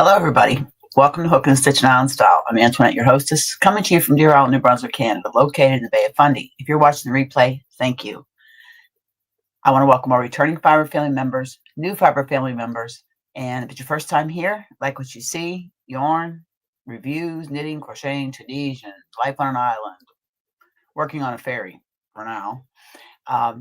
Hello, everybody. Welcome to Hook and Stitch and Island Style. I'm Antoinette, your hostess, coming to you from Deer Island, New Brunswick, Canada, located in the Bay of Fundy. If you're watching the replay, thank you. I want to welcome our returning Fiber Family members, new Fiber Family members, and if it's your first time here, like what you see, yarn, reviews, knitting, crocheting, Tunisian, life on an island, working on a ferry for now.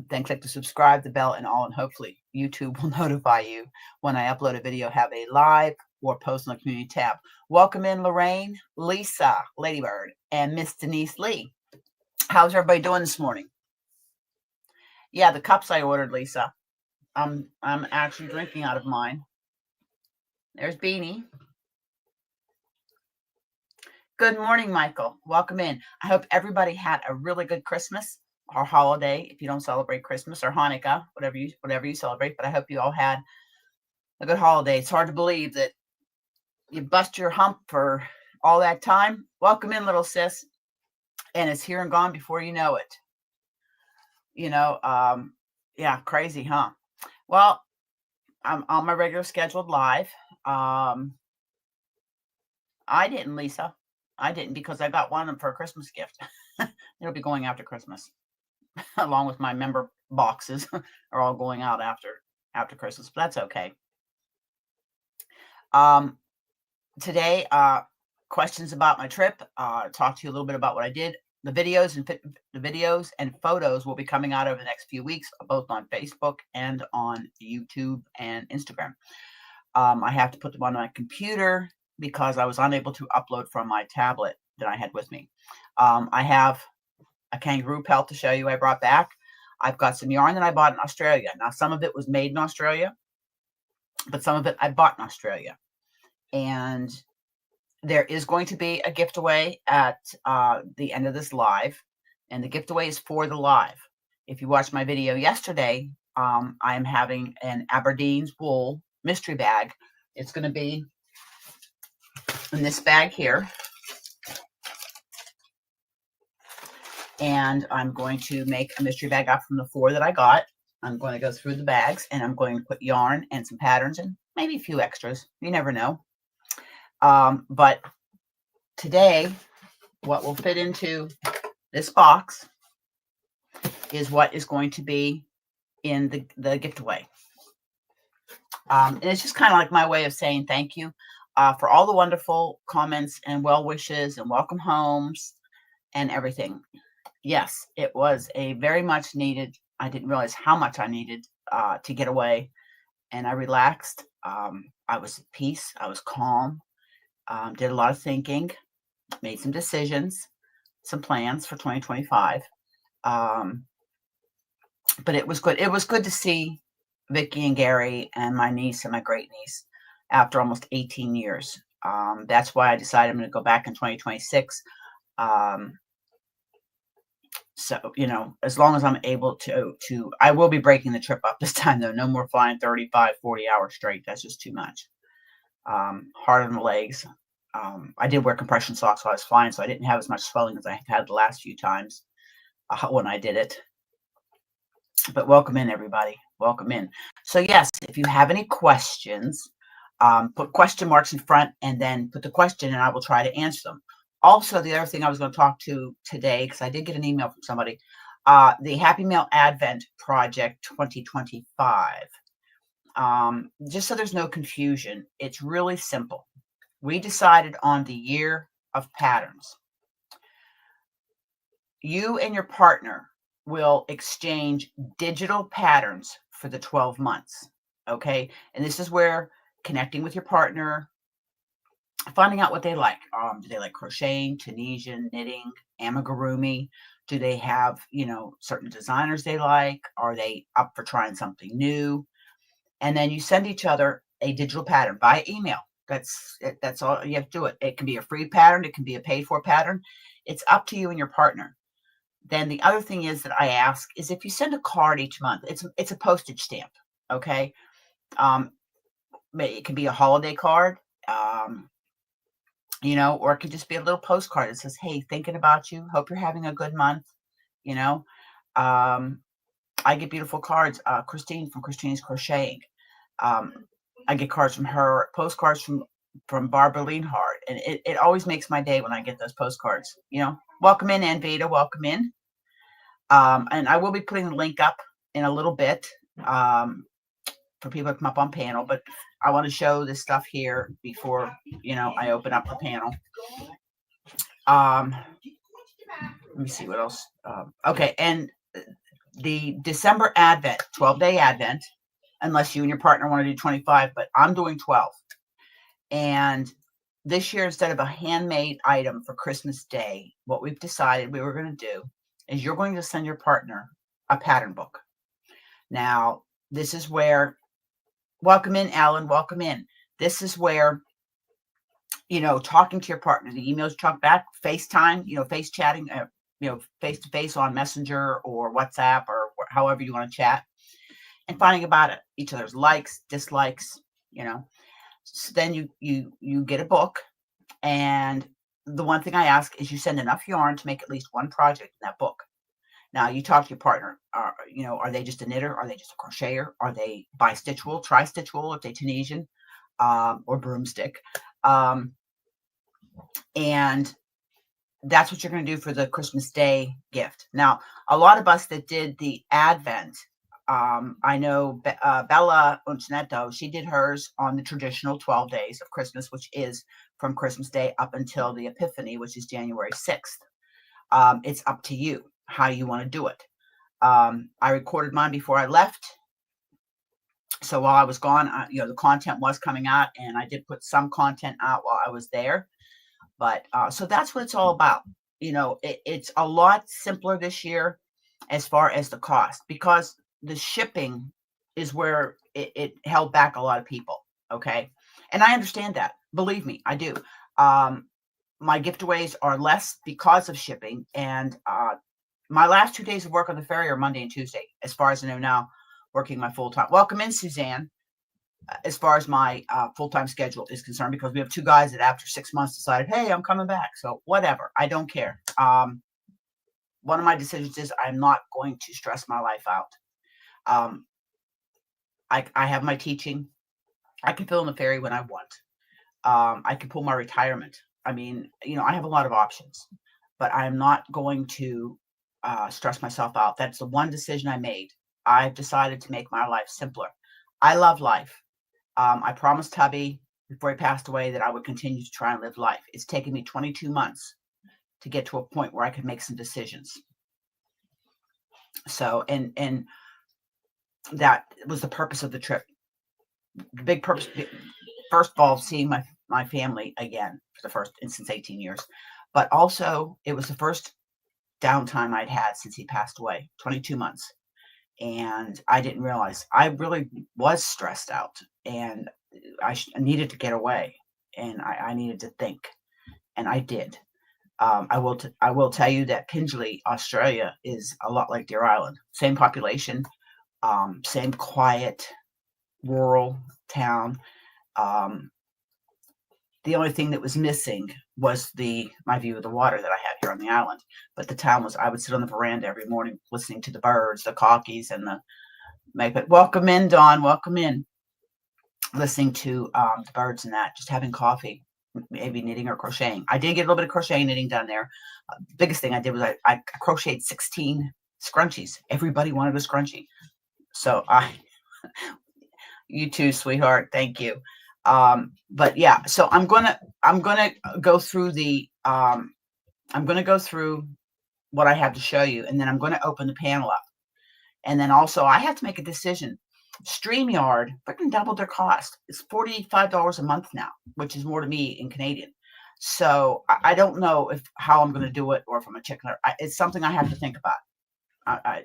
Then click to subscribe, the bell, and all, and hopefully YouTube will notify you when I upload a video, have a live or post on the community tab. Welcome in Lorraine, Lisa, Ladybird, and Miss Denise Lee. How's everybody doing this morning? Yeah, the cups I ordered, Lisa. I'm actually drinking out of mine. There's Beanie. Good morning, Michael. Welcome in. I hope everybody had a really good Christmas or holiday if you don't celebrate Christmas, or Hanukkah, whatever you celebrate. But I hope you all had a good holiday. It's hard to believe that you bust your hump for all that time. Welcome in, little sis. And it's here and gone before you know it. Yeah, crazy, huh? Well, I'm on my regular scheduled live. I didn't, Lisa. I didn't, because I got one of them for a Christmas gift. It'll be going after Christmas, along with my member boxes are all going out after Christmas, but that's okay. Today, questions about my trip. Talk to you a little bit about what I did. The videos and photos will be coming out over the next few weeks, both on Facebook and on YouTube and Instagram. I have to put them on my computer because I was unable to upload from my tablet that I had with me. I have a kangaroo pelt to show you I brought back. I've got some yarn that I bought in Australia. Now, some of it was made in Australia, but some of it I bought in Australia. And there is going to be a gift away at the end of this live. And the gift away is for the live. If you watched my video yesterday, I am having an Aberdeen's wool mystery bag. It's going to be in this bag here. And I'm going to make a mystery bag out from the 4 that I got. I'm going to go through the bags, and I'm going to put yarn and some patterns and maybe a few extras. You never know. But today, what will fit into this box is what is going to be in the giveaway. And it's just kind of like my way of saying thank you for all the wonderful comments and well wishes and welcome homes and everything. Yes, it was a very much needed. I didn't realize how much I needed to get away, and I relaxed. I was at peace. I was calm. Did a lot of thinking, made some decisions, some plans for 2025. But it was good. It was good to see Vicky and Gary and my niece and my great niece after almost 18 years. That's why I decided I'm going to go back in 2026. So, as long as I'm able to, I will be breaking the trip up this time, though. No more flying 35, 40 hours straight. That's just too much. Hard on the legs. I did wear compression socks while I was flying, so I didn't have as much swelling as I had the last few times when I did it. But welcome in, everybody. Welcome in. So, yes, if you have any questions, put question marks in front and then put the question, and I will try to answer them. Also, the other thing I was going to talk to today, because I did get an email from somebody, the Happy Mail Advent Project 2025. Just so there's no confusion, it's really simple. We decided on the year of patterns. You and your partner will exchange digital patterns for the 12 months. Okay. And this is where connecting with your partner, finding out what they like. Do they like crocheting, Tunisian, knitting, amigurumi? Do they have, certain designers they like? Are they up for trying something new? And then you send each other a digital pattern by email. That's all you have to do. It can be a free pattern. It can be a paid for pattern. It's up to you and your partner. Then the other thing is that I ask is if you send a card each month, it's a postage stamp. Okay. It can be a holiday card, or it could just be a little postcard that says, "Hey, thinking about you. Hope you're having a good month." I get beautiful cards. Christine from Christine's Crocheting. I get cards from her, postcards from from Barbara Leanhart, and it always makes my day when I get those postcards. Welcome in, Anvita. Welcome in. And I will be putting the link up in a little bit for people to come up on panel, but I want to show this stuff here before, I open up the panel. Let me see what else. Okay, and the December Advent, 12-day Advent, unless you and your partner want to do 25, but I'm doing 12. And this year, instead of a handmade item for Christmas Day, what we've decided we were going to do is you're going to send your partner a pattern book. Now, this is where, welcome in, Alan, welcome in. This is where, talking to your partner, the emails talk back, FaceTime, face chatting, face-to-face on Messenger or WhatsApp or however you want to chat, and finding about it, each other's likes, dislikes, So then you get a book, and the one thing I ask is you send enough yarn to make at least one project in that book. Now, you talk to your partner, are they just a knitter? Are they just a crocheter? Are they bi-stitch wool, tri-stitch wool, if they're Tunisian, or broomstick? And that's what you're going to do for the Christmas Day gift. Now, a lot of us that did the Advent, I know Bella Uncinetto, she did hers on the traditional 12 days of Christmas, which is from Christmas Day up until the Epiphany, which is January 6th. It's up to you how you want to do it. I recorded mine before I left. So while I was gone, the content was coming out, and I did put some content out while I was there. But so that's what it's all about. It's a lot simpler this year as far as the cost, because the shipping is where it held back a lot of people. Okay. And I understand that. Believe me, I do. My giveaways are less because of shipping. And my last 2 days of work on the ferry are Monday and Tuesday, as far as I know now, working my full-time. Welcome in, Suzanne. As far as my full-time schedule is concerned, because we have two guys that after 6 months decided, hey, I'm coming back. So whatever, I don't care. One of my decisions is I'm not going to stress my life out. I have my teaching. I can fill in the ferry when I want. I can pull my retirement. I mean, I have a lot of options, but I'm not going to stress myself out. That's the one decision I made. I've decided to make my life simpler. I love life. I promised Tubby before he passed away that I would continue to try and live life. It's taken me 22 months to get to a point where I could make some decisions. So, and that was the purpose of the trip. The big purpose, first of all, seeing my family again for the first since 18 years, but also it was the first downtime I'd had since he passed away, 22 months. And I didn't realize I really was stressed out, and I needed to get away, and I needed to think, and I did. I will tell you that Pingelly, Australia, is a lot like Deer Island. Same population, same quiet, rural town. The only thing that was missing was my view of the water that I had here on the island. But the town I would sit on the veranda every morning listening to the birds, the cockies, and the magpie. Welcome in, Dawn. Welcome in. Listening to the birds and that, just having coffee, maybe knitting or crocheting. I did get a little bit of crochet knitting done there. The biggest thing I did was I crocheted 16 scrunchies. Everybody wanted a scrunchie. So you too, sweetheart. Thank you. But yeah, so I'm gonna go through I'm gonna go through what I have to show you, and then I'm going to open the panel up. And then also I have to make a decision. StreamYard freaking doubled their cost. It's $45 a month now, which is more to me in Canadian. So I don't know how I'm going to do it, or if I'm a chicken. It's something I have to think about.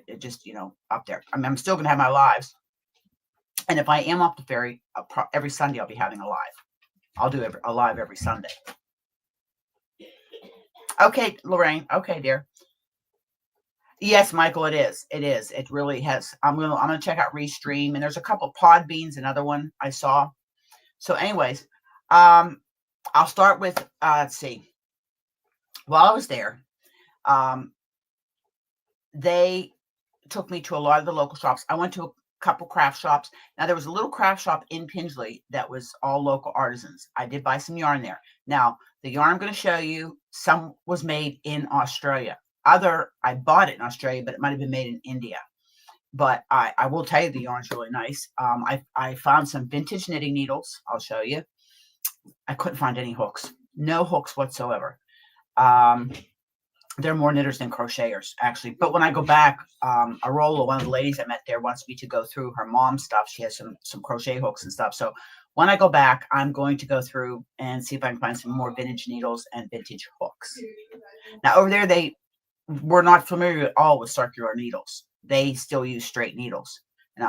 It just, up there. I mean, I'm still going to have my lives. And if I am off the ferry, every Sunday I'll be having a live. I'll do a live every Sunday. Okay, Lorraine. Okay, dear. Yes, Michael, it is. It is. It really has. I'm gonna check out Restream, and there's a couple. Podbean's another one I saw. So, anyways, I'll start with let's see. While I was there, they took me to a lot of the local shops. I went to couple craft shops. Now, there was a little craft shop in Pingelly that was all local artisans. I did buy some yarn there. Now, the yarn I'm going to show you, some was made in Australia. I bought it in Australia, but it might have been made in India. But I will tell you the yarn's really nice. I found some vintage knitting needles. I'll show you. I couldn't find any hooks. No hooks whatsoever. They're more knitters than crocheters, actually. But when I go back, Arola, one of the ladies I met there, wants me to go through her mom's stuff. She has some crochet hooks and stuff. So when I go back, I'm going to go through and see if I can find some more vintage needles and vintage hooks. Now, over there, they were not familiar at all with circular needles. They still use straight needles, and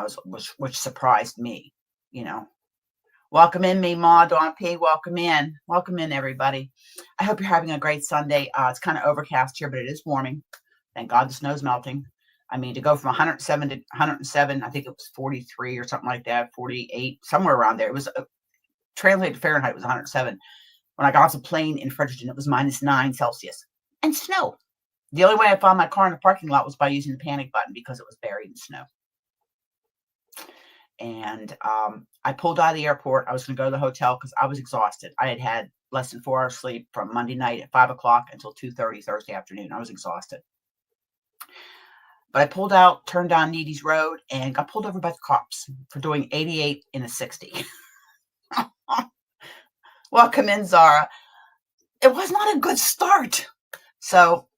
which surprised me, you know. Welcome in, me, Ma, Dawn P. Welcome in, everybody. I hope you're having a great Sunday. It's kind of overcast here, but it is warming. Thank God the snow's melting. I mean, to go from 107 to 107, I think it was 43 or something like that, 48, somewhere around there. It was translated to Fahrenheit. It was 107. When I got off the plane in Fredericton, it was -9 Celsius and snow. The only way I found my car in the parking lot was by using the panic button because it was buried in snow. And I pulled out of the airport. I was going to go to the hotel because I was exhausted. I had had less than 4 hours sleep from Monday night at 5 o'clock until 2:30 Thursday afternoon. I was exhausted. But I pulled out, turned down Needy's Road, and got pulled over by the cops for doing 88 in a 60. Welcome in, Zara. It was not a good start. So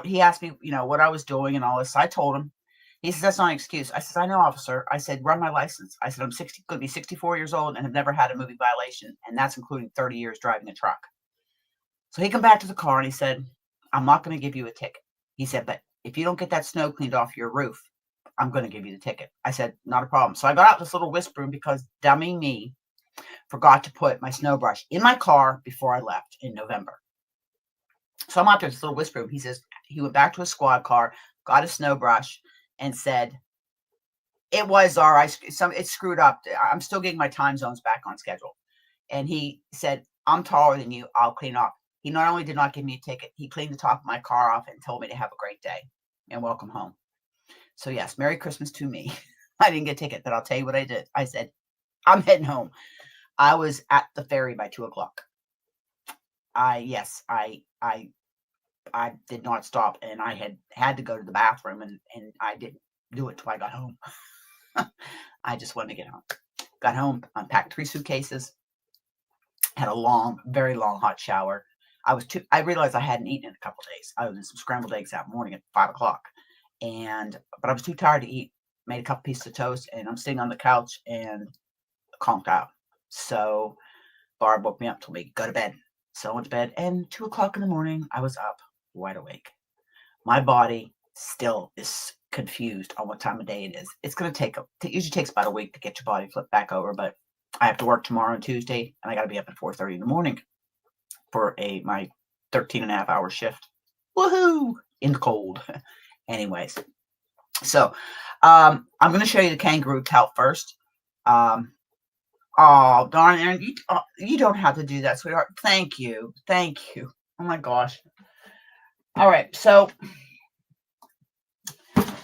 he asked me, you know, what I was doing and all this. So I told him. He says, that's not an excuse. I said, I know, officer. I said, run my license. I said, I'm going to be 64 years old and have never had a moving violation. And that's including 30 years driving a truck. So he came back to the car and he said, I'm not going to give you a ticket. He said, but if you don't get that snow cleaned off your roof, I'm going to give you the ticket. I said, not a problem. So I got out this little whisk broom because dummy me forgot to put my snow brush in my car before I left in November. So I'm out there with this little whisk broom. He says, he went back to his squad car, got a snow brush, and said, it was all right. It's screwed up. I'm still getting my time zones back on schedule. And he said, I'm taller than you. I'll clean up. He not only did not give me a ticket, he cleaned the top of my car off and told me to have a great day and welcome home. So yes, Merry Christmas to me. I didn't get a ticket, but I'll tell you what I did. I said, I'm heading home. I was at the ferry by 2 o'clock. I did not stop, and I had to go to the bathroom, and I didn't do it till I got home. I just wanted to get home. Got home, unpacked 3 suitcases, had a very long hot shower. I realized I hadn't eaten in a couple of days. I was in some scrambled eggs that morning at 5 o'clock, but I was too tired to eat. Made a couple pieces of toast, and I'm sitting on the couch and conked out. So Barb woke me up, told me to go to bed. So I went to bed, and 2 o'clock in the morning, I was up, wide awake. My body still is confused on what time of day it is. It's going to take, it usually takes about a week to get your body flipped back over, but I have to work tomorrow and Tuesday, and I got to be up at 4:30 in the morning for my 13.5-hour shift. Woohoo! In the cold. Anyways, so I'm going to show you the kangaroo pelt first. Oh, darn, Erin, you don't have to do that, sweetheart. Thank you. Thank you. Oh, my gosh. All right, so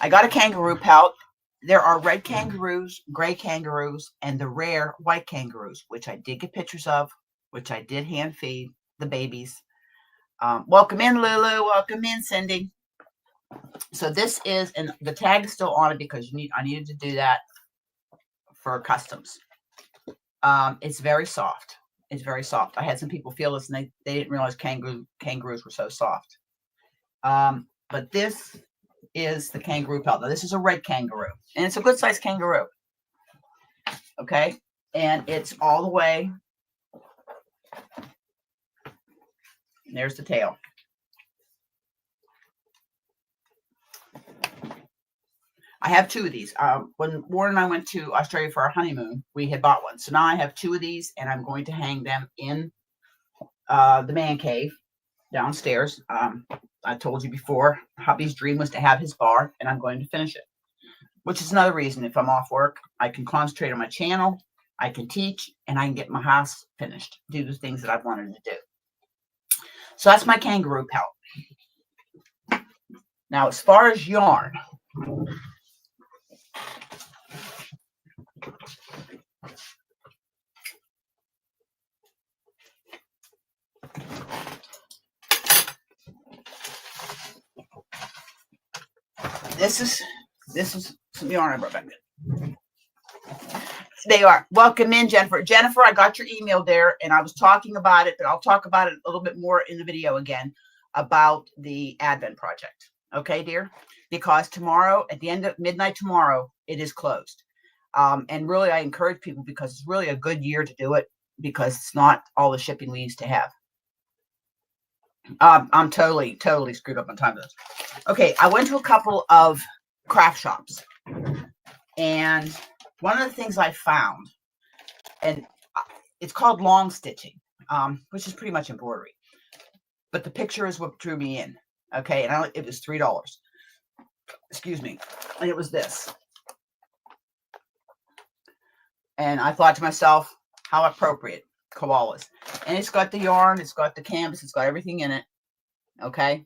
I got a kangaroo pelt. There are red kangaroos, gray kangaroos, and the rare white kangaroos, which I did get pictures of, which I did hand feed the babies. Welcome in, Lulu. Welcome in, Cindy. So this is, and the tag is still on it because I needed to do that for customs. It's very soft. It's very soft. I had some people feel this, and they didn't realize kangaroos were so soft. But this is the kangaroo pelt. Now, this is a red kangaroo, and it's a good sized kangaroo. Okay, and it's all the way. There's the tail. I have 2 of these. When Warren and I went to Australia for our honeymoon, we had bought one. So now I have 2 of these, and I'm going to hang them in the man cave downstairs. I told you before, hubby's dream was to have his bar, and I'm going to finish it. Which is another reason, if I'm off work, I can concentrate on my channel, I can teach, and I can get my house finished, do the things that I've wanted to do. So that's my kangaroo pelt. Now, as far as yarn, this is some yarn I brought back. They are. Welcome in, Jennifer. Jennifer, I got your email there, and I was talking about it, but I'll talk about it a little bit more in the video again about the Advent project. Okay, dear? Because tomorrow, at the end of midnight tomorrow, it is closed. And really, I encourage people because it's really a good year to do it because it's not all the shipping we used to have. I'm totally screwed up on time. Okay, I went to a couple of craft shops, and one of the things I found, and it's called long stitching, which is pretty much embroidery, but the picture is what drew me in. Okay, and it was $3. Excuse me, and it was this, and I thought to myself, how appropriate, koalas, and it's got the yarn, it's got the canvas, it's got everything in it. Okay,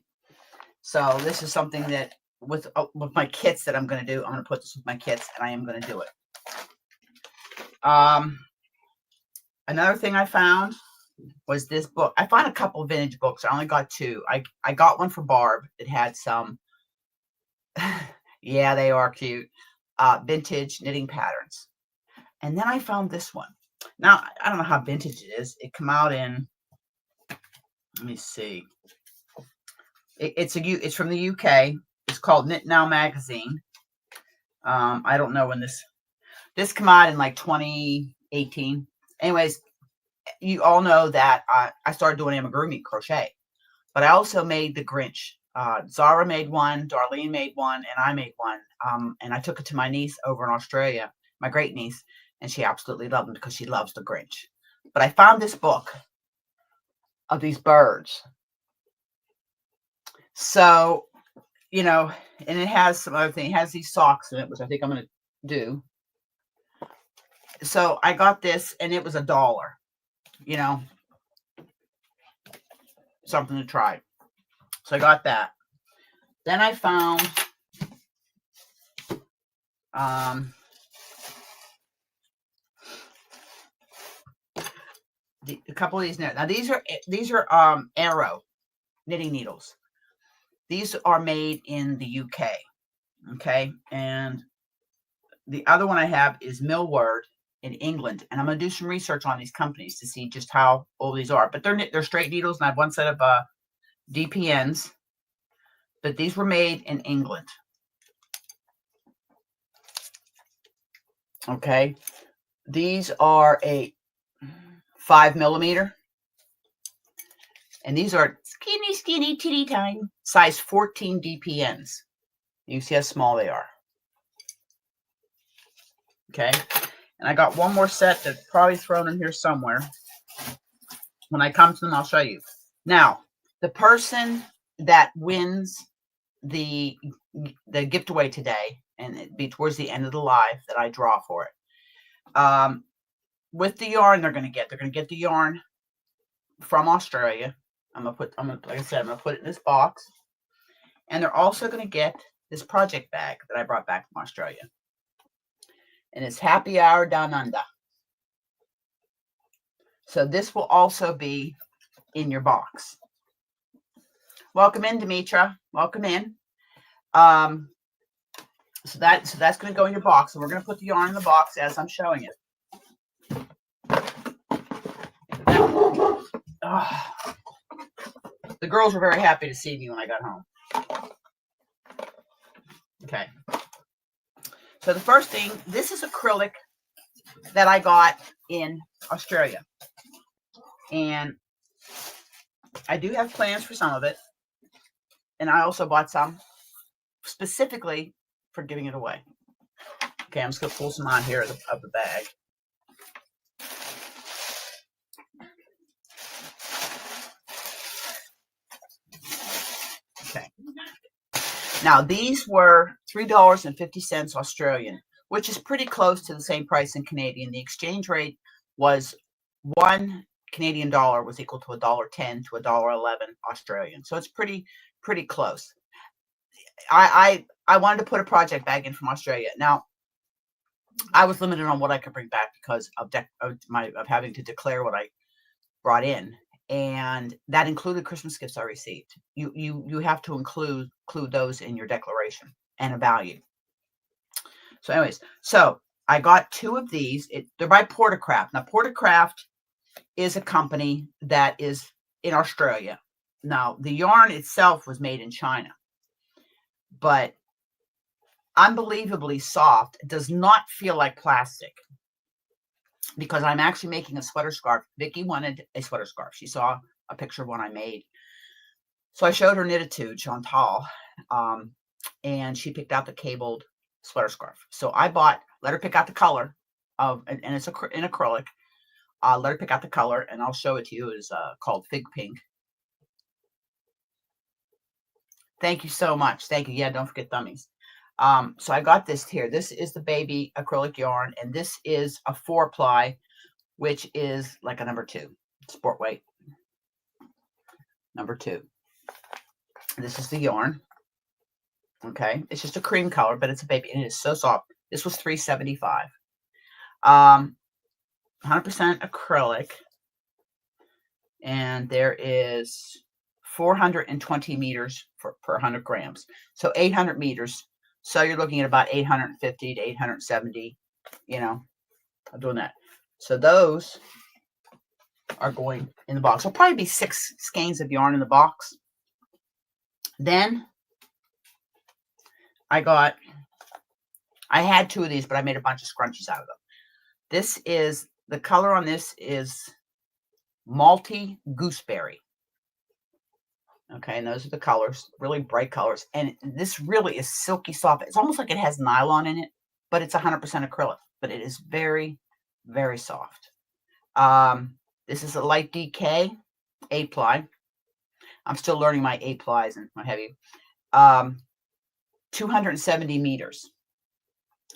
so this is something that with my kits that I'm going to do. I'm going to put this with my kits, and I am going to do it. Another thing I found was this book. I found a couple of vintage books. I only got 2. I got one for Barb. It had some, yeah, they are cute, vintage knitting patterns. And then I found this one. Now, I don't know how vintage it is. It came out in, let me see. It's from the UK. It's called Knit Now Magazine. I don't know when this came out in like 2018. Anyways, you all know that I started doing amigurumi crochet, but I also made the Grinch. Zara made one, Darlene made one, and I made one. And I took it to my niece over in Australia, my great niece, and she absolutely loved them because she loves the Grinch. But I found this book of these birds. So, you know, and it has some other thing. It has these socks in it, which I think I'm going to do. So I got this, and it was $1. You know, something to try. So I got that. Then I found a couple of these. Now these are Arrow knitting needles. These are made in the UK. Okay, and the other one I have is Millward in England, and I'm going to do some research on these companies to see just how old these are. But they're straight needles, and I have one set of DPNs, but these were made in England. Okay, these are a 5mm, and these are skinny, teeny tiny, size 14 DPNs. You see how small they are. Okay. And I got one more set that's probably thrown in here somewhere. When I come to them, I'll show you. Now, the person that wins the gift away today, and it'd be towards the end of the live that I draw for it. With the yarn they're going to get the yarn from Australia. like I said, I'm gonna put it in this box. And they're also going to get this project bag that I brought back from Australia. And it's Happy Hour Down Under. So this will also be in your box. Welcome in, Demetra. Welcome in. So that's going to go in your box, and we're going to put the yarn in the box as I'm showing it. The girls were very happy to see me when I got home. Okay. So the first thing, this is acrylic that I got in Australia. And I do have plans for some of it. And I also bought some specifically for giving it away. Okay, I'm just going to pull some out here of the bag. Okay. Now, these were $3.50 Australian, which is pretty close to the same price in Canadian. The exchange rate was $1 Canadian was equal to $1.10 to $1.11 Australian. So it's pretty close. I wanted to put a project bag in from Australia. Now, I was limited on what I could bring back because of having to declare what I brought in. And that included Christmas gifts I received. You have to include those in your declaration. and a value. So anyways, so I got 2 of these. They're by Portacraft. Now, Portacraft is a company that is in Australia. Now, the yarn itself was made in China, but unbelievably soft. It does not feel like plastic because I'm actually making a sweater scarf. Vicki wanted a sweater scarf. She saw a picture of one I made. So I showed her Knititude, Chantal, and she picked out the cabled sweater scarf. So I let her pick out the color of, and it's in acrylic. Let her pick out the color, and I'll show it to you. It's called Fig Pink. Thank you so much. Thank you. Yeah, don't forget Thummies. So I got this here. This is the baby acrylic yarn, and this is a 4-ply, which is like a number 2, sport weight. Number 2. This is the yarn. Okay, it's just a cream color, but it's a baby, and it is so soft. This was $3.75. 100% acrylic, and there is 420 meters per 100 grams, so 800 meters. So you're looking at about 850 to 870. I'm doing that. So those are going in the box. There'll probably be 6 skeins of yarn in the box. Then I had 2 of these, but I made a bunch of scrunchies out of them. The color on this is Malty Gooseberry. Okay, and those are the colors, really bright colors. And this really is silky soft. It's almost like it has nylon in it, but it's 100% acrylic. But it is very, very soft. This is a light DK 8-ply. I'm still learning my 8-plies and what have you. 270 meters.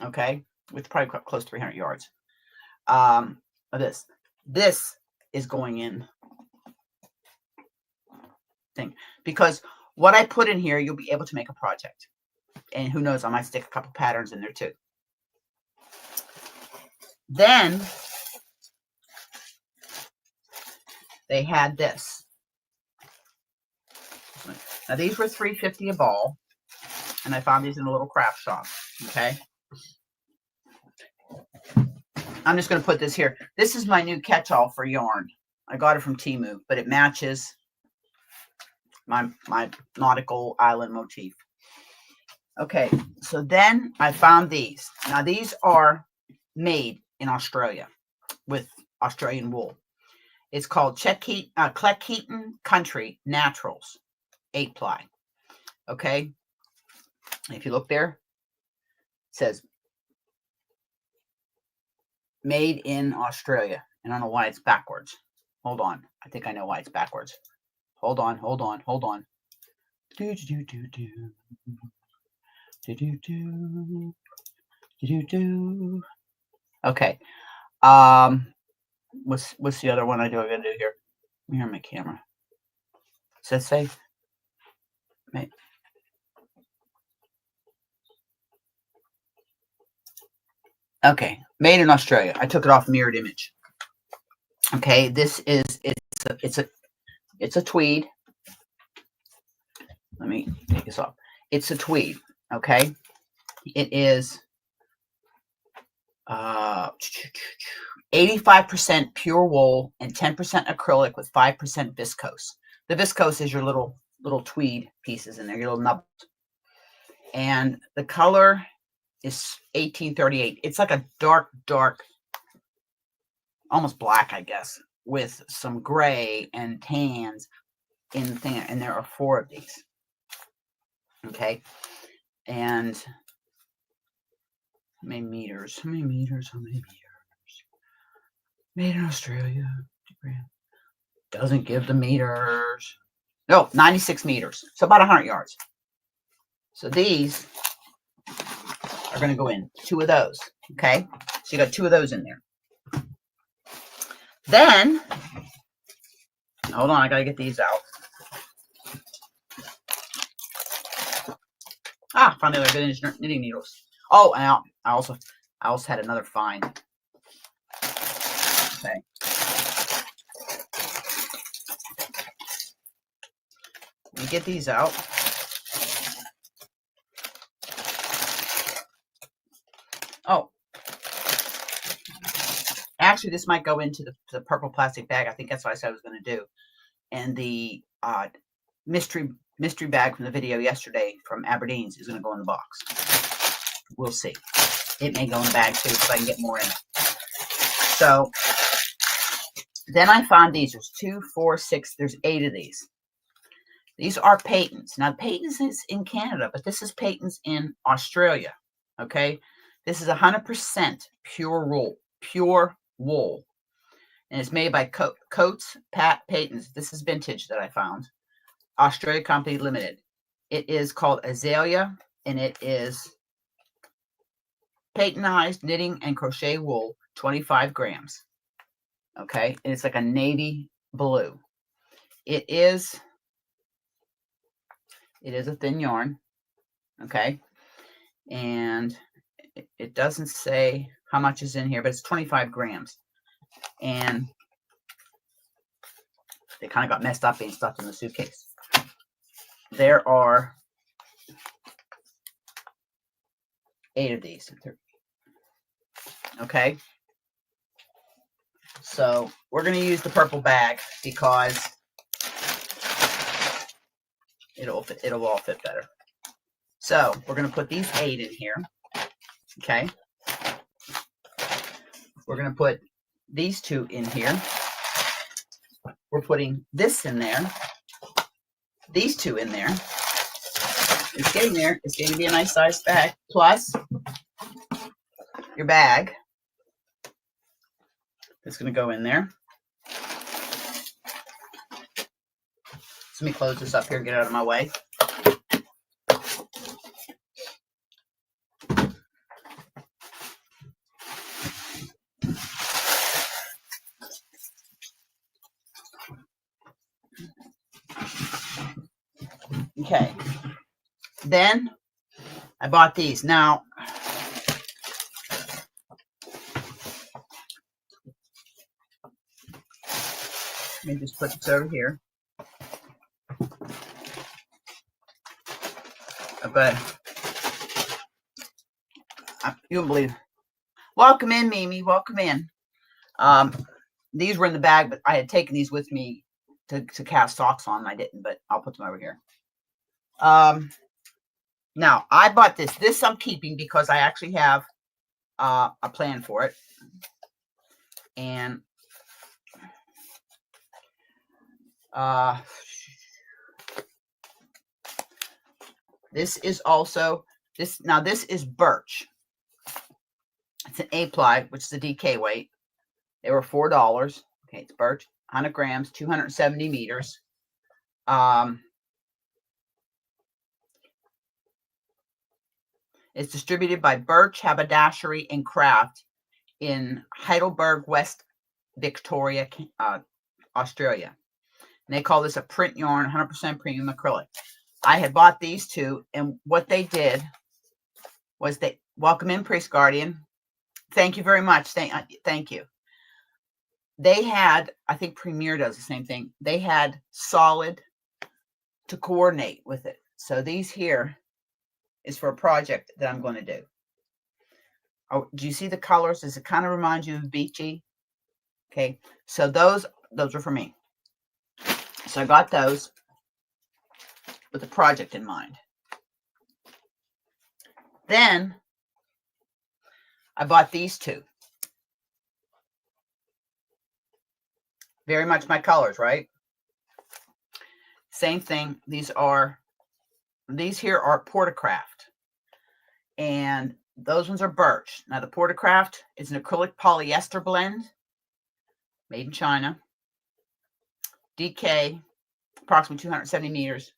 Okay, which probably close to 300 yards. Of this. This is going in thing, because what I put in here, you'll be able to make a project, and who knows, I might stick a couple patterns in there too. Then they had this. Now these were $3.50 a ball, and I found these in a little craft shop. Okay, I'm just going to put this here. This is my new catch-all for yarn. I got it from Temu, but it matches my nautical island motif. Okay, so then I found these. Now these are made in Australia with Australian wool. It's called Cleckheaton Country Naturals 8-ply. Okay, if you look there, it says made in Australia. And I don't know why it's backwards. Hold on, I think I know why it's backwards. Hold on. Okay. What's the other one I gotta do here? Let me hear my camera. Does that say? Okay, made in Australia. I took it off Mirrored Image. Okay, this is it's a tweed. Let me take this off. It's a tweed. Okay, it is 85% pure wool and 10% acrylic with 5% viscose. The viscose is your little tweed pieces in there, your little nubs. And the color is 1838. It's like a dark, almost black, I guess, with some gray and tans in the thing. And there are 4 of these. Okay, and how many meters? Made in Australia. Doesn't give the meters. No, 96 meters. So about 100 yards. So these are going to go in 2 of those. Okay, so you got 2 of those in there. Then, hold on, I got to get these out. Found the other vintage knitting needles. Oh, and I also had another find. Okay. Let me get these out. actually, this might go into the purple plastic bag. I think that's what I said I was going to do. And the mystery bag from the video yesterday from Aberdeen's is going to go in the box. We'll see. It may go in the bag too, so I can get more in it. So then I found these. There's 2, 4, 6. There's 8 of these. These are Peytons. Now, Peytons is in Canada, but this is Peytons in Australia. Okay, this is 100% pure wool, and it's made by Coates Peytons. This is vintage that I found. Australia Company Limited. It is called Azalea, and it is Peytonized knitting and crochet wool, 25 grams. Okay, and it's like a navy blue. It is a thin yarn. Okay, and it doesn't say how much is in here, but it's 25 grams. And they kind of got messed up being stuffed in the suitcase. There are 8 of these. Okay. So we're going to use the purple bag because it'll all fit better. So we're going to put these 8 in here. Okay. We're going to put these 2 in here. We're putting this in there. These 2 in there. It's getting there. It's going to be a nice size bag. Plus your bag. It's going to go in there. So let me close this up here and get out of my way. Okay. Then I bought these. Now, let me just put this over here. But you won't believe. Welcome in, Mimi. Welcome in. These were in the bag, but I had taken these with me to cast socks on. I didn't, but I'll put them over here. Now I bought this. This I'm keeping because I actually have a plan for it, and this is also this. Now this is birch. It's an A-ply, which is a DK weight. They were $4. Okay, it's birch, 100 grams, 270 meters. It's distributed by Birch Haberdashery and Craft in Heidelberg, West Victoria, Australia. And they call this a print yarn, 100% premium acrylic. I had bought these 2, and what they did was they welcome in Priest Guardian. Thank you very much. Thank you. They had, I think Premier does the same thing. They had solid to coordinate with it. So these here is for a project that I'm going to do. Oh, do you see the colors? Does it kind of remind you of beachy? Okay, so those are for me. So I got those with a project in mind. Then I bought these 2. Very much my colors, right? Same thing. These here are Portacraft. And those ones are birch. Now the Portacraft is an acrylic polyester blend made in China. DK, approximately 270 meters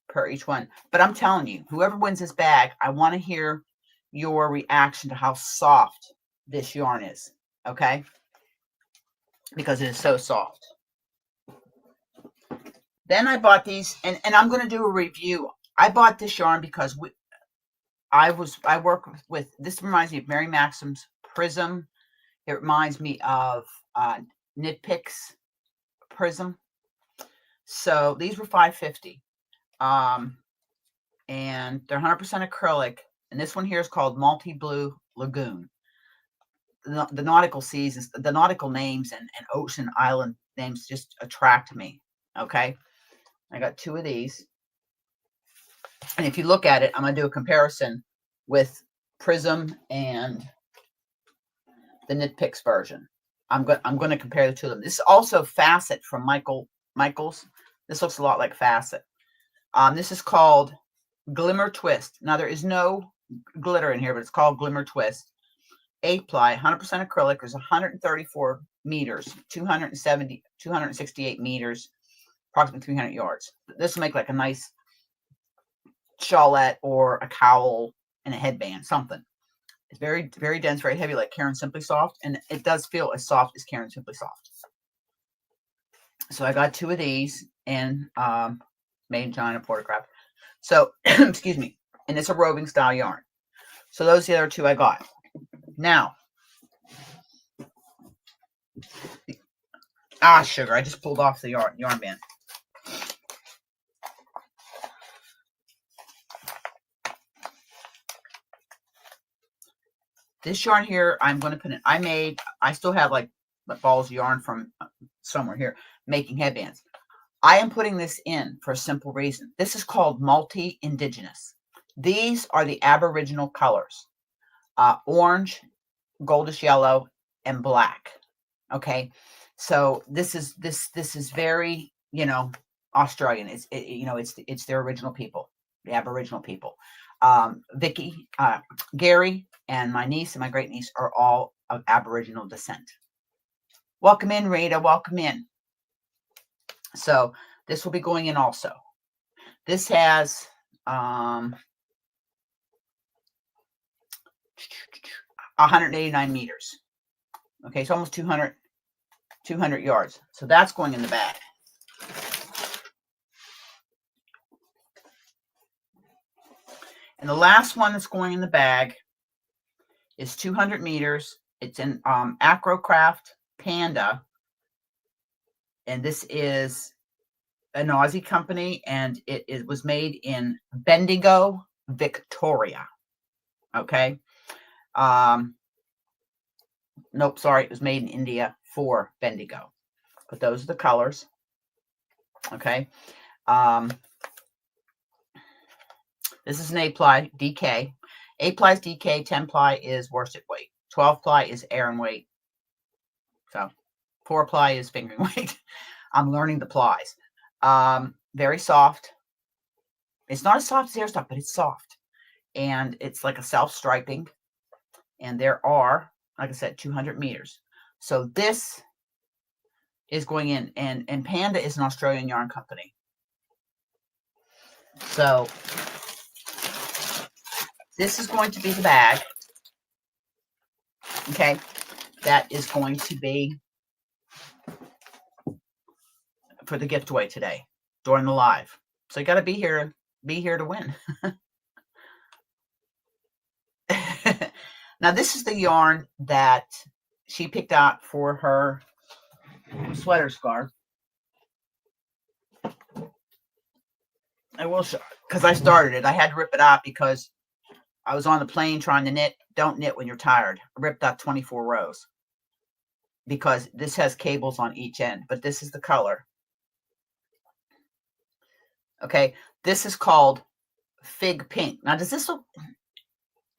per each one. But I'm telling you, whoever wins this bag, I want to hear your reaction to how soft this yarn is. Okay? Because it is so soft. Then I bought these, and I'm going to do a review. I bought this yarn because I work with, this reminds me of Mary Maxim's Prism. It reminds me of Knit Picks Prism. So these were $5.50. And they're 100% acrylic. And this one here is called Multi Blue Lagoon. the nautical seasons, the nautical names and ocean island names just attract me. Okay. I got 2 of these. And if you look at it, I'm going to do a comparison with Prism and the Knit Picks version. I'm going to compare the two of them. This is also Facet from Michaels. This looks a lot like Facet. This is called Glimmer Twist. Now, there is no glitter in here, but it's called Glimmer Twist. 8 ply, 100% acrylic. There's 134 meters, 268 meters, approximately 300 yards. This will make like a nice shawlette or a cowl and a headband, something. It's very, very dense, very heavy, like Caron Simply Soft, and it does feel as soft as Caron Simply Soft. So I got 2 of these, and made in China, Portocraft. So, excuse me, and it's a roving style yarn. So those are the other 2 I got. Now, sugar, I just pulled off the yarn band. This yarn here, I'm going to put in. I still have like balls of yarn from somewhere here making headbands. I am putting this in for a simple reason. This is called multi-indigenous. These are the Aboriginal colors. Orange, goldish yellow, and black. Okay. So this is very, Australian. It's their original people, the Aboriginal people. Vicky, Gary, and my niece and my great niece are all of Aboriginal descent. Welcome in, Rita. Welcome in. So this will be going in also. This has 189 meters. Okay, it's almost 200 yards. So that's going in the bag. And the last one that's going in the bag is 200 meters. It's in Acrocraft Panda. And this is an Aussie company, and it was made in Bendigo, Victoria. Okay. Nope, sorry, it was made in India for Bendigo. But those are the colors. Okay. This is an 8-ply DK. 8-ply is DK, 10-ply is worsted weight. 12-ply is Aran weight. So 4-ply is fingering weight. I'm learning the plies. Very soft. It's not as soft as airstuff, but it's soft. And it's like a self-striping. And there are, like I said, 200 meters. So this is going in. And Panda is an Australian yarn company. So this is going to be the bag. Okay. That is going to be for the giveaway today during the live. So you got to be here to win. Now, this is the yarn that she picked out for her sweater scarf. I will show, because I started it. I had to rip it out because I was on the plane trying to knit. Don't knit when you're tired. I ripped out 24 rows because this has cables on each end, but this is the color. Okay, this is called Fig Pink. Now, does this look?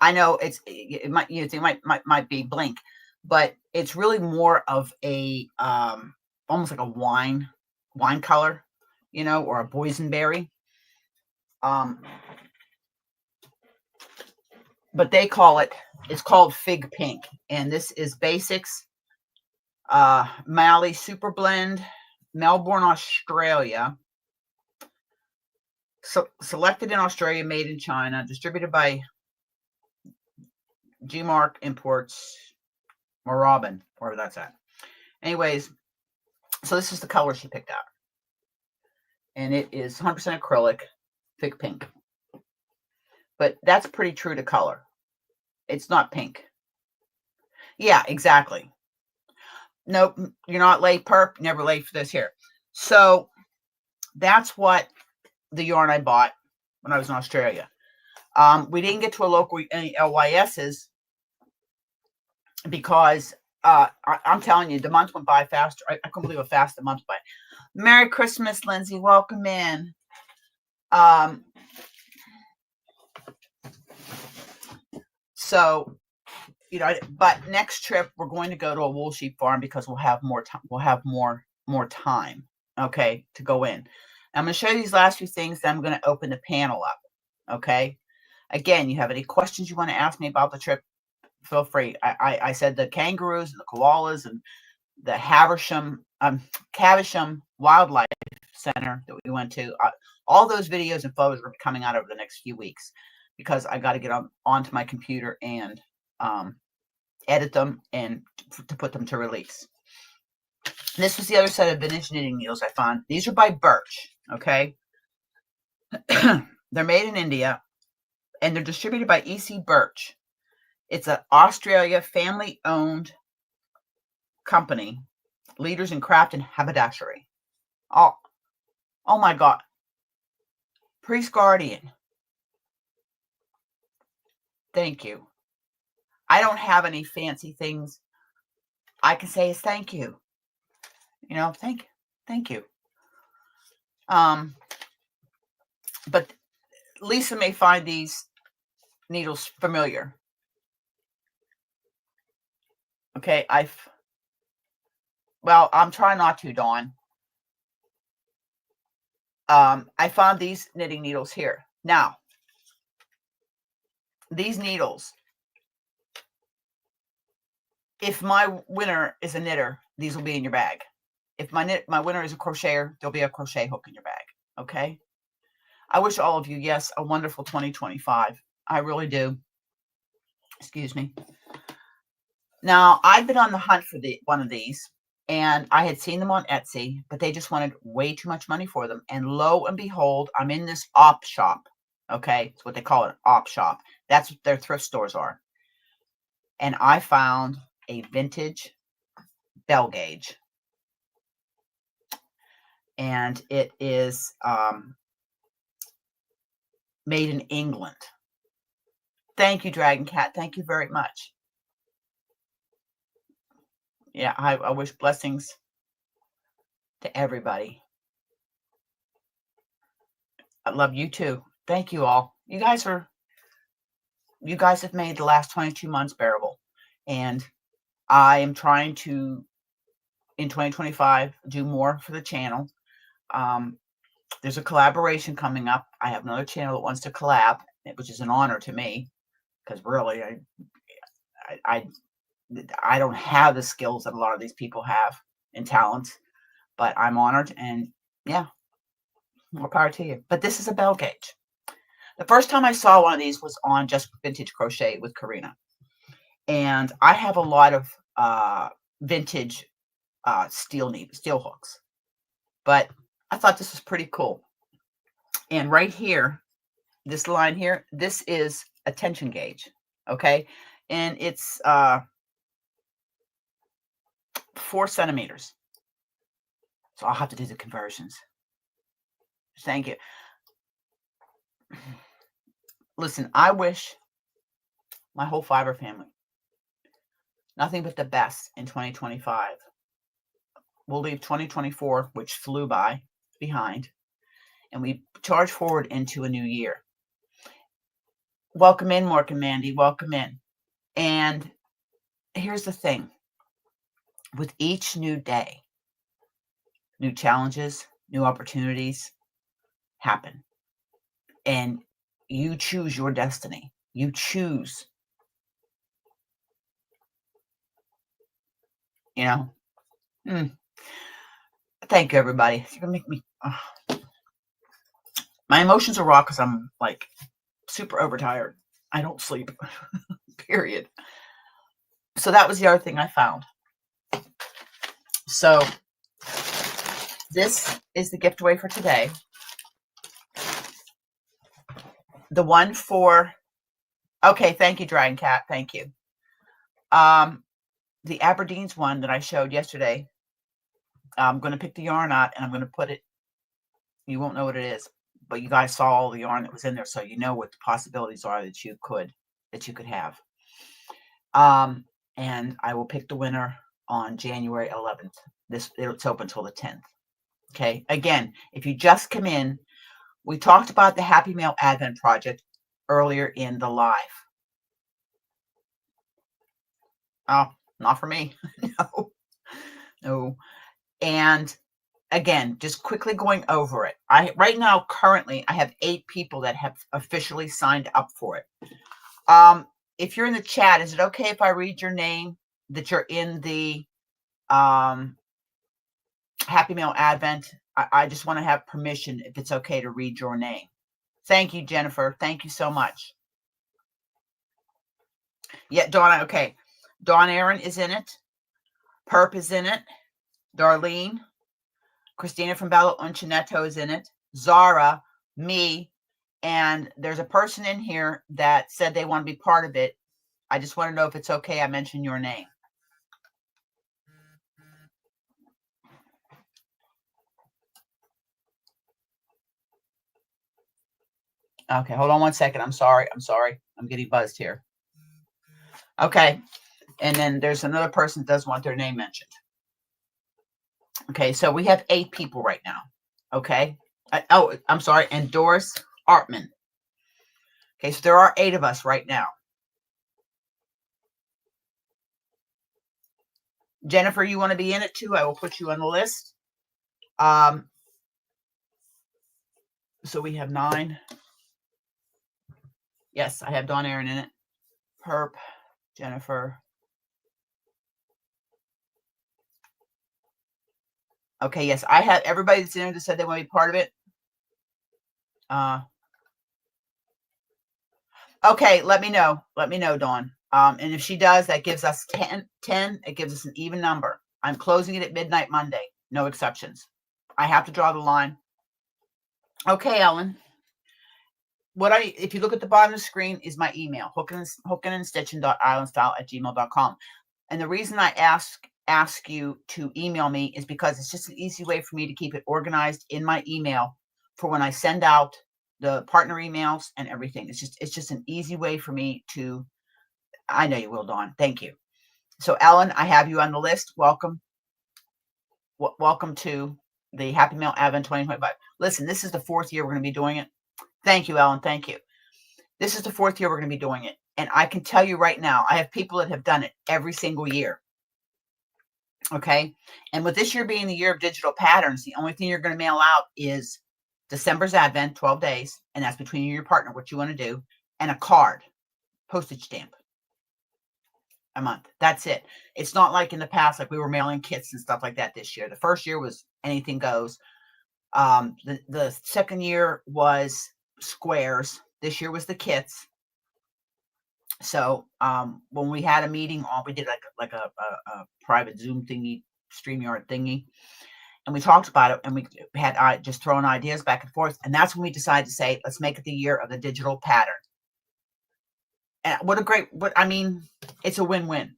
I know it might, you think might be Blink, but it's really more of a almost like a wine color, or a boysenberry. But they call it's called Fig Pink, and this is Basics Mali Super Blend, Melbourne, Australia. So selected in Australia, made in China, distributed by G-Mark Imports, Moorabbin, wherever that's at. Anyways, so this is the color she picked out. And it is 100% acrylic, Fig Pink. But that's pretty true to color. It's not pink. Yeah, exactly. Nope, you're not late, perp. Never late for this here. So that's what the yarn I bought when I was in Australia. We didn't get to a local any LYSs because I'm telling you, the month went by faster. I couldn't believe how fast the month went by. Merry Christmas, Lindsay. Welcome in. So, you know, but next trip we're going to go to a wool sheep farm because we'll have more time. We'll have more time, okay, to go in. I'm going to show you these last few things. Then I'm going to open the panel up, okay. Again, you have any questions you want to ask me about the trip, feel free. I said the kangaroos and the koalas and the Caversham Wildlife Center that we went to. All those videos and photos are coming out over the next few weeks because I got to get onto my computer and edit them and to put them to release. This was the other set of vintage knitting needles I found. These are by Birch, okay? They're made in India, and they're distributed by E.C. Birch. It's an Australia family-owned company, leaders in craft and haberdashery. Oh my God. Priest Guardian. Thank you. I don't have any fancy things. I can say is thank you. You know, thank you. But Lisa may find these needles familiar. Okay, well, I'm trying not to, Dawn. I found these knitting needles here. Now, these needles, if my winner is a knitter, these will be in your bag. If my winner is a crocheter, there'll be a crochet hook in your bag. Okay. I wish all of you, yes, a wonderful 2025. I really do. Excuse me. Now, I've been on the hunt for one of these, and I had seen them on Etsy, but they just wanted way too much money for them. And lo and behold, I'm in this op shop. Okay, it's what they call it, op shop. That's what their thrift stores are. And I found a vintage bell gauge. And it is made in England. Thank you, Dragon Cat. Thank you very much. Yeah, I wish blessings to everybody. I love you too. Thank you all. You guys have made the last 22 months bearable. And I am trying to, in 2025, do more for the channel. There's a collaboration coming up. I have another channel that wants to collab, which is an honor to me, because really, I don't have the skills that a lot of these people have and talents, but I'm honored, and yeah, more power to you. But this is a bell gauge. The first time I saw one of these was on Just Vintage Crochet with Karina, and I have a lot of vintage steel hooks, but I thought this was pretty cool. And right here, this line here, this is a tension gauge, okay, and it's 4 centimeters. So I'll have to do the conversions. Thank you. Listen, I wish my whole fiber family nothing but the best in 2025. We'll leave 2024, which flew by, behind, and we charge forward into a new year. Welcome in, Mark and Mandy. Welcome in. And here's the thing. With each new day, new challenges, new opportunities happen. And you choose your destiny. You choose. You know? Thank you, everybody. You're going to make me... My emotions are raw because I'm like super overtired. I don't sleep. Period. So that was the other thing I found. So this is the gift away for today. The one for... Okay, thank you, Dragon Cat. Thank you. The Aberdeen's one that I showed yesterday, I'm going to pick the yarn out and I'm going to put it... You won't know what it is, but you guys saw all the yarn that was in there, so you know what the possibilities are that you could have. and I will pick the winner on January 11th. It's open until the 10th. Okay. Again, if you just come in, we talked about the Happy Mail Advent Project earlier in the live. Oh, not for me. No. And again, just quickly going over it. Right now, currently, I have 8 people that have officially signed up for it. If you're in the chat, is it okay if I read your name that you're in the Happy Mail Advent? I just want to have permission if it's okay to read your name. Thank you, Jennifer. Thank you so much. Yeah, Donna, okay. Dawn Aaron is in it. Perp is in it. Darlene. Christina from Bella Uncinetto is in it. Zara, me, and there's a person in here that said they want to be part of it. I just want to know if it's okay I mention your name. Okay, hold on one second. I'm sorry. I'm getting buzzed here. Okay, and then there's another person that does want their name mentioned. Okay, so we have 8 people right now. Okay. I'm sorry. And Doris Artman. Okay, so there are 8 of us right now. Jennifer, you want to be in it too? I will put you on the list. So we have 9. Yes, I have Dawn Aaron in it. Perp, Jennifer. Okay, yes, I have everybody that's in there that said they want to be part of it. Okay, let me know. Let me know, Dawn. And if she does, that gives us 10. It gives us an even number. I'm closing it at midnight Monday. No exceptions. I have to draw the line. Okay, Ellen. If you look at the bottom of the screen is my email, hookinandstitching.islandstyle@gmail.com. And the reason I ask you to email me is because it's just an easy way for me to keep it organized in my email for when I send out the partner emails and everything. It's just an easy way for me to. I know you will, Dawn. Thank you. So, Ellen, I have you on the list. Welcome. Welcome to the Happy Mail Advent 2025. Listen, this is the 4th year we're going to be doing it. Thank you, Ellen. Thank you. This is the 4th year we're going to be doing it. And I can tell you right now, I have people that have done it every single year. Okay. And with this year being the year of digital patterns, the only thing you're going to mail out is December's Advent, 12 days. And that's between you and your partner, what you want to do, and a card, postage stamp a month. That's it. It's not like in the past, like we were mailing kits and stuff like that this year. The first year was anything goes. The second year was squares. This year was the kits. So when we had a meeting we did like a private Zoom thingy, StreamYard thingy, and we talked about it, and we had just throwing ideas back and forth, and that's when we decided to say, let's make it the year of the digital pattern. And I mean, it's a win-win.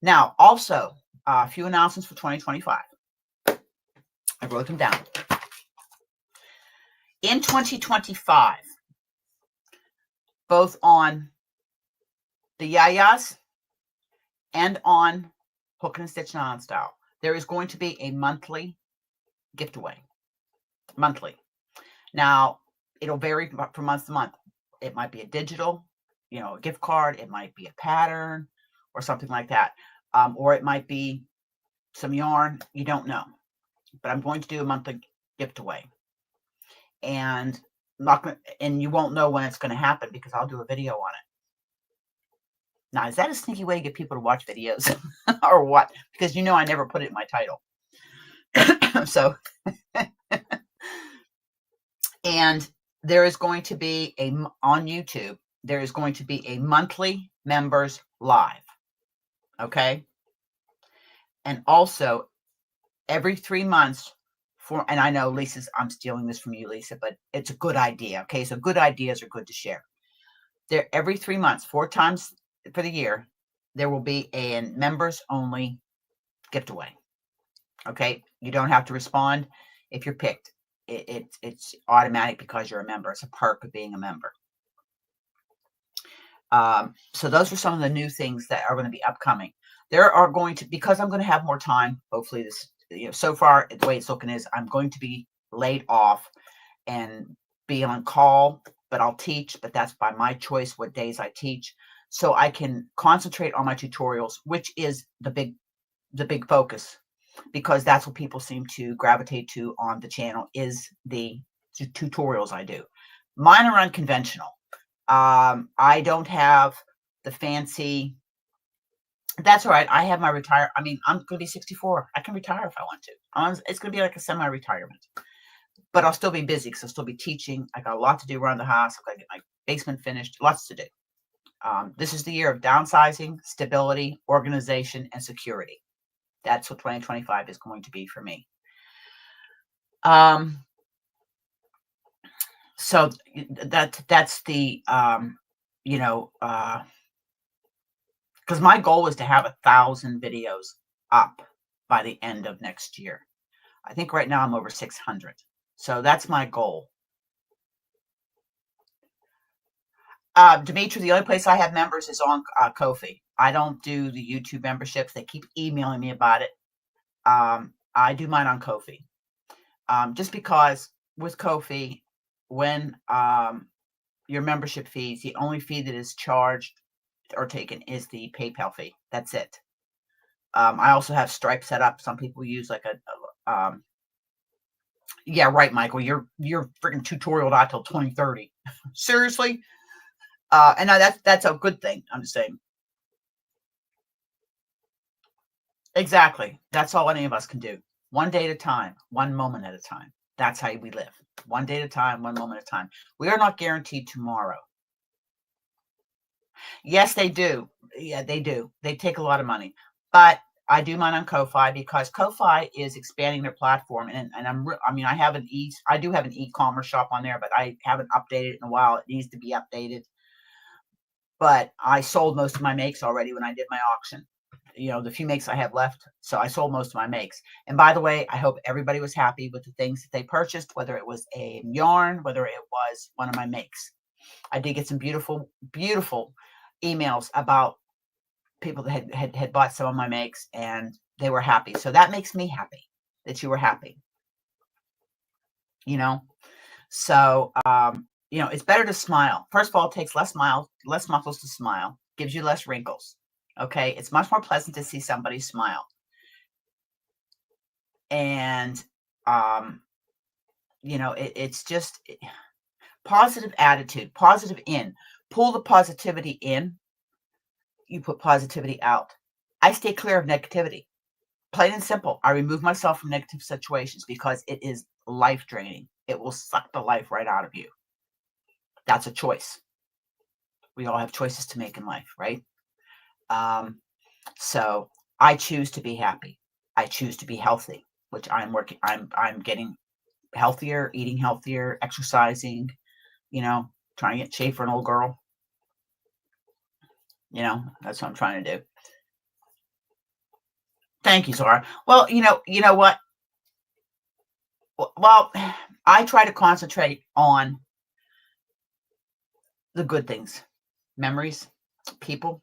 Now, also, a few announcements for 2025. I wrote them down. In 2025, both on the Yayas and on Hooking and Stitching Island Style, there is going to be a monthly gift away. Monthly. Now, it'll vary from month to month. It might be a digital, a gift card. It might be a pattern or something like that. Or it might be some yarn. You don't know. But I'm going to do a monthly gift away. And you won't know when it's going to happen because I'll do a video on it. Now, is that a sneaky way to get people to watch videos or what? Because I never put it in my title. So, and there is going to be on YouTube, there is going to be a monthly members live. Okay. And also every 3 months and I know I'm stealing this from you, Lisa, but it's a good idea. Okay. So good ideas are good to share. There every 3 months, 4 times for the year, there will be a members only gift away. Okay. You don't have to respond if you're picked. It's automatic because you're a member. It's a perk of being a member. So those are some of the new things that are going to be upcoming. There are going to, because I'm going to have more time, hopefully this, so far the way it's looking is I'm going to be laid off and be on call, but I'll teach, but that's by my choice what days I teach. So I can concentrate on my tutorials, which is the big focus, because that's what people seem to gravitate to on the channel is the tutorials I do. Mine are unconventional. I don't have the fancy. That's all right. I have my retire. I mean, I'm going to be 64. I can retire if I want to. It's going to be like a semi-retirement, but I'll still be busy because I'll still be teaching. I got a lot to do around the house. I've got to get my basement finished. Lots to do. This is the year of downsizing, stability, organization, and security. That's what 2025 is going to be for me. So that's the because my goal is to have 1,000 videos up by the end of next year. I think right now I'm over 600. So that's my goal. Dimitri, the only place I have members is on Ko-fi. I don't do the YouTube memberships. They keep emailing me about it. I do mine on Ko-fi. Just because with Ko-fi, when your membership fees, the only fee that is charged or taken is the PayPal fee. That's it. I also have Stripe set up. Some people use like a yeah, right, Michael. You're freaking tutorial not till 2030. Seriously? And now that's a good thing. I'm just saying. Exactly. That's all any of us can do. One day at a time, one moment at a time. That's how we live. One day at a time, one moment at a time. We are not guaranteed tomorrow. Yes, they do. Yeah, they do. They take a lot of money. But I do mine on Ko-fi because Ko-fi is expanding their platform, and I do have an e-commerce shop on there, but I haven't updated it in a while. It needs to be updated. But I sold most of my makes already when I did my auction. The few makes I have left, so I sold most of my makes. And by the way, I hope everybody was happy with the things that they purchased, whether it was a yarn, whether it was one of my makes. I did get some beautiful, beautiful emails about people that had bought some of my makes and they were happy. So that makes me happy that you were happy. So it's better to smile. First of all, it takes less muscles to smile, gives you less wrinkles. Okay, it's much more pleasant to see somebody smile. And it's just positive attitude, positive in. Pull the positivity in, you put positivity out. I stay clear of negativity. Plain and simple. I remove myself from negative situations because it is life draining. It will suck the life right out of you. That's a choice. We all have choices to make in life, right? So I choose to be happy. I choose to be healthy, which I'm I'm getting healthier, eating healthier, exercising, trying to get shape for an old girl. That's what I'm trying to do. Thank you, Zara. Well, you know what? Well, I try to concentrate on the good things, memories, people.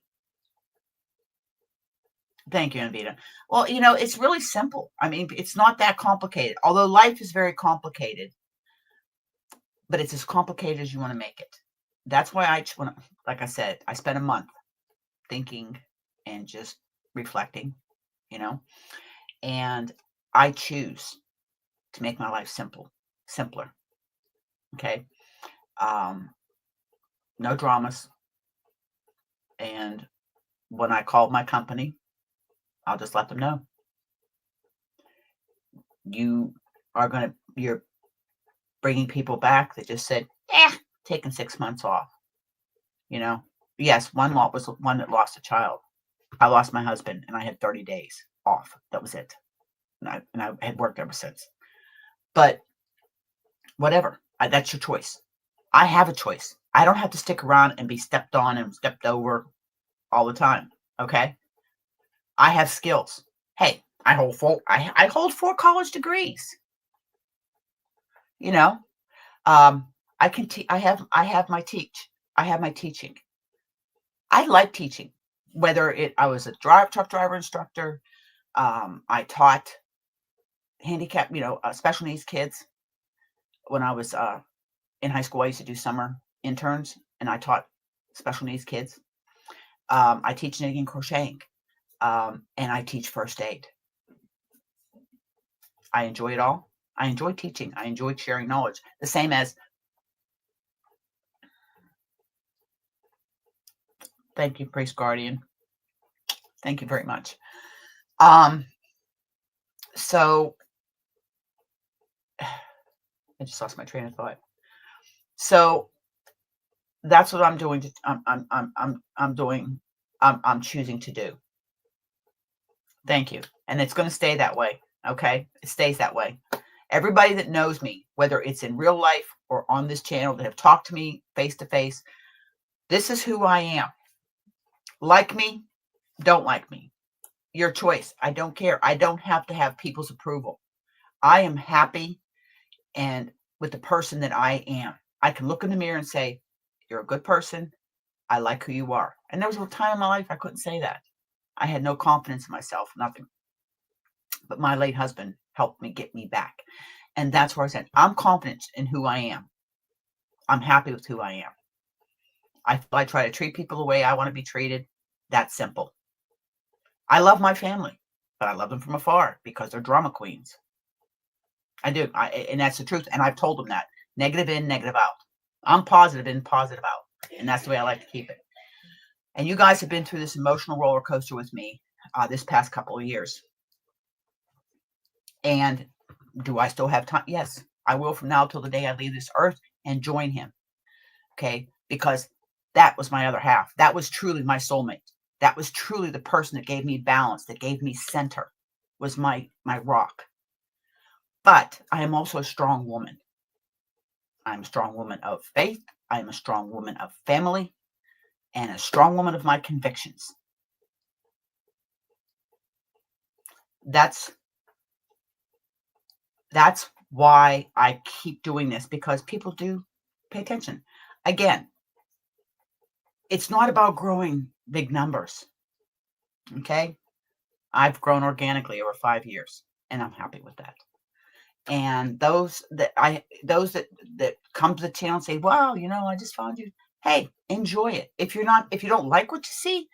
Thank you, Anvita. Well, it's really simple. I mean, it's not that complicated, although life is very complicated, but it's as complicated as you want to make it. That's why like I said, I spent a month thinking and just reflecting, and I choose to make my life simpler. Okay. No dramas. And when I called my company, I'll just let them know. You're bringing people back that just said, taking 6 months off. Yes, one lot was one that lost a child. I lost my husband and I had 30 days off. That was it. And I had worked ever since. But whatever, that's your choice. I have a choice. I don't have to stick around and be stepped on and stepped over all the time. Okay. I have skills. Hey, I hold 4 college degrees. I can I have my teaching. I like teaching. whether I was a truck driver instructor, I taught handicap, special needs kids when I was in high school. I used to do summer interns, and I taught special needs kids. I teach knitting and crocheting, and I teach first aid. I enjoy it all. I enjoy teaching. I enjoy sharing knowledge. The same as, thank you, Priest Guardian. Thank you very much. So I just lost my train of thought. So that's what I'm doing. I'm choosing to do. Thank you. And it's going to stay that way. Okay. It stays that way. Everybody that knows me, whether it's in real life or on this channel, that have talked to me face to face, this is who I am. Like me, don't like me. Your choice. I don't care. I don't have to have people's approval. I am happy and with the person that I am. I can look in the mirror and say, you're a good person. I like who you are. And there was a time in my life I couldn't say that. I had no confidence in myself, nothing. But my late husband helped me get me back. And that's where I said, I'm confident in who I am. I'm happy with who I am. I try to treat people the way I want to be treated. That's simple. I love my family, but I love them from afar because they're drama queens. I do. And that's the truth. And I've told them that. Negative in, negative out. I'm positive in, positive out. And that's the way I like to keep it. And you guys have been through this emotional roller coaster with me this past couple of years. And do I still have time? Yes, I will from now till the day I leave this earth and join him. Okay? Because that was my other half. That was truly my soulmate. That was truly the person that gave me balance, that gave me center, was my rock. But I am also a strong woman. I'm a strong woman of faith. I am a strong woman of family and a strong woman of my convictions. That's why I keep doing this, because people do pay attention. Again, it's not about growing big numbers. Okay? I've grown organically over 5 years, and I'm happy with that. And those that come to the channel and say, wow, I just found you. Hey, enjoy it. If you don't like what you see,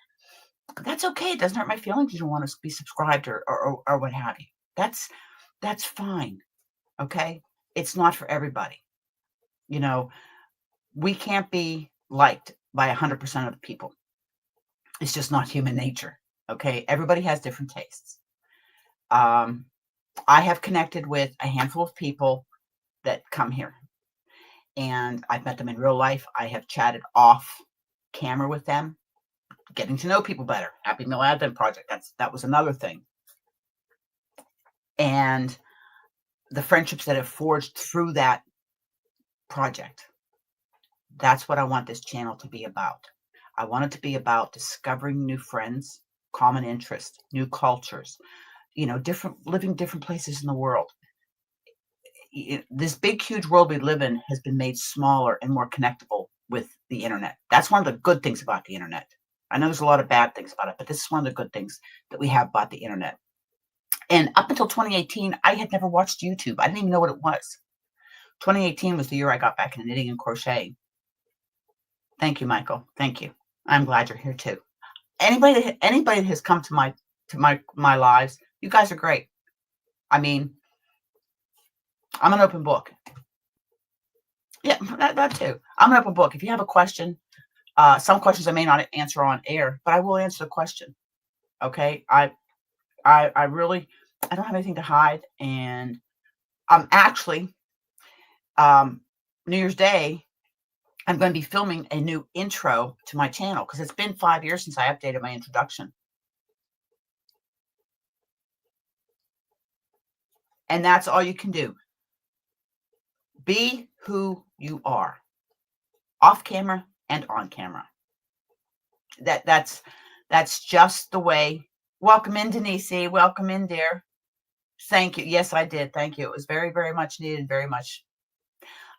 that's okay. It doesn't hurt my feelings. You don't want to be subscribed or what have you. That's fine. Okay. It's not for everybody. We can't be liked by 100% of the people. It's just not human nature. Okay. Everybody has different tastes. I have connected with a handful of people that come here, and I've met them in real life. I have chatted off camera with them, getting to know people better. Happy Meal Advent Project. That was another thing. And the friendships that have forged through that project. That's what I want this channel to be about. I want it to be about discovering new friends, common interests, new cultures, living different places in the world. This big, huge world we live in has been made smaller and more connectable with the internet. That's one of the good things about the internet. I know there's a lot of bad things about it, but this is one of the good things that we have about the internet. And up until 2018, I had never watched YouTube. I didn't even know what it was. 2018 was the year I got back into knitting and crocheting. Thank you, Michael. Thank you. I'm glad you're here too. Anybody that has come to my lives, you guys are great. I mean, I'm an open book. Yeah, that too. I'm an open book. If you have a question, some questions I may not answer on air, but I will answer the question. Okay. I really, I don't have anything to hide. And I'm actually, New Year's Day, I'm going to be filming a new intro to my channel because it's been 5 years since I updated my introduction. And that's all you can do. Be who you are, off camera and on camera. That's just the way. Welcome in, Denise. Welcome in, dear. Thank you. Yes, I did. Thank you. It was very, very much needed. Very much.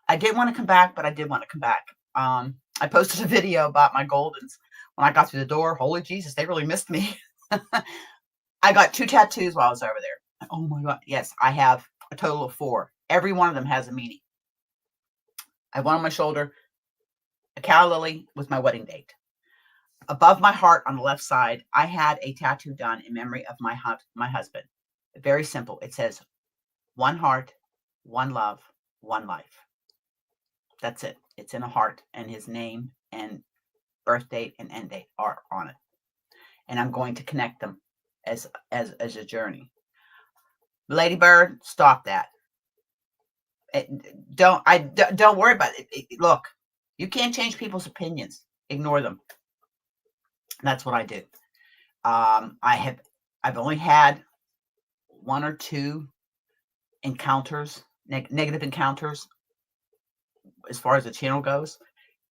I didn't want to come back, but I did want to come back. I posted a video about my Goldens When I got through the door, holy Jesus, they really missed me. I got 2 tattoos while I was over there. Oh my God. Yes, I have a total of 4. Every one of them has a meaning. I have one on my shoulder, a calla lily with my wedding date. Above my heart on the left side, I had a tattoo done in memory of my husband. Very simple. It says, one heart, one love, one life. That's it. It's in a heart, and his name and birth date and end date are on it. And I'm going to connect them as a journey. Lady Bird, stop that. Don't worry about it. Look, you can't change people's opinions. Ignore them. That's what I do. I've only had 1 or 2 encounters, negative encounters, as far as the channel goes.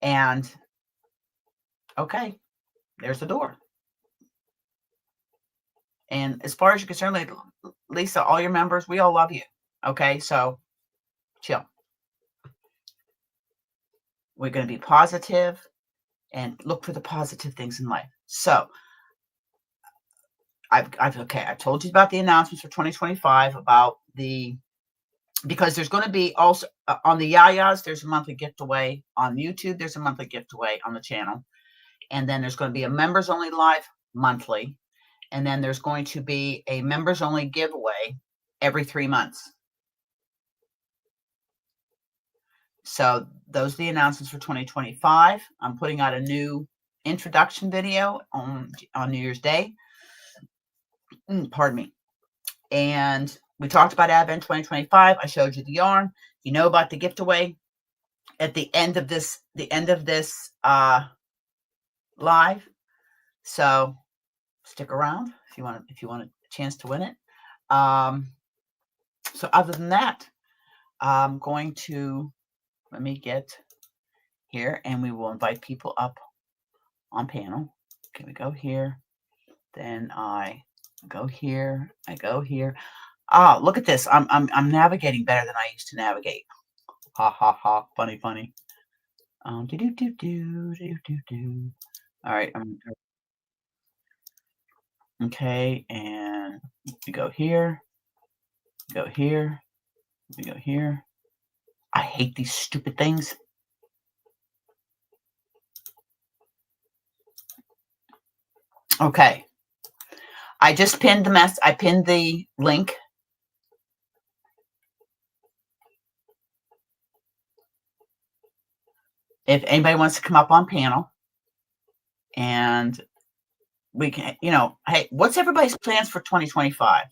And okay, there's the door. And as far as you're concerned, Lisa, all your members, we all love you. Okay, so chill. We're going to be positive and look for the positive things in life. So I've told you about the announcements for 2025 because there's going to be also on the Yayas, there's a monthly gift away. On YouTube, there's a monthly gift away on the channel. And then there's going to be a members only live monthly. And then there's going to be a members only giveaway every 3 months. So those are the announcements for 2025. I'm putting out a new introduction video on New Year's Day. Pardon me. And we talked about Advent 2025. I showed you the yarn. You know about the giveaway at the end of this live. So stick around if you want a chance to win it. So other than that, I'm going to let me get here, and we will invite people up on panel. Okay, we go here. Then I go here. I go here. Ah, look at this. I'm navigating better than I used to navigate. Ha ha ha. Funny. All right. Okay, and we go here. Go here. We go here. I hate these stupid things. Okay. I just pinned I pinned the link. If anybody wants to come up on panel, and we can, hey, what's everybody's plans for 2025?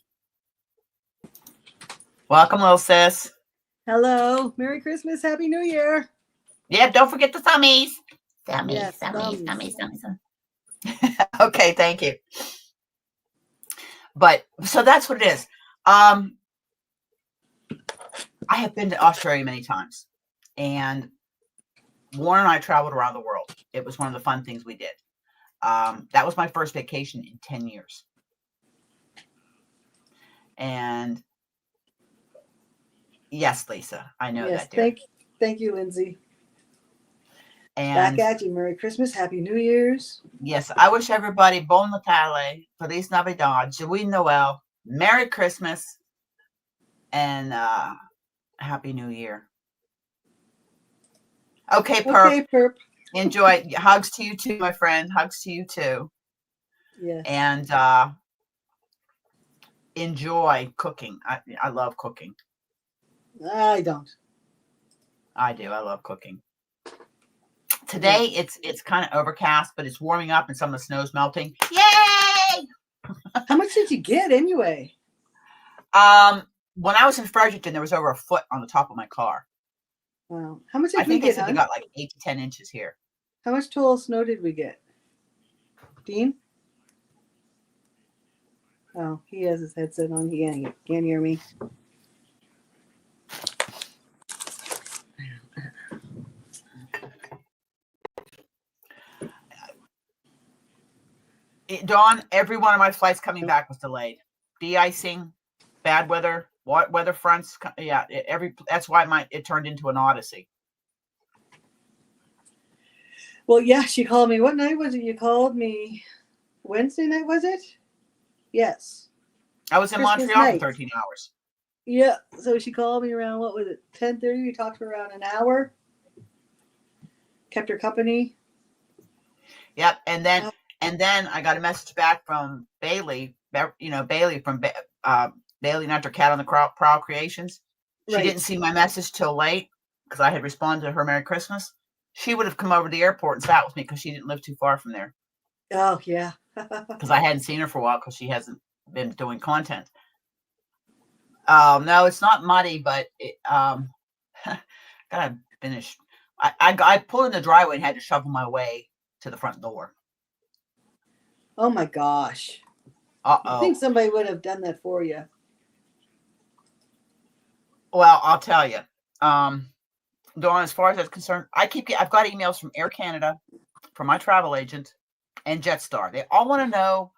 Welcome, little sis. Hello. Merry Christmas. Happy New Year. Yeah, don't forget the thummies. Yes, Thummies. Okay, thank you. But so that's what it is. I have been to Australia many times, and Warren and I traveled around the world. It was one of the fun things we did. That was my first vacation in 10 years. And yes, Lisa, I know that, dear. Thank you, Lindsay. And back at you. Merry Christmas. Happy New Year's. Yes, I wish everybody Bon Natale, Feliz Navidad, Joyeux Noel, Merry Christmas, and Happy New Year. Okay, Perp. Okay, Perp. Enjoy. Hugs to you too, my friend. Hugs to you too. Yes. And enjoy cooking. I love cooking. I don't. I do. I love cooking. Today it's kind of overcast, but it's warming up and some of the snow's melting. Yay! How much did you get anyway? When I was in Fredericton, there was over a foot on the top of my car. Wow. How much did I we think get? they said they got like 8 to 10 inches here. How much total snow did we get? Dean? Oh, he has his headset on. He can't hear me. Dawn, every one of my flights coming back was delayed. De-icing, bad weather, weather fronts. Yeah, that's why it turned into an odyssey. Well, yeah, she called me. What night was it? You called me Wednesday night, was it? Yes. I was in Christmas Montreal for night. 13 hours. Yeah. So she called me around, what was it, 10:30? We talked for around an hour. Kept her company. Yep. And then I got a message back from Bailey, Bailey from Bailey Hunter Cat on the Prowl Creations. She Right. didn't see my message till late because I had responded to her Merry Christmas. She would have come over to the airport and sat with me because she didn't live too far from there. Oh, yeah. Because I hadn't seen her for a while because she hasn't been doing content. No, it's not muddy, but gotta finish. I pulled in the driveway and had to shovel my way to the front door. Oh my gosh. I think somebody would have done that for you. Well, I'll tell you. Dawn, as far as that's concerned, I've got emails from Air Canada, from my travel agent, and Jetstar. They all want to know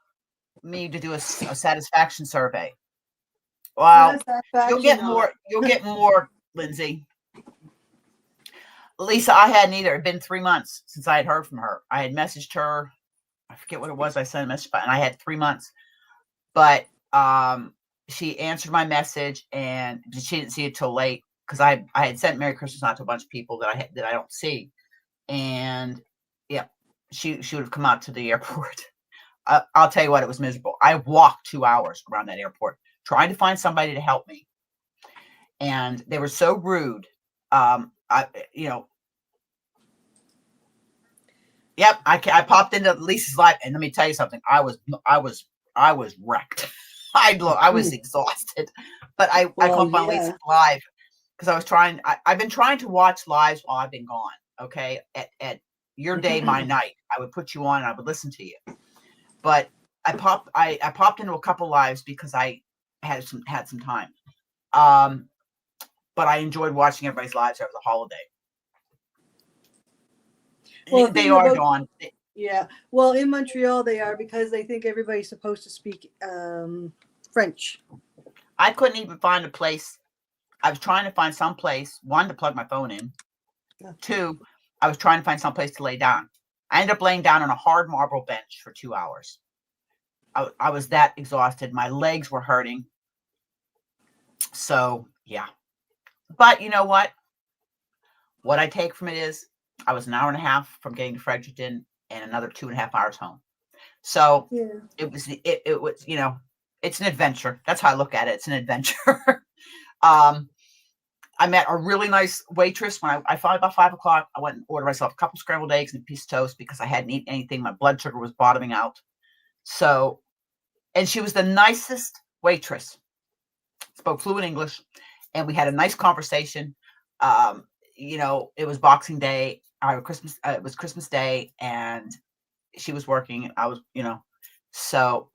me to do a satisfaction survey. Well, you'll get more. You'll get more, Lindsay. Lisa, I hadn't either. It had been 3 months since I had heard from her. I had messaged her. I forget what it was. I sent a message, and I had 3 months. But she answered my message, and she didn't see it till late because I had sent Merry Christmas out to a bunch of people that I don't see, and yeah, she would have come out to the airport. I'll tell you what, it was miserable. I walked 2 hours around that airport trying to find somebody to help me, and they were so rude. Yep, I popped into Lisa's live, and let me tell you something. I was wrecked. I was exhausted, but I come on Lisa's live because I was trying. I've been trying to watch lives while I've been gone. Okay, at your day, my night. I would put you on and I would listen to you. But I popped into a couple lives because I had some time. But I enjoyed watching everybody's lives over the holiday. Well, they are, Dawn. Yeah. Well, in Montreal they are because they think everybody's supposed to speak French. I couldn't even find a place. I was trying to find some place, one, to plug my phone in. Two, I was trying to find some place to lay down. I ended up laying down on a hard marble bench for 2 hours. I was that exhausted. My legs were hurting. So, yeah. But you know what? What I take from it is I was an hour and a half from getting to Fredericton and another 2.5 hours home. So it was, it's an adventure. That's how I look at it. It's an adventure. I met a really nice waitress when I found about 5 o'clock. I went and ordered myself a couple scrambled eggs and a piece of toast because I hadn't eaten anything. My blood sugar was bottoming out. So, and she was the nicest waitress. Spoke fluent English, and we had a nice conversation. It was Boxing Day. It was Christmas Day, and she was working. I was, so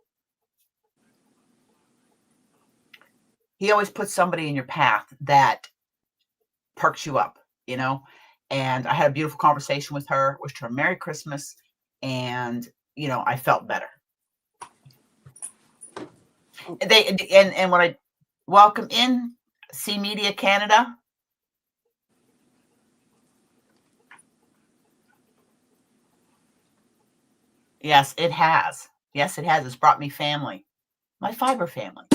he always puts somebody in your path that perks you up, and I had a beautiful conversation with her, wished her a Merry Christmas, and, I felt better. And when I welcome in C Media Canada, yes, it has. It's brought me family, my fiber family.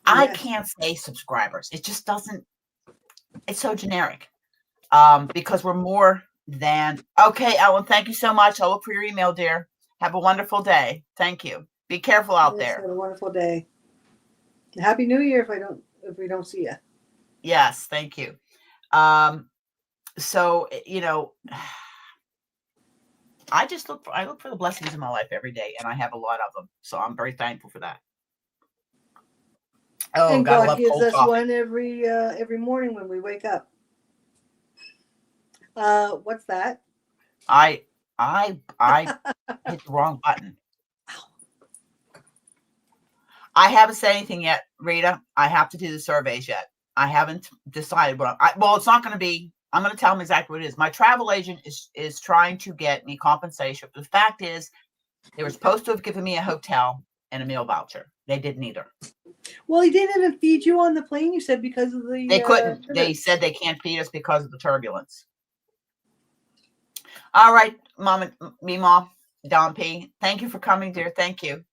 I can't say subscribers. It just doesn't. It's so generic. Because we're more than okay, Ellen. Thank you so much. I'll look for your email, dear. Have a wonderful day. Thank you. Be careful out there. Have a wonderful day. Happy New Year if we don't see you. Yes, thank you. So I look for the blessings in my life every day, and I have a lot of them. So I'm very thankful for that. Oh, and God gives us one every morning when we wake up. What's that? I hit the wrong button. I haven't said anything yet, Rita. I have to do the surveys yet. I haven't decided what it's not going to be. I'm going to tell them exactly what it is. My travel agent is trying to get me compensation. But the fact is, they were supposed to have given me a hotel and a meal voucher. They didn't either. Well, he didn't even feed you on the plane, you said, because of the... They couldn't. They said they can't feed us because of the turbulence. All right, Mom, Don P. Thank you for coming, dear. Thank you.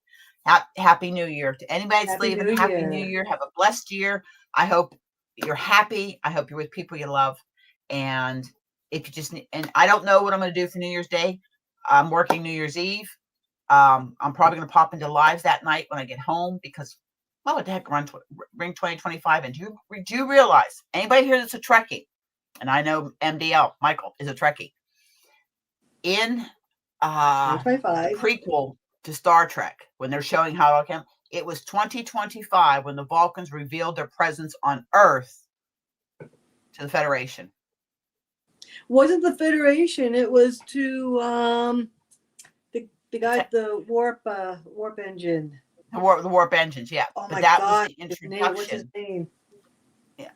Happy New Year to anybody that's Happy leaving. New Happy New Year. Year. Have a blessed year. I hope you're happy. I hope you're with people you love. And if you just and I don't know what I'm going to do for New Year's Day. I'm working New Year's Eve. I'm probably going to pop into lives that night when I get home because, well, what the heck, Ring 2025. And do you realize anybody here that's a Trekkie? And I know MDL Michael is a Trekkie. In the 2025. prequel to Star Trek, when they're showing how it was 2025 when the Vulcans revealed their presence on Earth to the Federation. Wasn't the Federation? It was to the guy, the warp engine. The warp engines, yeah. Oh but my that God! was the introduction. What's his name? Yeah.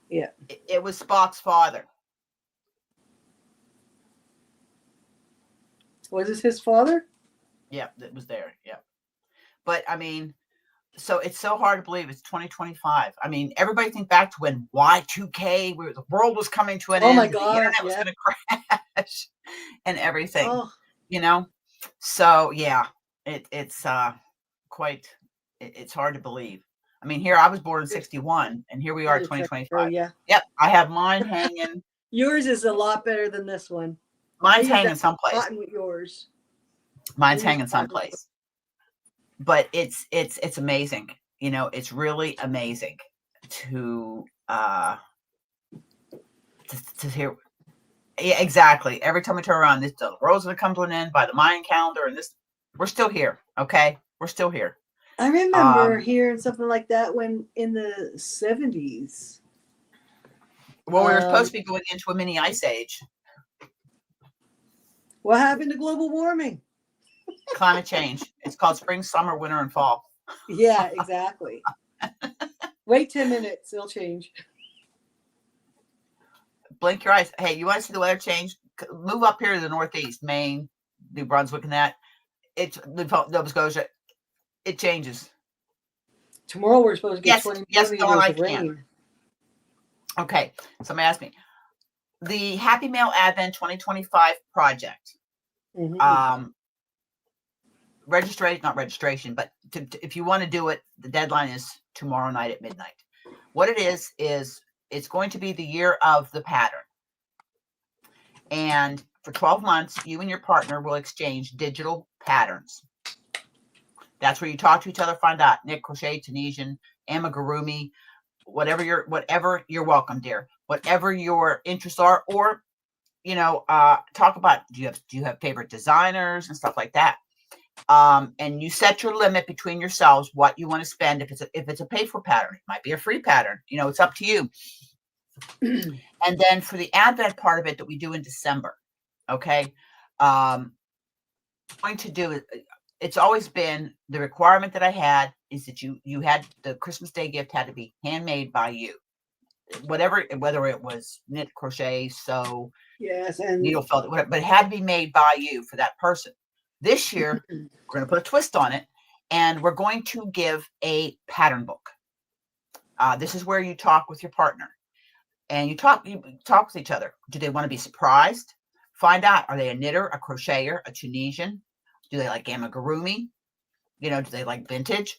Yeah. It was Spock's father. Was this his father? Yeah, it was there. Yeah. But I mean, so it's so hard to believe it's 2025. I mean, everybody think back to when Y2K, where the world was coming to an end. Oh my The God! internet was going to crash and everything. Oh. You know? So yeah, it's quite, it's hard to believe. I mean, here I was born in 61 and here we are 2025. Oh yeah. Yep. I have mine hanging. Yours is a lot better than this one. Mine's hanging someplace. With yours. Mine's hanging someplace. But it's amazing. You know, it's really amazing to hear. Yeah, exactly. Every time we turn around, the world's going to come to an end by the Mayan calendar, and we're still here. Okay, we're still here. I remember hearing something like that when in the 70s. Well, we were supposed to be going into a mini ice age. What happened to global warming? Climate change. It's called spring, summer, winter, and fall. Yeah, exactly. Wait 10 minutes, it'll change. Blink your eyes. Hey, you want to see the weather change? Move up here to the Northeast, Maine, New Brunswick, and that. It's Nova Scotia. It changes. Tomorrow we're supposed to get 20 millimeters of rain. Okay, somebody asked me. The Happy Mail Advent 2025 project. Mm-hmm. Not registration, but if you want to do it, the deadline is tomorrow night at midnight. What it is it's going to be the year of the pattern. And for 12 months, you and your partner will exchange digital patterns. That's where you talk to each other, find out knit, crochet, Tunisian, amigurumi, whatever you're welcome, dear. Whatever your interests are, or talk about do you have favorite designers and stuff like that. And you set your limit between yourselves what you want to spend. If it's a paid for pattern, it might be a free pattern. It's up to you. And then for the Advent part of it that we do in December, okay, going to do it. It's always been the requirement that I had is that you had the Christmas Day gift had to be handmade by you, whether it was knit, crochet, sew, yes, and needle felt, whatever, but it had to be made by you for that person. This year, we're going to put a twist on it, and we're going to give a pattern book. This is where you talk with your partner, and you talk with each other. Do they want to be surprised? Find out, are they a knitter, a crocheter, a Tunisian? Do they like amigurumi? Do they like vintage?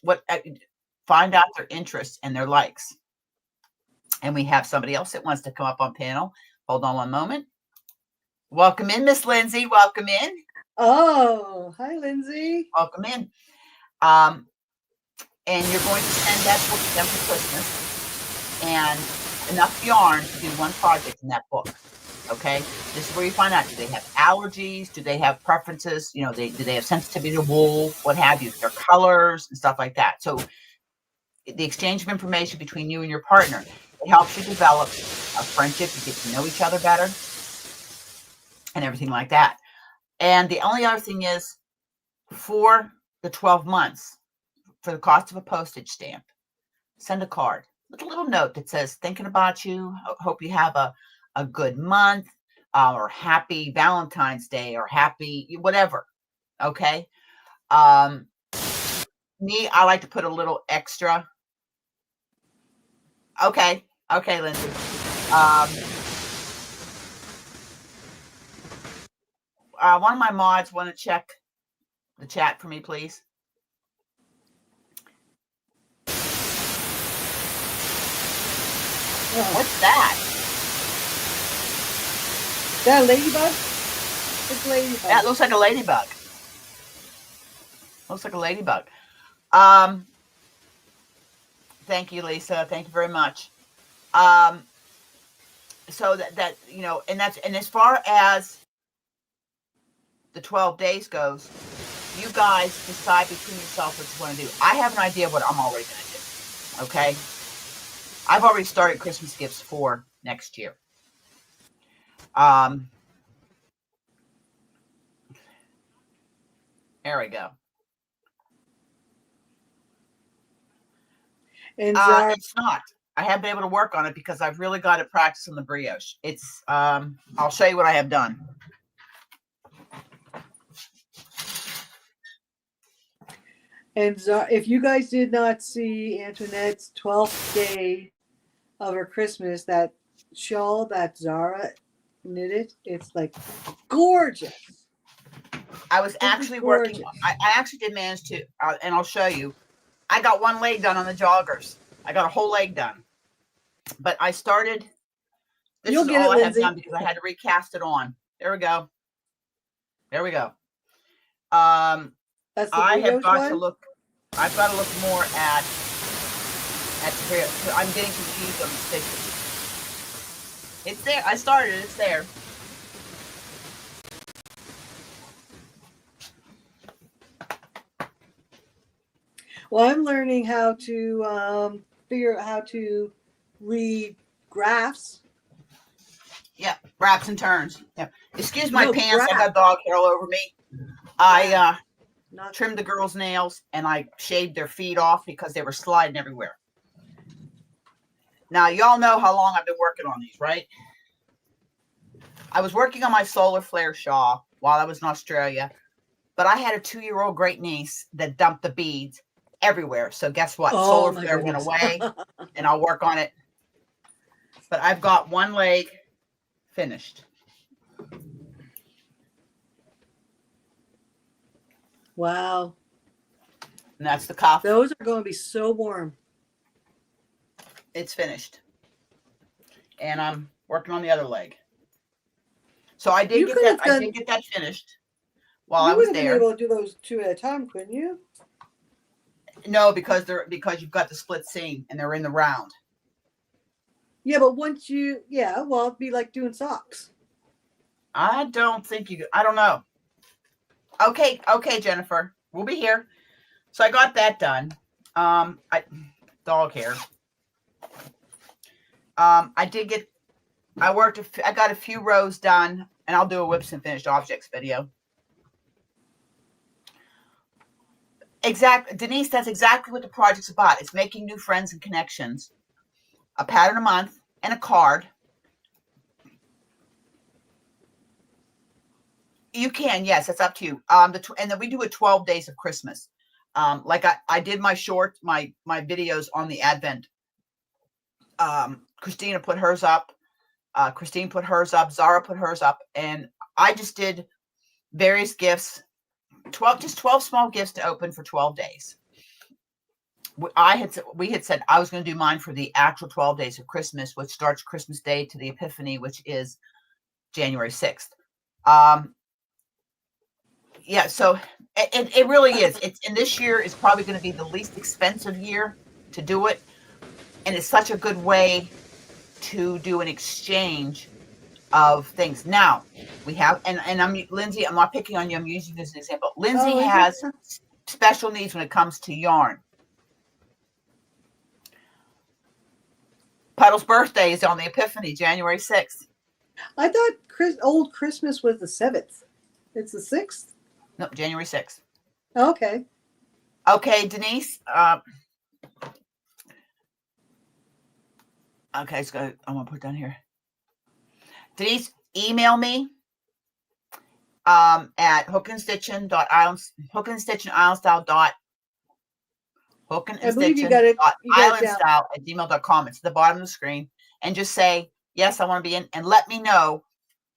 Find out their interests and their likes. And we have somebody else that wants to come up on panel. Hold on one moment. Welcome in, Miss Lindsay. Welcome in. Oh, hi, Lindsay. Welcome in. And you're going to send that book to them for Christmas and enough yarn to do one project in that book. Okay, this is where you find out, do they have allergies? Do they have preferences? Do they have sensitivity to wool? What have you? Their colors and stuff like that. So the exchange of information between you and your partner, it helps you develop a friendship. You get to know each other better and everything like that. And the only other thing is, for the 12 months, for the cost of a postage stamp, send a card with a little note that says, thinking about you, hope you have a good month, or happy Valentine's Day, or happy whatever. Okay. I like to put a little extra. Okay, Lindsay. one of my mods want to check the chat for me, please? Oh, What's that? is that a ladybug? It's a ladybug. That looks like a ladybug. Looks like a ladybug. Thank you, Lisa. Thank you very much. So that you know, and as far as the 12 days goes, you guys decide between yourself what you want to do. I have an idea of what I'm already going to do. Okay, I've already started Christmas gifts for next year. There we go. And Zara, It's not. I haven't been able to work on it because I've really got to practice on the brioche. It's I'll show you what I have done. and Zara, if you guys did not see Antoinette's 12th day of her Christmas, that shawl that Zara knitted, it's like gorgeous. I was actually working. Gorgeous. I actually did manage to, and I'll show you. I got one leg done on the joggers. I got a whole leg done, but I started. This You'll is get all it, I have Lindsay. done because I had to recast it on. There we go. There we go. That's the I have brioche got one? to look. I've got to look more at the brioche. I'm getting confused on the stitches. It's there. I started. It's there. Well, I'm learning how to figure out how to read graphs. Yeah, wraps and turns. Yeah. Excuse my No, pants. I graph. got dog hair all over me. I Not trimmed the girls' nails and I shaved their feet off because they were sliding everywhere. Now, y'all know how long I've been working on these, right? I was working on my solar flare shawl while I was in Australia, but I had a 2-year-old great niece that dumped the beads everywhere. So guess what? Oh, Solar my flare went goodness. away and I'll work on it. But I've got one leg finished. Wow. And that's the cuff. Those are going to be so warm. It's finished. And I'm working on the other leg. So I did You get could that. have I done- did get that finished while You I was would have been there. able to do those two at a time, couldn't you? No, because you've got the split seam and they're in the round. Yeah, but once you, well, it'd be like doing socks. I don't think you. I don't know. Okay, Jennifer, we'll be here. So I got that done. Dog hair. I did get. I got a few rows done, and I'll do a whips and finished objects video. Exactly, Denise. That's exactly what the project's about. It's making new friends and connections. A pattern a month and a card. You can, yes, it's up to you. And then we do a 12 days of Christmas. Like I did my videos on the Advent. Christina put hers up. Christine put hers up. Zara put hers up, and I just did various gifts. 12 small gifts to open for 12 days. We had said I was going to do mine for the actual 12 days of Christmas, which starts Christmas Day to the Epiphany, which is January 6th. Yeah, so it really is. And this year is probably going to be the least expensive year to do it, and it's such a good way to do an exchange of things. Now we have, and I'm Lindsay. I'm not picking on you. I'm using this as an example. Lindsay has special needs when it comes to yarn. Puddle's birthday is on the Epiphany, January 6th. I thought old Christmas was the 7th. It's the 6th? No, January 6th. Okay. Okay, Denise. Okay, so I'm going to put down here. Denise, email me at hookandstitchin.islandstyle@gmail.com. It's at the bottom of the screen. And just say, yes, I want to be in. And let me know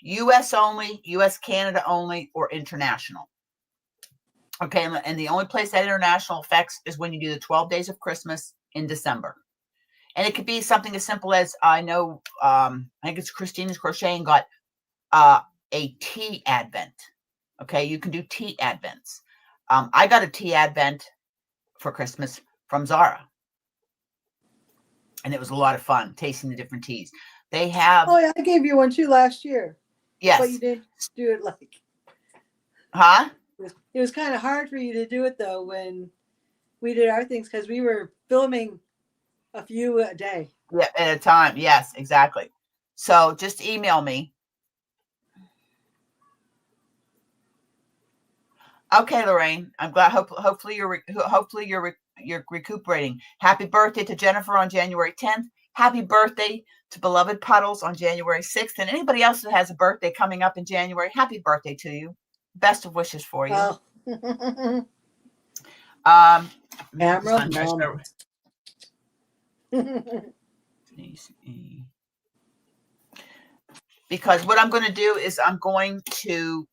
US only, US, Canada only, or international. Okay, and the only place that international affects is when you do the 12 days of Christmas in December. And it could be something as simple as, I know, I think it's Christina's Crocheting got a tea advent. Okay, you can do tea advents. I got a tea advent for Christmas from Zara. And it was a lot of fun tasting the different teas. They have. Oh, yeah, I gave you one too last year. Yes. But you didn't do it like. Huh? It was kind of hard for you to do it, though, when we did our things because we were filming a few a day. Yeah, at a time. Yes, exactly. So just email me. Okay, Lorraine. I'm glad. Hopefully you're recuperating. Happy birthday to Jennifer on January 10th. Happy birthday to beloved Puddles on January 6th. And anybody else that has a birthday coming up in January, happy birthday to you. Best of wishes for you. Oh. Camera mom. Because what I'm going to do is I'm going to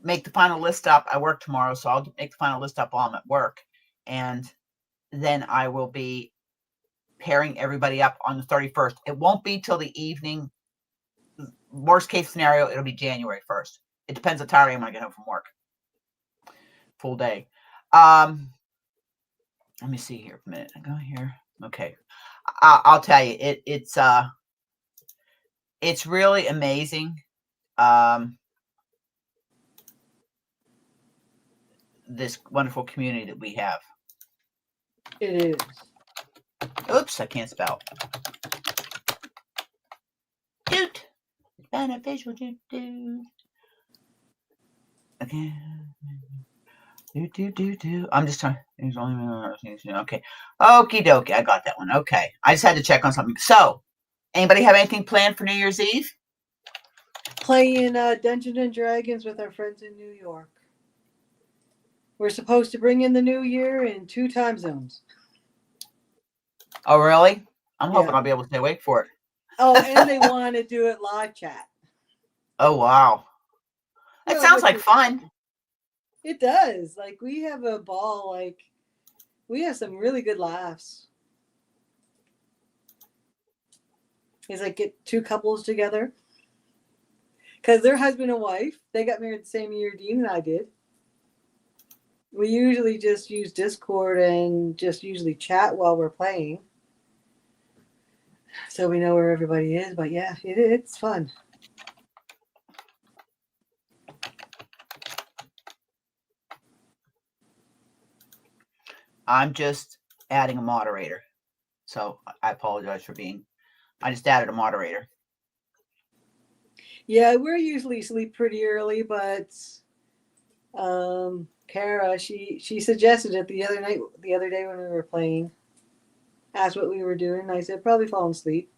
make the final list up. I work tomorrow, so I'll make the final list up while I'm at work. And then I will be pairing everybody up on the 31st. It won't be till the evening. Worst case scenario, it'll be January 1st. It depends how tired I am when I get home from work. Full day. Let me see here for a minute. I go here. Okay. I'll tell you, it's really amazing. This wonderful community that we have. It is. Oops, I can't spell. Doot. Beneficial do. Okay. Do. I'm just trying. Okay. Okie dokie. I got that one. Okay. I just had to check on something. So, anybody have anything planned for New Year's Eve? Playing Dungeons and Dragons with our friends in New York. We're supposed to bring in the new year in 2 time zones. Oh, really? I'm hoping I'll be able to stay awake for it. Oh, and they want to do it live chat. Oh, wow. That sounds like fun. It does. Like, we have a ball. Like, we have some really good laughs. It's like get 2 couples together. Because they're husband and wife. They got married the same year Dean and I did. We usually just use Discord and just usually chat while we're playing. So we know where everybody is. But yeah, it's fun. I'm just adding a moderator. So I apologize for I just added a moderator. Yeah, we're usually sleep pretty early, but Kara, she suggested it the other day when we were playing. Asked what we were doing. I said, probably falling asleep.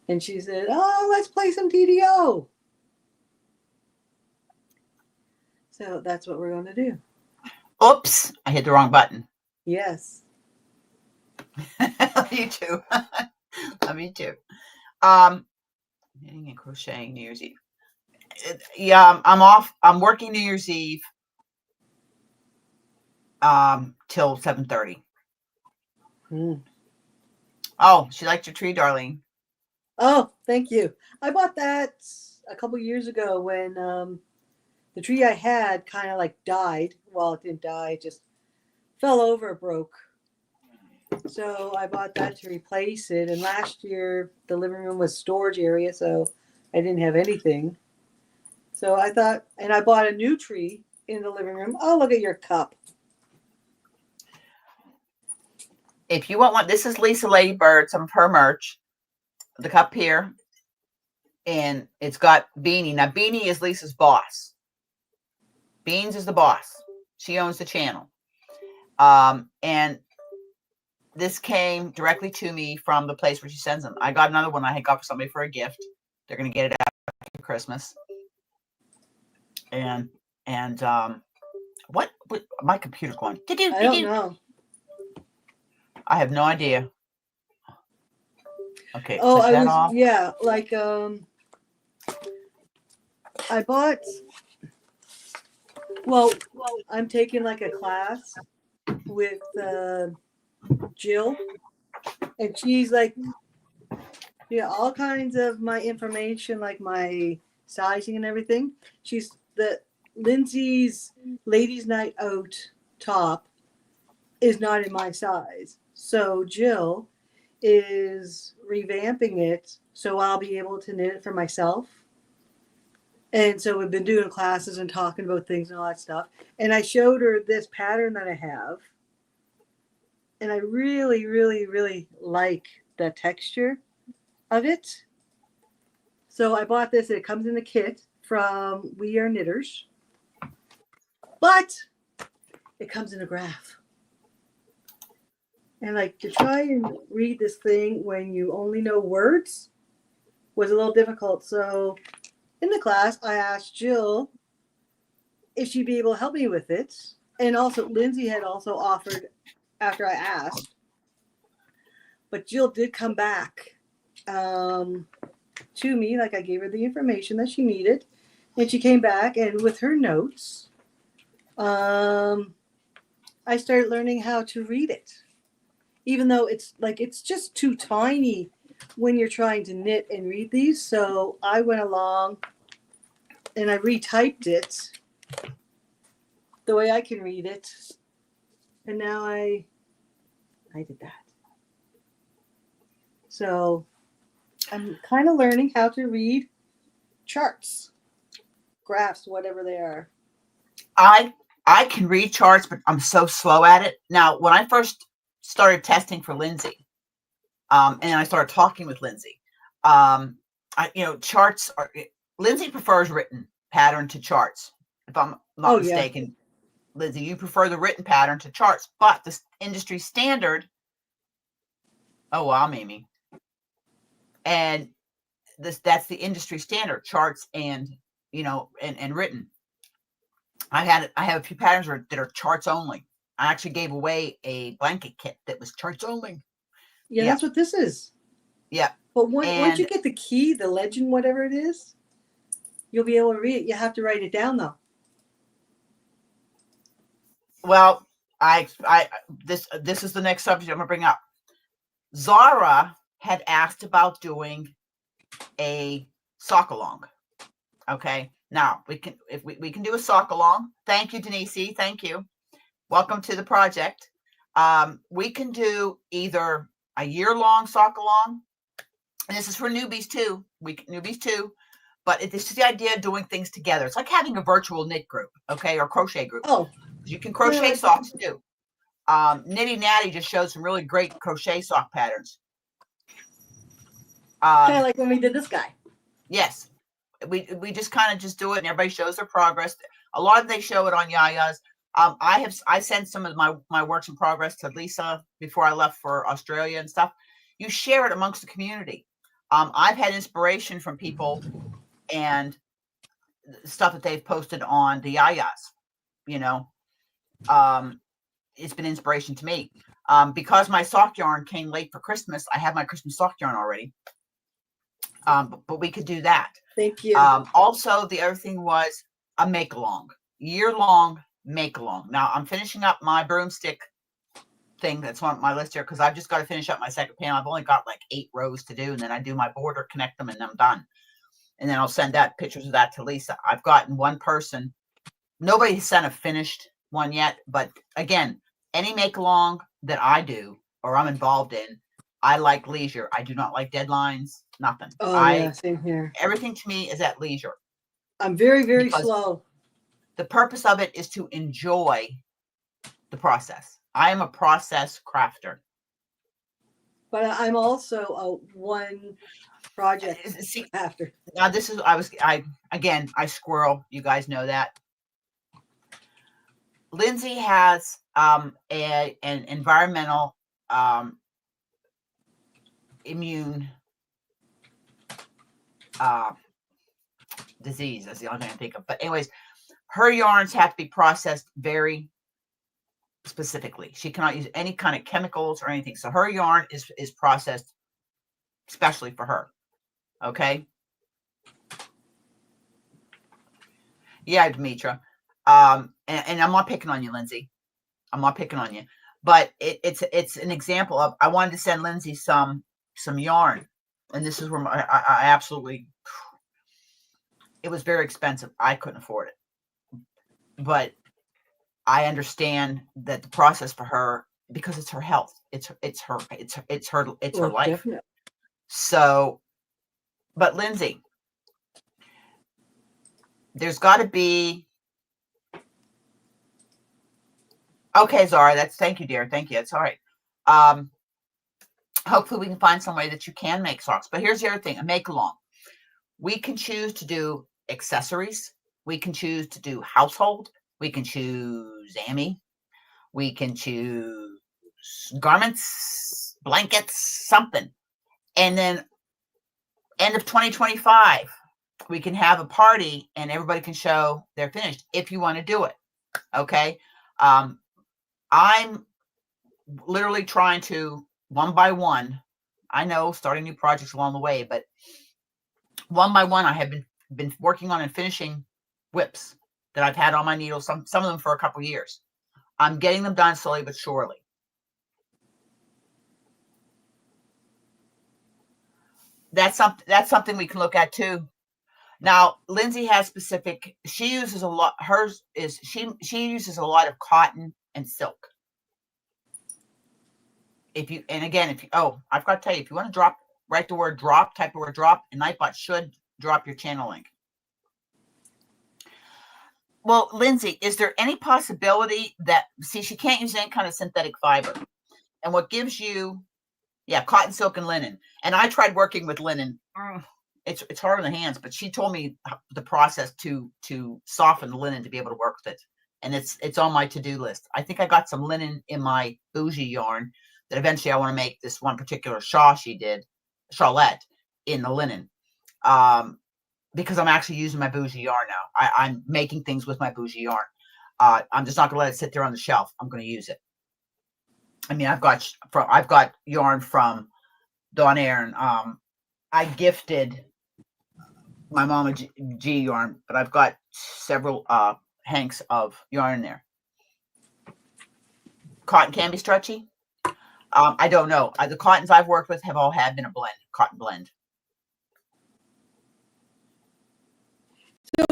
And she said, oh, let's play some TDO. So that's what we're going to do. Oops, I hit the wrong button. Yes. You too. Me too. Knitting and crocheting New Year's Eve. Yeah, I'm off. I'm working New Year's Eve till 7:30. Oh, she liked your tree, Darlene. Oh, thank you. I bought that a couple years ago when the tree I had kind of like died. Well, it didn't die, it just fell over, broke. So I bought that to replace it. And last year the living room was storage area, so I didn't have anything. So I thought, and I bought a new tree in the living room. Oh, look at your cup. If you want one, this is Lisa Ladybird, some of her merch. The cup here. And it's got Beanie. Now, Beanie is Lisa's boss. Beans is the boss. She owns the channel. And this came directly to me from the place where she sends them. I got another one I had got for somebody for a gift. They're going to get it after Christmas. And what my computer's going? I don't know. I have no idea. Okay, Oh, click I that was, off. yeah, like I bought. Well, I'm taking like a class with Jill, and she's like, yeah, all kinds of my information, like my sizing and everything. She's the Lindsay's Ladies Night Out top is not in my size, so Jill is revamping it so I'll be able to knit it for myself. And so we've been doing classes and talking about things and all that stuff. And I showed her this pattern that I have. And I really, really, really like the texture of it. So I bought this. It comes in a kit from We Are Knitters. But it comes in a graph. And like to try and read this thing when you only know words was a little difficult. So in the class, I asked Jill if she'd be able to help me with it. And also, Lindsay had also offered after I asked. But Jill did come back to me, like I gave her the information that she needed. And she came back, and with her notes, I started learning how to read it. Even though it's just too tiny when you're trying to knit and read these. So I went along and I retyped it the way I can read it. And now I did that. So I'm kind of learning how to read charts, graphs, whatever they are. I can read charts, but I'm so slow at it. Now, when I first started testing for Lindsay, and I started talking with Lindsay, charts are Lindsay prefers written pattern to charts. If I'm not mistaken, Lindsay, you prefer the written pattern to charts, but the industry standard. Oh, wow, Mimi. And that's the industry standard, charts and written. I have a few patterns that are charts only. I actually gave away a blanket kit that was charts only. Yeah, that's what this is. Yeah. But once you get the key, the legend, whatever it is, you'll be able to read it. You have to write it down though. Well, this is the next subject I'm gonna bring up. Zara had asked about doing a sock along. Okay. Now we can do a sock along. Thank you, Denise. Thank you. Welcome to the project. We can do either a year-long sock along, and this is for newbies too. Newbies too, but this is the idea of doing things together. It's like having a virtual knit group, okay, or crochet group. Oh, you can crochet socks too. Nitty Natty just showed some really great crochet sock patterns. Kind of like when we did this guy. Yes. We just kind of just do it and everybody shows their progress. A lot of they show it on Yaya's. I sent some of my works in progress to Lisa before I left for Australia and stuff. You share it amongst the community. I've had inspiration from people and stuff that they've posted on the Yaya's. It's been inspiration to me. Because my sock yarn came late for Christmas, I have my Christmas sock yarn already. But we could do that. Thank you. Also, the other thing was a make-along, year-long make-along. Now, I'm finishing up my broomstick thing that's on my list here because I've just got to finish up my second panel. I've only got like 8 rows to do, and then I do my border, connect them, and I'm done. And then I'll send that pictures of that to Lisa. I've gotten one person. Nobody sent a finished one yet, but again, any make-along that I do or I'm involved in, I like leisure. I do not like deadlines. Nothing. Yeah, same here. Everything to me is at leisure. I'm very, very slow. The purpose of it is to enjoy the process. I am a process crafter. But I'm also a one project crafter. Now this is I squirrel. You guys know that. Lindsay has an environmental immune disease. That's the only thing I think of. But anyways, her yarns have to be processed very specifically. She cannot use any kind of chemicals or anything. So her yarn is processed especially for her. Okay. Yeah, Demetra. And I'm not picking on you, Lindsay. I'm not picking on you, but it's an example of, I wanted to send Lindsay some yarn, and this is where I absolutely, it was very expensive. I couldn't afford it, but I understand that the process for her, because it's her health, it's her life. Definitely. So, but Lindsay, there's got to be. Okay, Zara, thank you, dear. Thank you. That's all right. Hopefully we can find some way that you can make socks. But here's the other thing, a make along. We can choose to do accessories. We can choose to do household. We can choose Amy. We can choose garments, blankets, something. And then end of 2025, we can have a party and everybody can show they're finished if you want to do it. Okay. I'm literally trying to, one by one, I know, starting new projects along the way, but one by one, I have been working on and finishing whips that I've had on my needles, some of them for a couple years. I'm getting them done slowly but surely. That's something we can look at too. Now, Lindsay has specific, she uses a lot, hers is, she uses a lot of cotton and silk. If you, oh, I've got to tell you, if you want to write the word drop, type the word drop, and Nightbot should drop your channel link. Well, Lindsay, is there any possibility that, see, she can't use any kind of synthetic fiber. And what gives you, yeah, cotton, silk, and linen. And I tried working with linen. It's hard on the hands, but she told me the process to soften the linen to be able to work with it. And it's on my to-do list. I think I got some linen in my bougie yarn that eventually I want to make this one particular shawl she did, shawlette, in the linen. Because I'm actually using my bougie yarn now. I'm making things with my bougie yarn. I'm just not going to let it sit there on the shelf. I'm going to use it. I mean, I've got yarn from Dawn Aaron. I gifted my Mama G yarn, but I've got several hanks of yarn there. Cotton can be stretchy. I don't know. The cottons I've worked with have all been a blend, cotton blend. So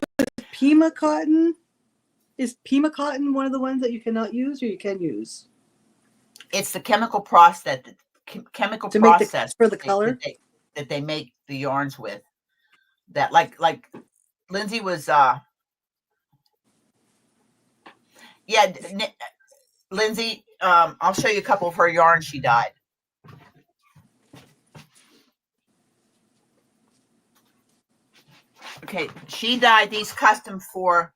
Pima cotton, is Pima cotton one of the ones that you cannot use or you can use? It's the chemical process, for the color that they make the yarns with. That like Lindsay was yeah, Lindsay, I'll show you a couple of her yarns she dyed. Okay, she dyed these custom for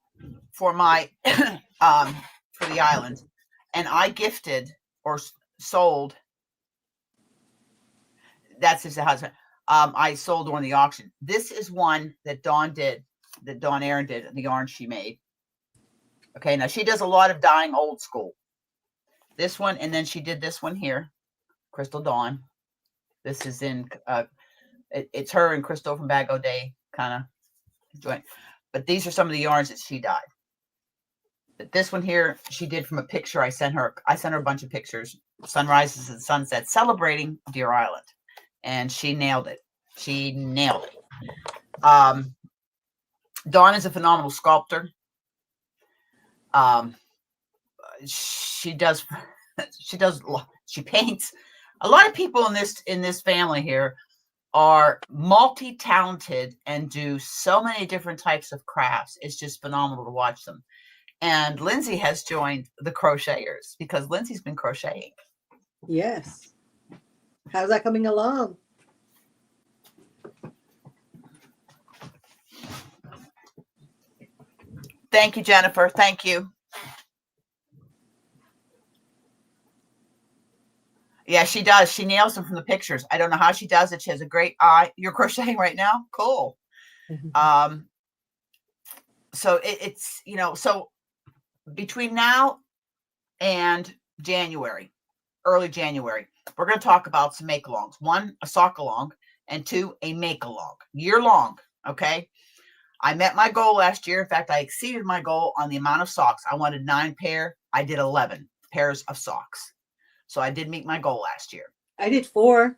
my for the island, and I gifted or sold. That's his husband. I sold on the auction. This is one that Dawn Aaron did, the yarn she made. Okay, now she does a lot of dyeing old school. This one, and then she did this one here, Crystal Dawn. This is in, it's her and Crystal from Bag O' Day kind of joint. But these are some of the yarns that she dyed. But this one here, she did from a picture I sent her. I sent her a bunch of pictures, sunrises and sunsets, celebrating Deer Island. And she nailed it. She nailed it. Dawn is a phenomenal sculptor. She paints. A lot of people in this family here are multi-talented and do so many different types of crafts. It's just phenomenal to watch them. And Lindsay has joined the crocheters because Lindsay's been crocheting. Yes. How's that coming along? Thank you, Jennifer. Thank you. Yeah, she does. She nails them from the pictures. I don't know how she does it. She has a great eye. You're crocheting right now? Cool. So it's, you know, so between now and January, early January, we're going to talk about some make-alongs. One, a sock-along, and 2, a make-along, year-long, okay? I met my goal last year. In fact, I exceeded my goal on the amount of socks. I wanted 9 pair. I did 11 pairs of socks. So I did meet my goal last year. I did 4.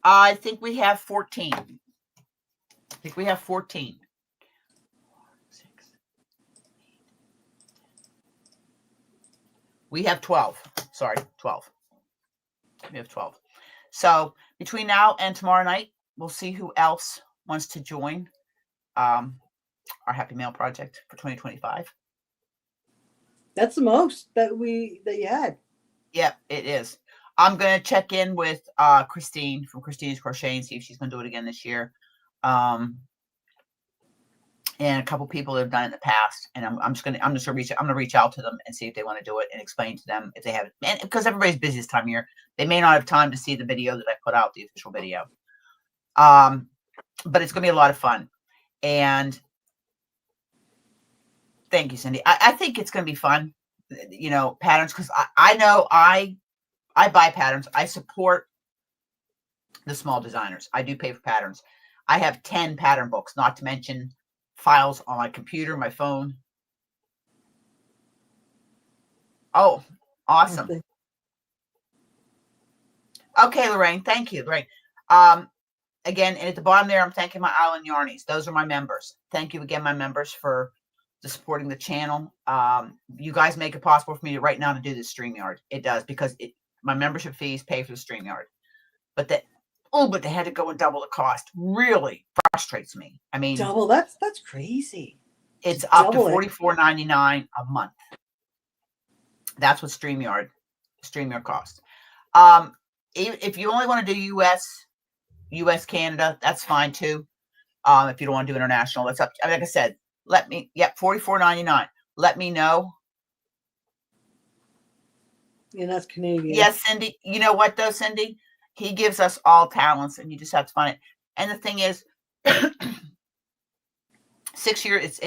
I think we have 14. I think we have 14. 6, 8. We have 12. Sorry, 12. We have 12. So between now and tomorrow night, we'll see who else wants to join our Happy Mail project for 2025. That's the most that you had. Yep, it is. I'm going to check in with Christine from Christine's Crochet and see if she's going to do it again this year. And a couple people that have done it in the past, and I'm just going to reach out to them and see if they want to do it and explain to them if they have it. And because everybody's busy this time of year, they may not have time to see the video that I put out, the official video. But it's going to be a lot of fun. And thank you, Cindy. I think it's going to be fun, patterns, because I know I buy patterns. I support the small designers. I do pay for patterns. I have 10 pattern books, not to mention files on my computer, my phone. Oh, awesome. Okay, Lorraine. Thank you, Lorraine. Again, and at the bottom there, I'm thanking my Island Yarnies. Those are my members. Thank you again, my members, for supporting the channel. You guys make it possible for me right now to do this StreamYard. It does, because my membership fees pay for the StreamYard. But they had to go and double the cost. Really frustrates me. I mean, double, that's crazy. It's up to $44.99 a month. That's what StreamYard costs. If you only want to do US, Canada, that's fine too. If you don't want to do international, that's up. Like I said, $44.99. Let me know. Yeah, that's Canadian. Yes, Cindy. You know what though, Cindy? He gives us all talents, and you just have to find it. And the thing is, 6 years.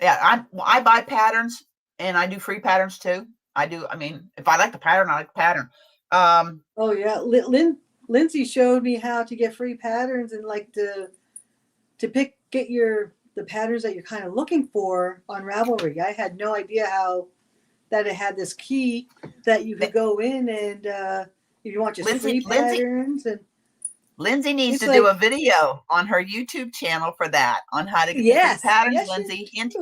I buy patterns, and I do free patterns too. I do. I mean, if I like the pattern, I like the pattern. Oh yeah, Lindsay showed me how to get free patterns and like to get the patterns that you're kind of looking for on Ravelry. I had no idea that it had this key that you could go in and if you want just free patterns. And Lindsay needs to do a video on her YouTube channel for that, on how to get free patterns. Yes, Lindsay, hint.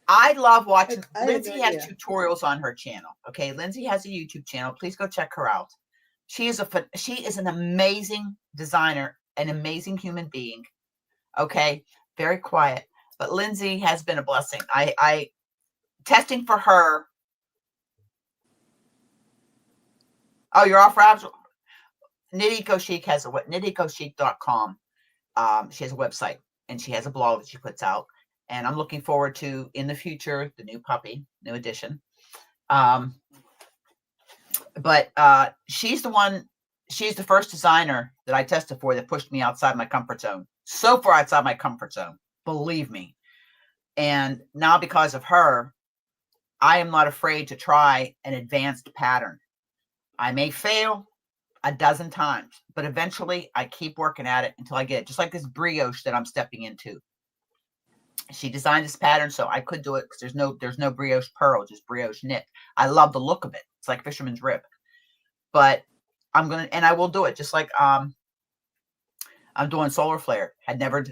I love watching. Lindsay has tutorials on her channel. Okay, Lindsay has a YouTube channel. Please go check her out. She is an amazing designer, an amazing human being. Okay, very quiet, but Lindsay has been a blessing. I testing for her. Oh, you're off, Rabs. Knit Chic has knitecochic.com. She has a website, and she has a blog that she puts out. And I'm looking forward to, in the future, the new puppy, new edition. But she's the first designer that I tested for that pushed me outside my comfort zone. So far outside my comfort zone, believe me. And now because of her, I am not afraid to try an advanced pattern. I may fail a dozen times, but eventually I keep working at it until I get it. Just like this brioche that I'm stepping into. She designed this pattern so I could do it because there's no brioche purl, just brioche knit. I love the look of it. It's like fisherman's rib. But I will do it, just like I'm doing Solar Flare. Had never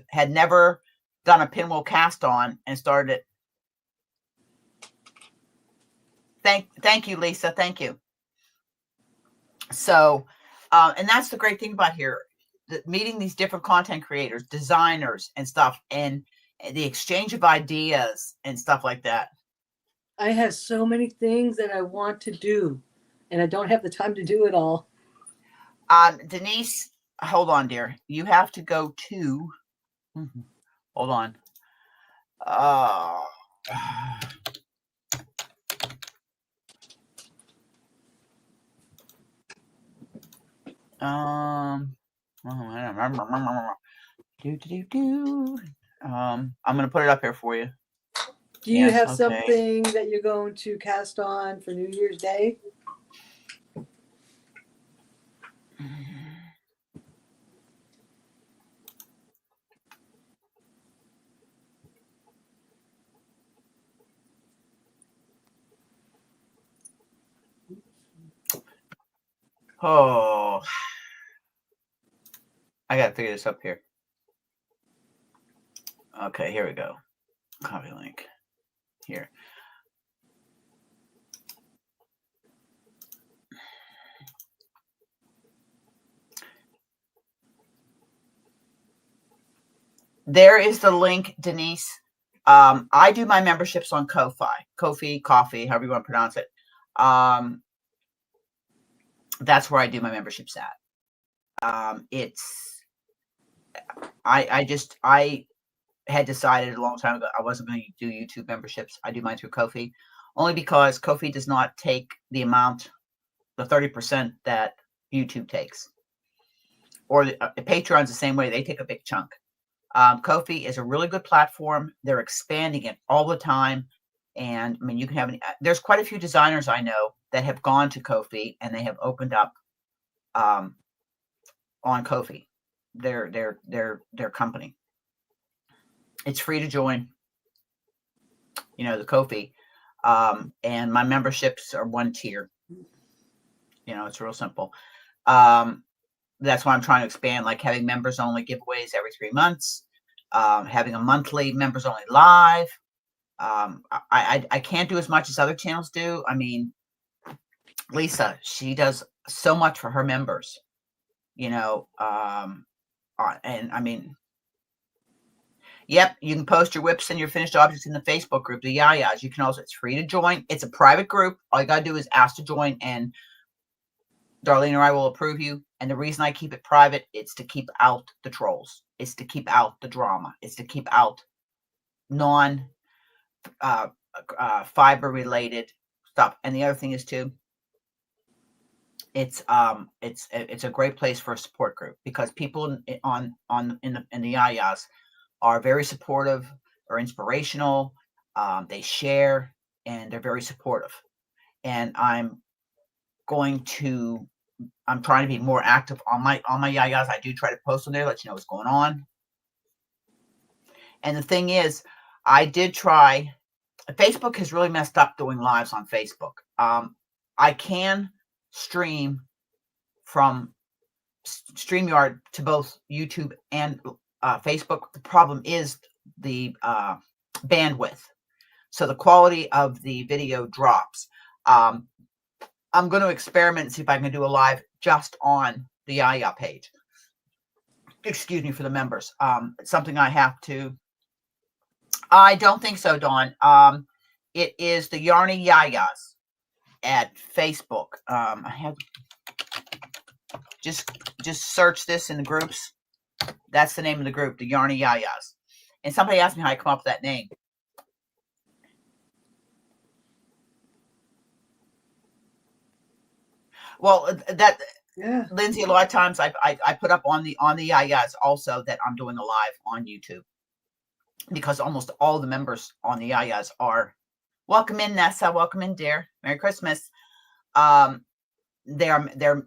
done a pinwheel cast on and started it. Thank you, Lisa. Thank you. So, and that's the great thing about here, meeting these different content creators, designers and stuff, and the exchange of ideas and stuff like that. I have so many things that I want to do, and I don't have the time to do it all. Denise, hold on, dear. You have to go to. Hold on. I'm going to put it up here for you. Do you Yes, have okay. something that you're going to cast on for New Year's Day? Oh, I gotta figure this up here. Okay, here we go. Copy link here. There is the link, Denise. I do my memberships on Ko-fi, Coffee, however you want to pronounce it. That's where I do my memberships at. I had decided a long time ago I wasn't going to do YouTube memberships. I do mine through Ko-fi, only because Ko-fi does not take the amount, the 30% that YouTube takes. Or Patreon's the same way. They take a big chunk. Ko-fi is a really good platform. They're expanding it all the time. And I mean, you can have, there's quite a few designers I know that have gone to Ko-fi and they have opened up on Ko-fi, their company. It's free to join, you know, the Ko-fi. And my memberships are one tier. You know, it's real simple. That's why I'm trying to expand, like having members only giveaways every 3 months, having a monthly members only live. I can't do as much as other channels do. I mean, Lisa, she does so much for her members, you know, and I mean, yep, you can post your whips and your finished objects in the Facebook group, the Yayas. You can also, it's free to join. It's a private group. All you got to do is ask to join, and Darlene or I will approve you. And the reason I keep it private, it's to keep out the trolls. It's to keep out the drama. It's to keep out non fiber related stuff. And the other thing is too, it's a great place for a support group, because people in the Yayas are very supportive or inspirational. They share and they're very supportive. And I'm trying to be more active on my Yayas. I do try to post on there, let you know what's going on. And the thing is, I did try. Facebook has really messed up doing lives on Facebook. I can stream from StreamYard to both YouTube and Facebook. The problem is the bandwidth. So the quality of the video drops. I'm going to experiment and see if I can do a live just on the Yaya page. Excuse me, for the members. It's something I have to. I don't think so, Dawn. It is the Yarny Yayas at Facebook. I have just search this in the groups. That's the name of the group, the Yarny Yayas. And somebody asked me how I come up with that name. Well, Yeah. Lindsay, a lot of times I put up on the Yayas also that I'm doing a live on YouTube, because almost all the members on the Yayas are welcome in, Nessa, welcome in, dear, Merry Christmas. They're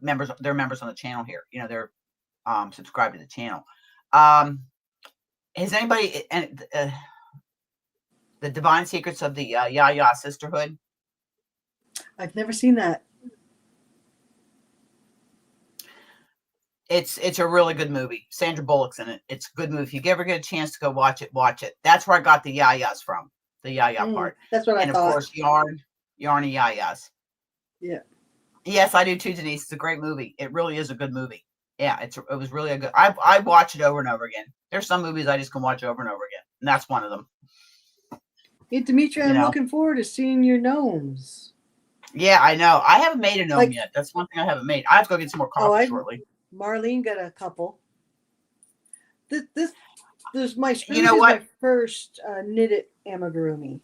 members on the channel here. You know, they're subscribed to the channel. Has anybody the Divine Secrets of the Yaya Sisterhood? I've never seen that. It's a really good movie. Sandra Bullock's in it. It's a good movie. If you ever get a chance to go watch it, watch it. That's where I got the Yayas from, the Yaya part. That's what I thought. And of course, Yarny Yayas. Yeah. Yes, I do too, Denise. It's a great movie. It really is a good movie. Yeah, it was really a good. I watch it over and over again. There's some movies I just can watch over and over again, and that's one of them. Hey, Dimitri, I'm looking forward to seeing your gnomes. Yeah, I know. I haven't made a gnome yet. That's one thing I haven't made. I have to go get some more coffee shortly. Marlene got a couple. This my you know what? My first knitted amigurumi.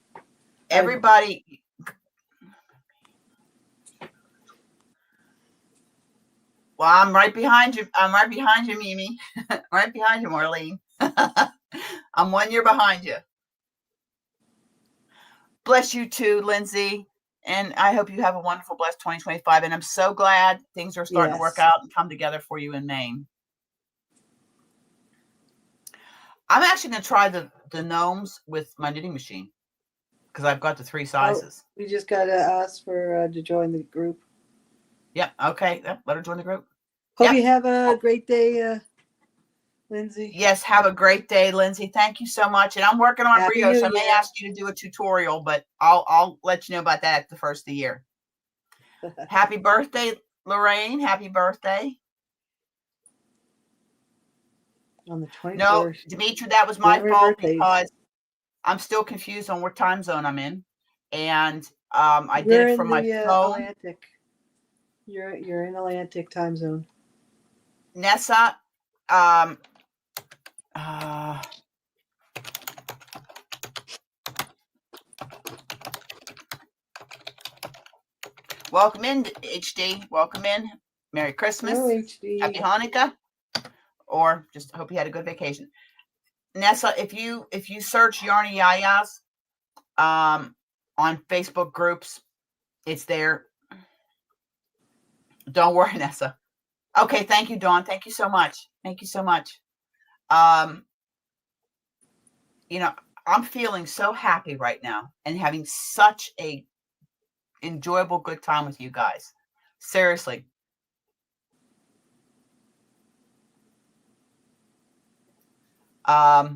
Everybody. Well, I'm right behind you. I'm right behind you, Mimi. Right behind you, Marlene. I'm 1 year behind you. bless you too, Lindsay. And I hope you have a wonderful, blessed 2025. And I'm so glad things are starting to work Yes. out and come together for you in Maine. I'm actually going to try the gnomes with my knitting machine because I've got the 3 sizes. We just got to ask for to join the group. Yep. Okay. Yep. Let her join the group. Hope Yep. you have a great day, Lindsay. Yes. Have a great day, Lindsay. Thank you so much. And I'm working on Happy brioche. New I may Year. ask you to do a tutorial, but I'll let you know about that at the first of the year. Happy birthday, Lorraine. Happy birthday. On the 21st. No, Dimitri, that was my Remember fault birthdays. because I'm still confused on what time zone I'm in. And I did it from my phone. Atlantic. You're in Atlantic time zone. Nessa, welcome in, HD. Welcome in. Merry Christmas. Hello, HD. Happy Hanukkah. Or just hope you had a good vacation. Nessa, if you search Yarny Yayas on Facebook groups, it's there. Don't worry, Nessa. Okay, thank you, Dawn. Thank you so much. Thank you so much. You know, I'm feeling so happy right now and having such a enjoyable, good time with you guys. Seriously. But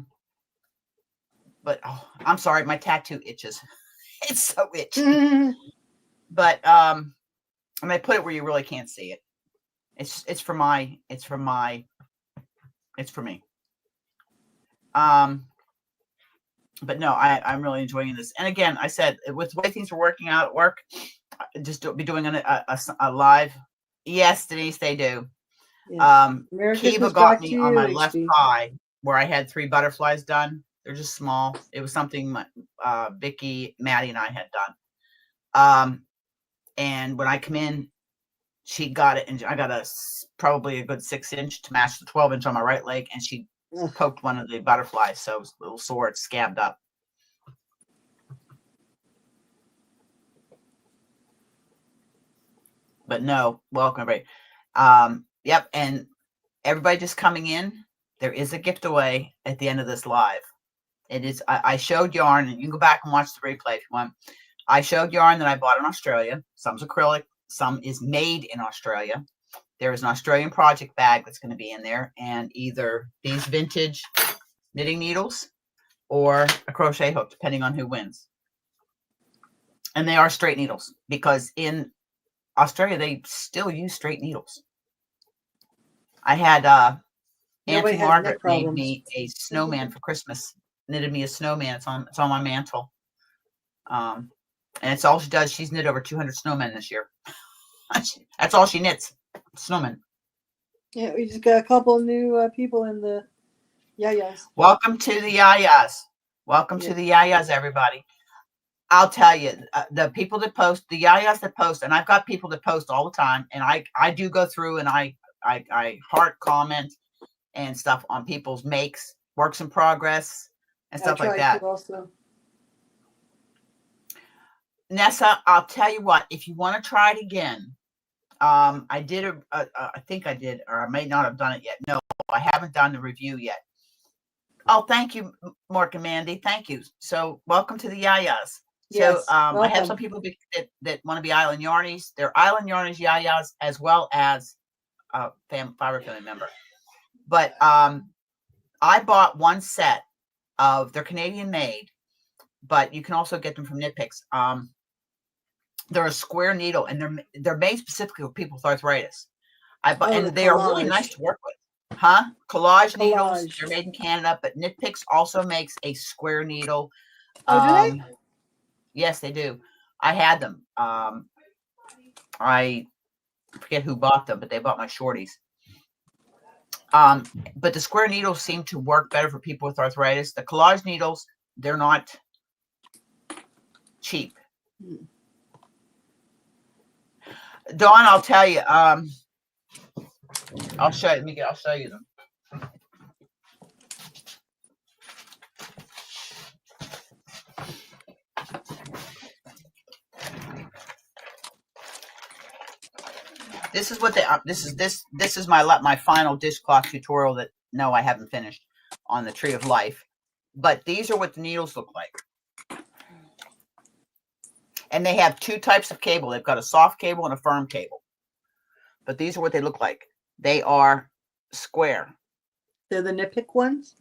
I'm sorry, my tattoo itches. It's so itchy. But and I put it where you really can't see it. It's for me. But no, I'm really enjoying this. And again, I said with the way things are working out at work, just be doing a live. Yes, Denise, they do. Yeah. Kiva got me on my left thigh where I had 3 butterflies done. They're just small. It was something Vicky, Maddie, and I had done. And when I come in, she got it, and I got probably a good 6-inch to match the 12-inch on my right leg, and she poked one of the butterflies, so it was a little sore. It scabbed up. But no, welcome everybody. Yep, and everybody just coming in. There is a gift away at the end of this live. It is. I showed yarn, and you can go back and watch the replay if you want. I showed yarn that I bought in Australia. Some's acrylic, some is made in Australia. There is an Australian project bag that's going to be in there, and either these vintage knitting needles or a crochet hook, depending on who wins. And they are straight needles because in Australia they still use straight needles. I had Auntie Margaret made me a snowman for Christmas. Knitted me a snowman. It's on my mantle. And it's all she does. She's knit over 200 snowmen this year. That's all she knits. Snowmen. Yeah, we just got a couple new people in the Yayas. Welcome to the Yayas. Welcome to the Yayas, everybody. I'll tell you, the people that post, the Yayas that post, and I've got people that post all the time, and I do go through and I heart comment and stuff on people's makes, works in progress, and stuff like that. Also. Nessa, I'll tell you what, if you want to try it again, I did I think I did, or I may not have done it yet. No, I haven't done the review yet. Oh, thank you, Mark and Mandy. Thank you. So welcome to the Yayas. Yes, so I have some people that want to be Island Yarnies. They're Island Yarnies Yayas as well as Fiber Family member. But I bought one set of, they're Canadian made, but you can also get them from Knit Picks. They're a square needle, and they're made specifically for people with arthritis. And they are really nice to work with. Collage needles. They're made in Canada, but Knit Picks also makes a square needle. Oh, do they? Yes, they do. I had them. I forget who bought them, but they bought my shorties. But the square needles seem to work better for people with arthritis. The collage needles, they're not cheap. Dawn, I'll tell you. I'll show you. I'll show you them. This is what they. This is my final dishcloth tutorial that no, I haven't finished on the Tree of Life, but these are what the needles look like. And they have two types of cable. They've got a soft cable and a firm cable. But these are what they look like. They are square. They're the Knit Pick ones?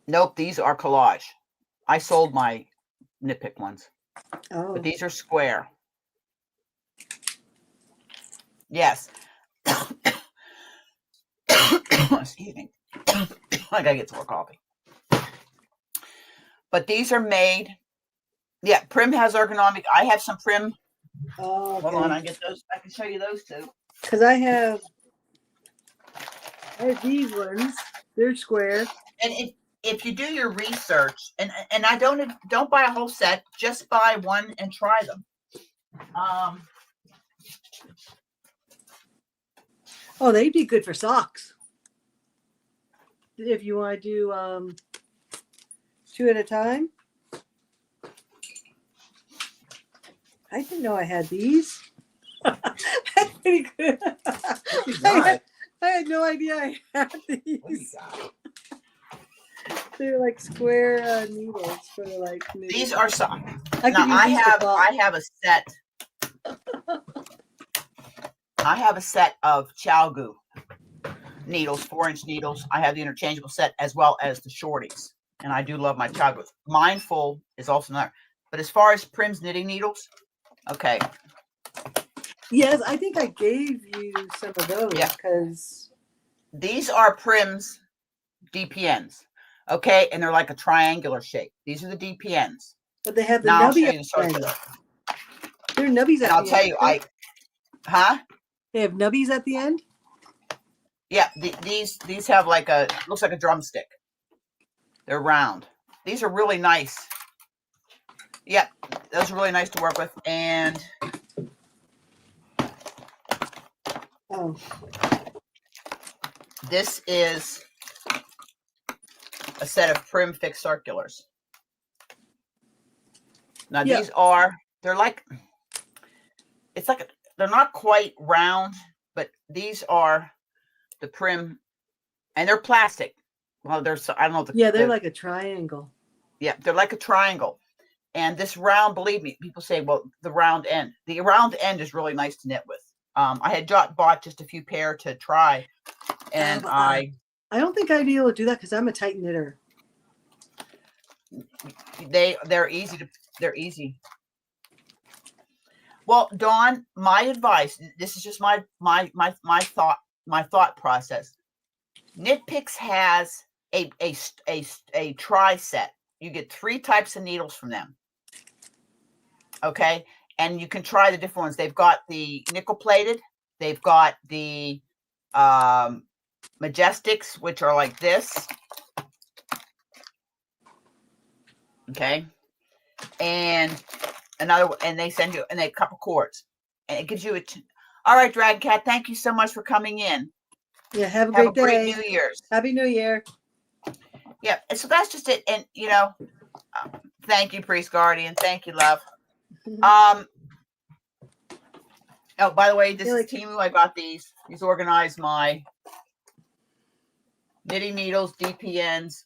Nope, these are collage. I sold my Knit Pick ones. Oh. But these are square. Yes. Excuse me. I gotta get some more coffee. But these are made. Yeah, Prim has ergonomic. I have some Prim. Oh, okay. Hold on, I get those. I can show you those too. Because I have these ones. They're square. And if you do your research, and I don't buy a whole set, just buy one and try them. Oh, they'd be good for socks. If you want to do 2 at a time. I didn't know I had these. That's pretty good. I had no idea I had these. They're like square needles for like. These are some. I Now I have a set. I have a set of ChiaoGoo needles, 4-inch needles. I have the interchangeable set as well as the shorties, and I do love my ChiaoGoo. Mindful is also another. But as far as Prim's knitting needles, okay. Yes, I think I gave you some of those. Yeah, because these are Prim's DPNs. Okay, and they're like a triangular shape. These are the DPNs. But they have the nubby. They're nubbies at the end. I'll tell you, They have nubbies at the end. Yeah, these have like looks like a drumstick. They're round. These are really nice. Yeah, those are really nice to work with. And this is a set of Prim Fixed Circulars. Now these they're like, it's like they're not quite round, but these are the Prim, and they're plastic. Well, I don't know. They're like a triangle. Yeah, they're like a triangle. And this round, believe me, people say, well, the round end. The round end is really nice to knit with. I had bought just a few pair to try, and I don't think I'd be able to do that because I'm a tight knitter. They're easy. Well, Dawn, my advice. This is just my thought process. Knit Picks has a try set. You get 3 types of needles from them. Okay, and you can try the different ones. They've got the nickel plated. They've got the Majestics, which are like this. Okay, and they send you a couple cords, and it gives you all right, Dragon Cat. Thank you so much for coming in. Yeah, have a great day. Great New Year's. Happy New Year. Yeah, so that's just it. And thank you, Priest Guardian. Thank you, love. Oh, by the way, this is Temu. I got these. He's organized my knitting needles, DPNs.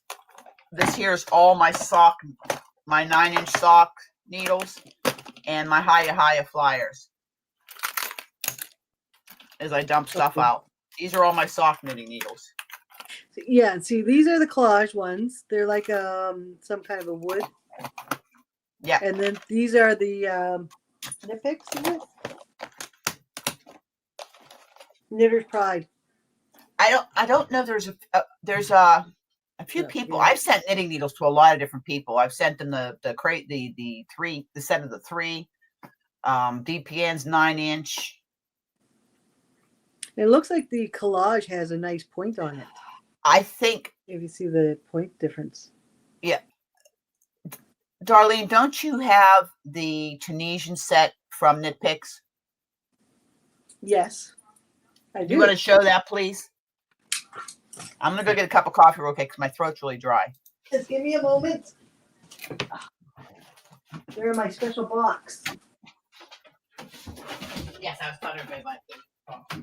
This here is all my 9-inch sock needles, and my Hiya flyers. As I dump stuff out. These are all my sock knitting needles. Yeah, see, these are the collage ones. They're like some kind of a wood. Yeah. And then these are the Knit Picks, is it? Knitter's Pride. I don't know. There's a few people. I've sent knitting needles to a lot of different people. I've sent them the set of the 3 DPNs 9-inch. It looks like the collage has a nice point on it. I think if you see the point difference. Yeah. Darlene, don't you have the Tunisian set from Knit Picks? Yes, I do. You want to show that, please? I'm going to go get a cup of coffee real quick because my throat's really dry. Just give me a moment. They're in my special box. Yes, I was talking about that. I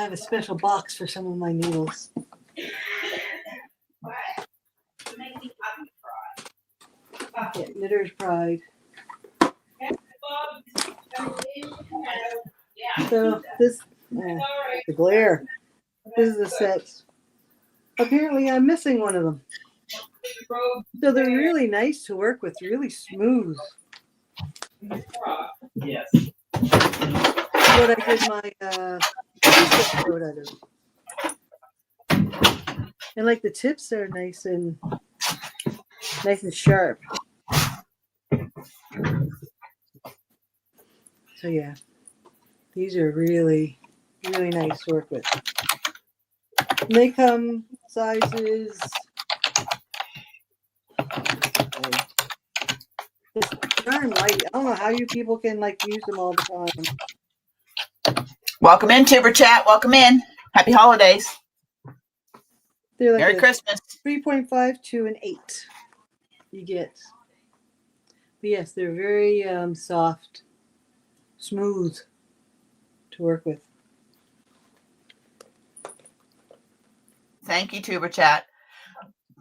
have a special box for some of my needles. Yeah, Knitter's Pride. So this, the glare. This is the set. Apparently, I'm missing one of them. So they're really nice to work with, really smooth. Yes. What I did my coat out of. And like the tips are nice and sharp. So yeah, these are really, really nice to work with. And they come sizes. It's darn light. I don't know how you people can like use them all the time. Welcome in, Tuber Chat. Welcome in. Happy holidays. They're like Merry Christmas. 3.5 to an 8. You get. But yes, they're very soft, smooth to work with. Thank you, Tuber Chat.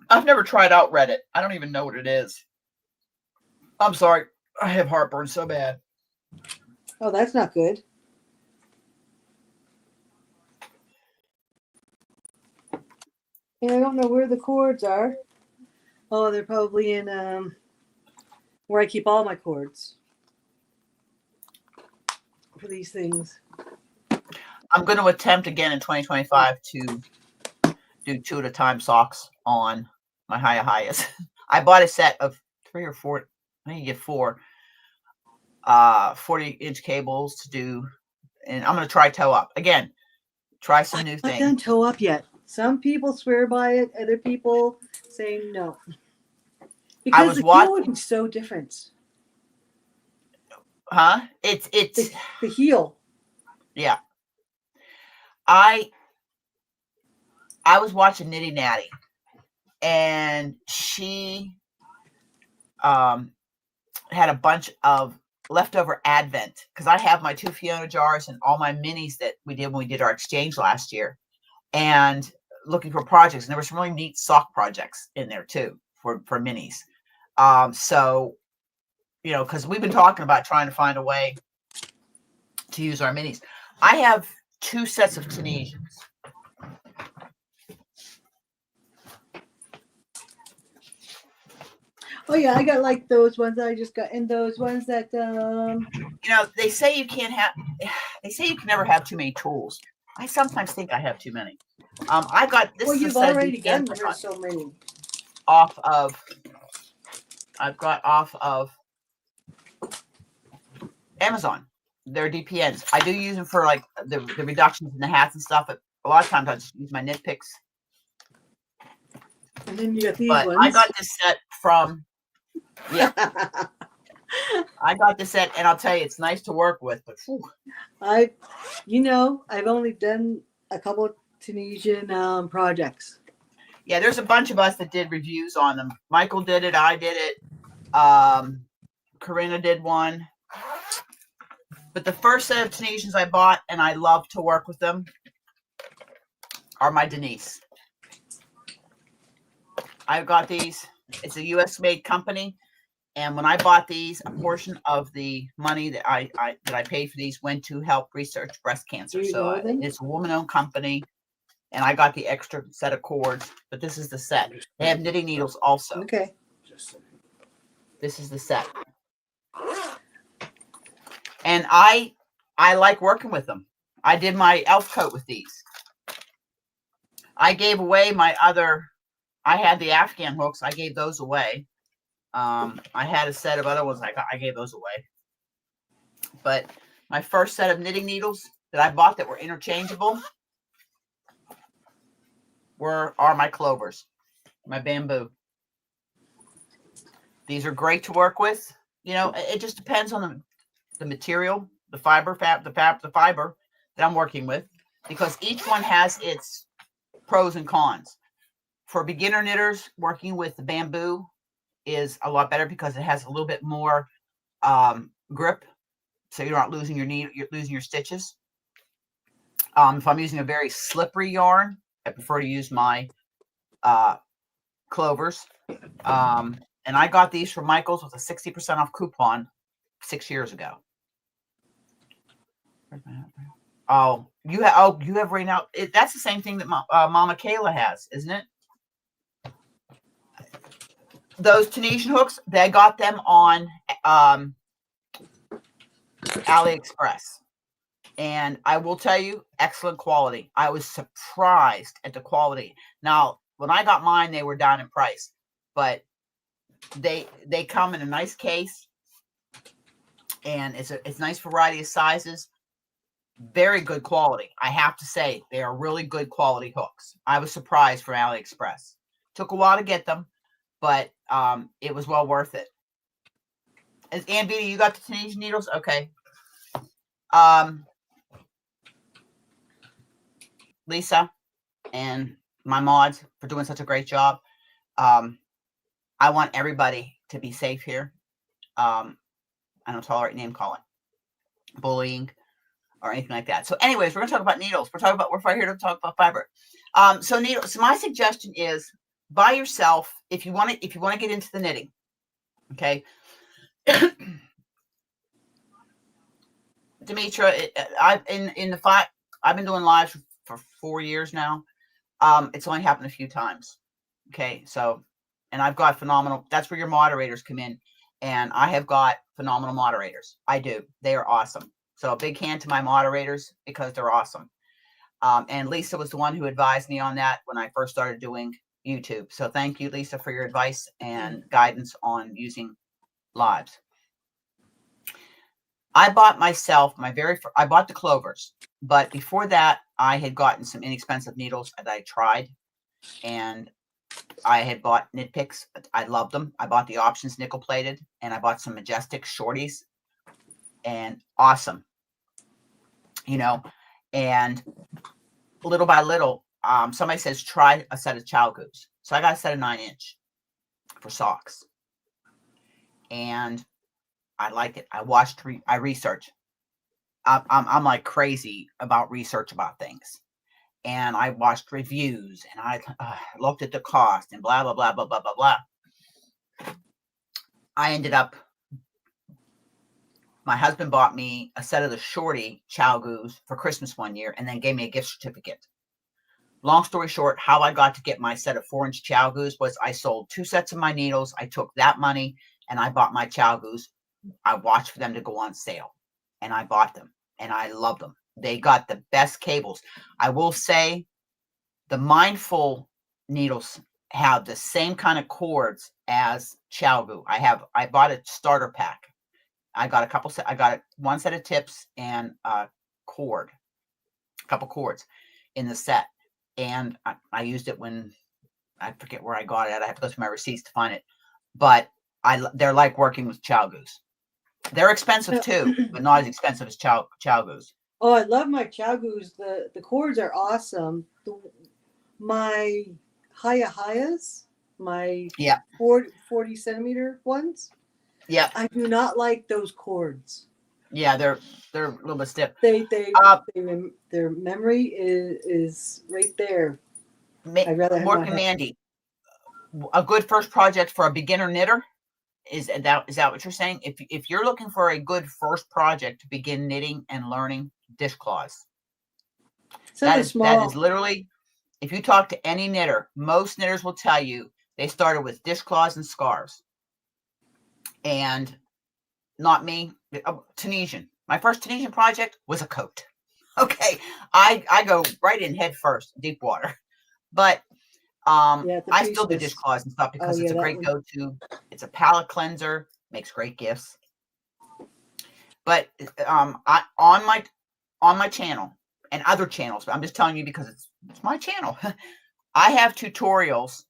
I've never tried out Reddit. I don't even know what it is. I'm sorry. I have heartburn so bad. Oh, that's not good. And I don't know where the cords are. Oh, they're probably in where I keep all my cords for these things. I'm going to attempt again in 2025 to do 2 at a time socks on my Hiya-Hiyas. I bought a set of 3 or 4. I think you get 4 40-inch cables to do, and I'm going to try toe up again. Try some new I've things. not done toe up yet. Some people swear by it. Other people say no. Because the heel would be so different. Huh? It's the heel. Yeah. I was watching Nitty Natty, and she had a bunch of leftover Advent because I have my 2 Fiona jars and all my minis that we did when we did our exchange last year, and looking for projects. And there were some really neat sock projects in there too for minis. So, you know, because we've been talking about trying to find a way to use our minis. I have 2 sets of Tunisians. Oh yeah, I got like those ones that I just got, and those ones that you know, they say you can't have. They say you can never have too many tools. I sometimes think I have too many. I got this. Well, is you've a set already of done DPNs so many. I've got off of Amazon. They're DPNs. I do use them for like the reductions in the hats and stuff, but a lot of times I just use my knit picks. And then you got these but ones. I got this set from. Yeah. I got this set, and I'll tell you, it's nice to work with. But whew. I've only done a couple of Tunisian projects. Yeah, there's a bunch of us that did reviews on them. Michael did it. I did it. Corinna did one. But the first set of Tunisians I bought, and I love to work with them, are my Denise. I've got these. It's a U.S.-made company. And when I bought these, a portion of the money that I paid for these went to help research breast cancer. So it's a woman-owned company, and I got the extra set of cords. But this is the set. They have knitting needles also. Okay. This is the set. And I like working with them. I did my elf coat with these. I gave away my other. I had the Afghan hooks. I gave those away. I had a set of other ones I gave those away. But my first set of knitting needles that I bought that were interchangeable are my clovers, my bamboo. These are great to work with. You know, it just depends on the material. the fiber that I'm working with, because each one has its pros and cons. For beginner knitters, working with the bamboo is a lot better because it has a little bit more grip, so you're not losing your needle, you're losing your stitches. If I'm using a very slippery yarn, I prefer to use my clovers. And I got these from Michaels with a 60% off coupon 6 years ago. Oh, you have right now. That's the same thing that Mama Kayla has, isn't it? Those Tunisian hooks, they got them on AliExpress. And I will tell you, excellent quality. I was surprised at the quality. Now, when I got mine, they were down in price, but they come in a nice case, and it's a nice variety of sizes. Very good quality. I have to say, they are really good quality hooks. I was surprised from AliExpress. Took a while to get them, but it was well worth it. As Ann Vita, you got the Tunisian needles? Okay. Lisa and my mods for doing such a great job. I want everybody to be safe here. I don't tolerate name calling, bullying, or anything like that. So anyways, we're going to talk about needles. We're here to talk about fiber. So needles. So my suggestion is buy yourself, if you want to get into the knitting. Okay. Demetra, I've been doing lives for 4 years now. It's only happened a few times. Okay. So, and I've got phenomenal, that's where your moderators come in. And I have got phenomenal moderators. I do. They are awesome. So a big hand to my moderators because they're awesome. And Lisa was the one who advised me on that when I first started doing YouTube. So thank you, Lisa, for your advice and guidance on using lives. I bought myself I bought the clovers, but before that, I had gotten some inexpensive needles that I tried, and I had bought Knit Picks. I loved them. I bought the options nickel plated, and I bought some Majestic shorties, and awesome, and little by little, somebody says, try a set of ChiaoGoos. So I got a set of 9-inch for socks, and I liked it. I researched. I'm like crazy about research about things. And I watched reviews, and I looked at the cost and blah, blah, blah, blah, blah, blah, blah. I ended up, my husband bought me a set of the shorty ChiaoGoos for Christmas one year and then gave me a gift certificate. Long story short, how I got to get my set of 4-inch ChiaoGoos was I sold 2 sets of my needles. I took that money and I bought my ChiaoGoos. I watched for them to go on sale, and I bought them, and I love them. They got the best cables. I will say the Mindful needles have the same kind of cords as ChiaoGoo. I bought a starter pack. I got one set of tips and a couple cords in the set. And I used it when, I forget where I got it. I have to go through my receipts to find it. But they're like working with ChiaoGoos. They're expensive too, but not as expensive as ChiaoGoos. Oh, I love my ChiaoGoos. The cords are awesome. My Hayas, my 40 centimeter ones. Yeah, I do not like those cords. Yeah, they're a little bit stiff. Their memory is right there. I'd rather Mork and Mandy, a good first project for a beginner knitter. Is that what you're saying? If you're looking for a good first project to begin knitting and learning, dishcloths. That is literally, if you talk to any knitter, most knitters will tell you they started with dishcloths and scarves. And not me, Tunisian. My first Tunisian project was a coat. Okay, I go right in head first, deep water. But I still do dishcloths and stuff because it's a great go-to. It's a palette cleanser, makes great gifts. But on my channel and other channels, but I'm just telling you because it's my channel. I have tutorials.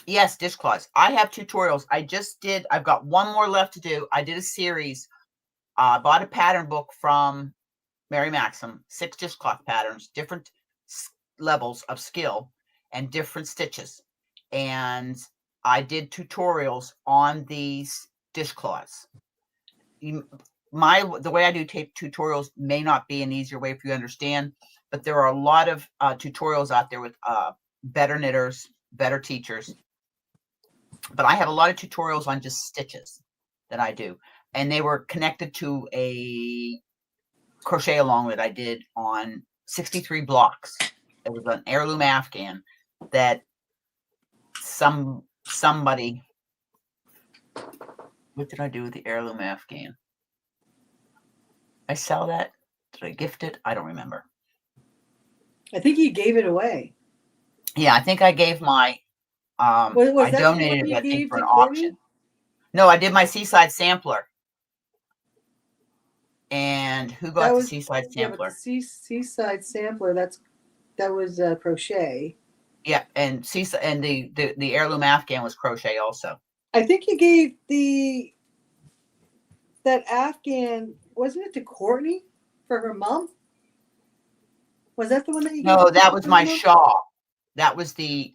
Yes, dishcloths. I have tutorials. I've got one more left to do. I did a series I bought a pattern book from Mary Maxim, 6 dishcloth patterns, different levels of skill and different stitches. And I did tutorials on these dishcloths. The way I do tape tutorials may not be an easier way for you to understand, but there are a lot of tutorials out there with better knitters, better teachers. But I have a lot of tutorials on just stitches that I do. And they were connected to a crochet along that I did on 63 blocks. It was an heirloom Afghan that somebody, what did I do with the heirloom Afghan? I sell that? Did I gift it? I don't remember. I think you gave it away. Yeah, I think I gave my, I donated it, I think, for an auction. No, I did my Seaside Sampler. And who got the Seaside Sampler? Yeah, but the Seaside Sampler, that was crochet. Yeah, and the heirloom Afghan was crochet also. I think you gave that Afghan, wasn't it to Courtney for her mom? Was that the one that you gave? No, that was my shawl. That was the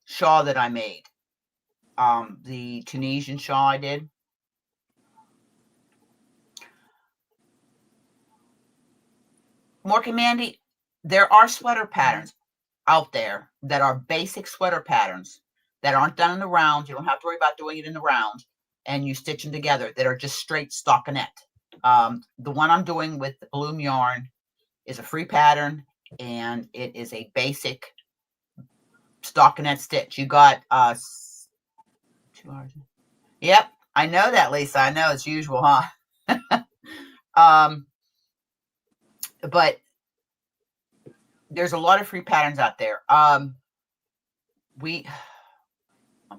shawl that I made. The Tunisian shawl I did. Mork and Mandy, there are sweater patterns out there that are basic sweater patterns that aren't done in the round. You don't have to worry about doing it in the round, and you stitch them together that are just straight stockinette. The one I'm doing with the Bloom yarn is a free pattern, and it is a basic stockinette stitch. You got 2 hours. Yep, I know that, Lisa. I know it's usual, huh? But there's a lot of free patterns out there. I'm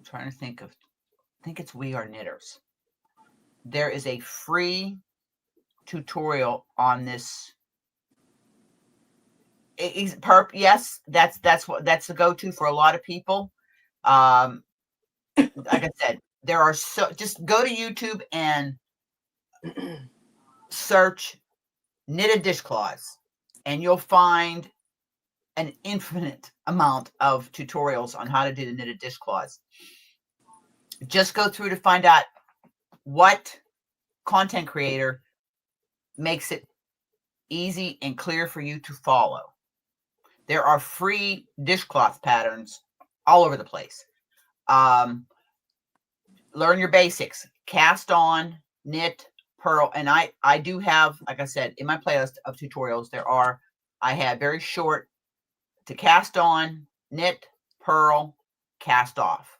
trying to think of, I think it's We Are Knitters. There is a free tutorial on this. Yes, that's the go-to for a lot of people. Like I said, there are just go to YouTube and search knitted dishcloths, and you'll find an infinite amount of tutorials on how to do the knitted dishcloths. Just go through to find out what content creator makes it easy and clear for you to follow. There are free dishcloth patterns all over the place. Learn your basics: cast on, knit, purl. And I do have, like I said, in my playlist of tutorials, I have very short to cast on, knit, purl, cast off.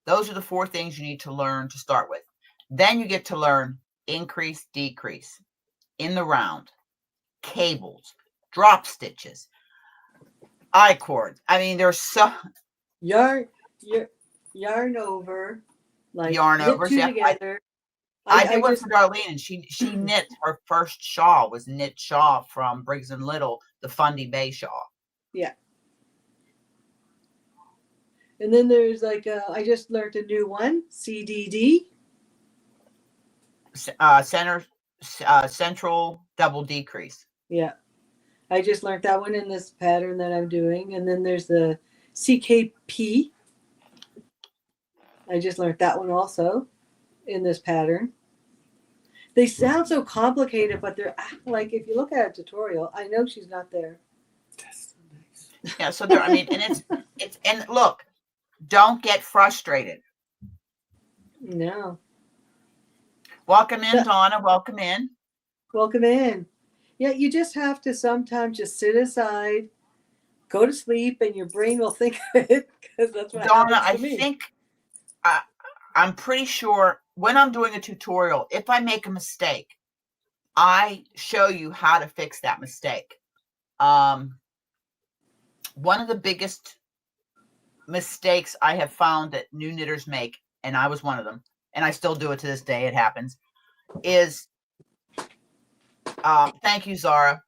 Those are the 4 things you need to learn to start with. Then you get to learn increase, decrease, in the round, cables, drop stitches, I-cords. I mean, there's so yarn over, like yarn over together. I did one for Darlene, and she knit her first shawl, was knit shawl from Briggs and Little, the Fundy Bay shawl. Yeah. And then there's like I just learned a new one, CDD. Central double decrease. Yeah. I just learned that one in this pattern that I'm doing. And then there's the CKP. I just learned that one also in this pattern. They sound so complicated, but they're like, if you look at a tutorial, I know she's not there. That's so nice. Yeah, so there, I mean, and it's and look, don't get frustrated. No. Welcome in, Donna. Welcome in. Welcome in. Yeah, you just have to sometimes just sit aside, go to sleep, and your brain will think of it, because that's what Donna, happens to me. I think I'm pretty sure when I'm doing a tutorial, if I make a mistake, I show you how to fix that mistake. One of the biggest mistakes I have found that new knitters make, and I was one of them, and I still do it to this day, it happens, is thank you, Zara.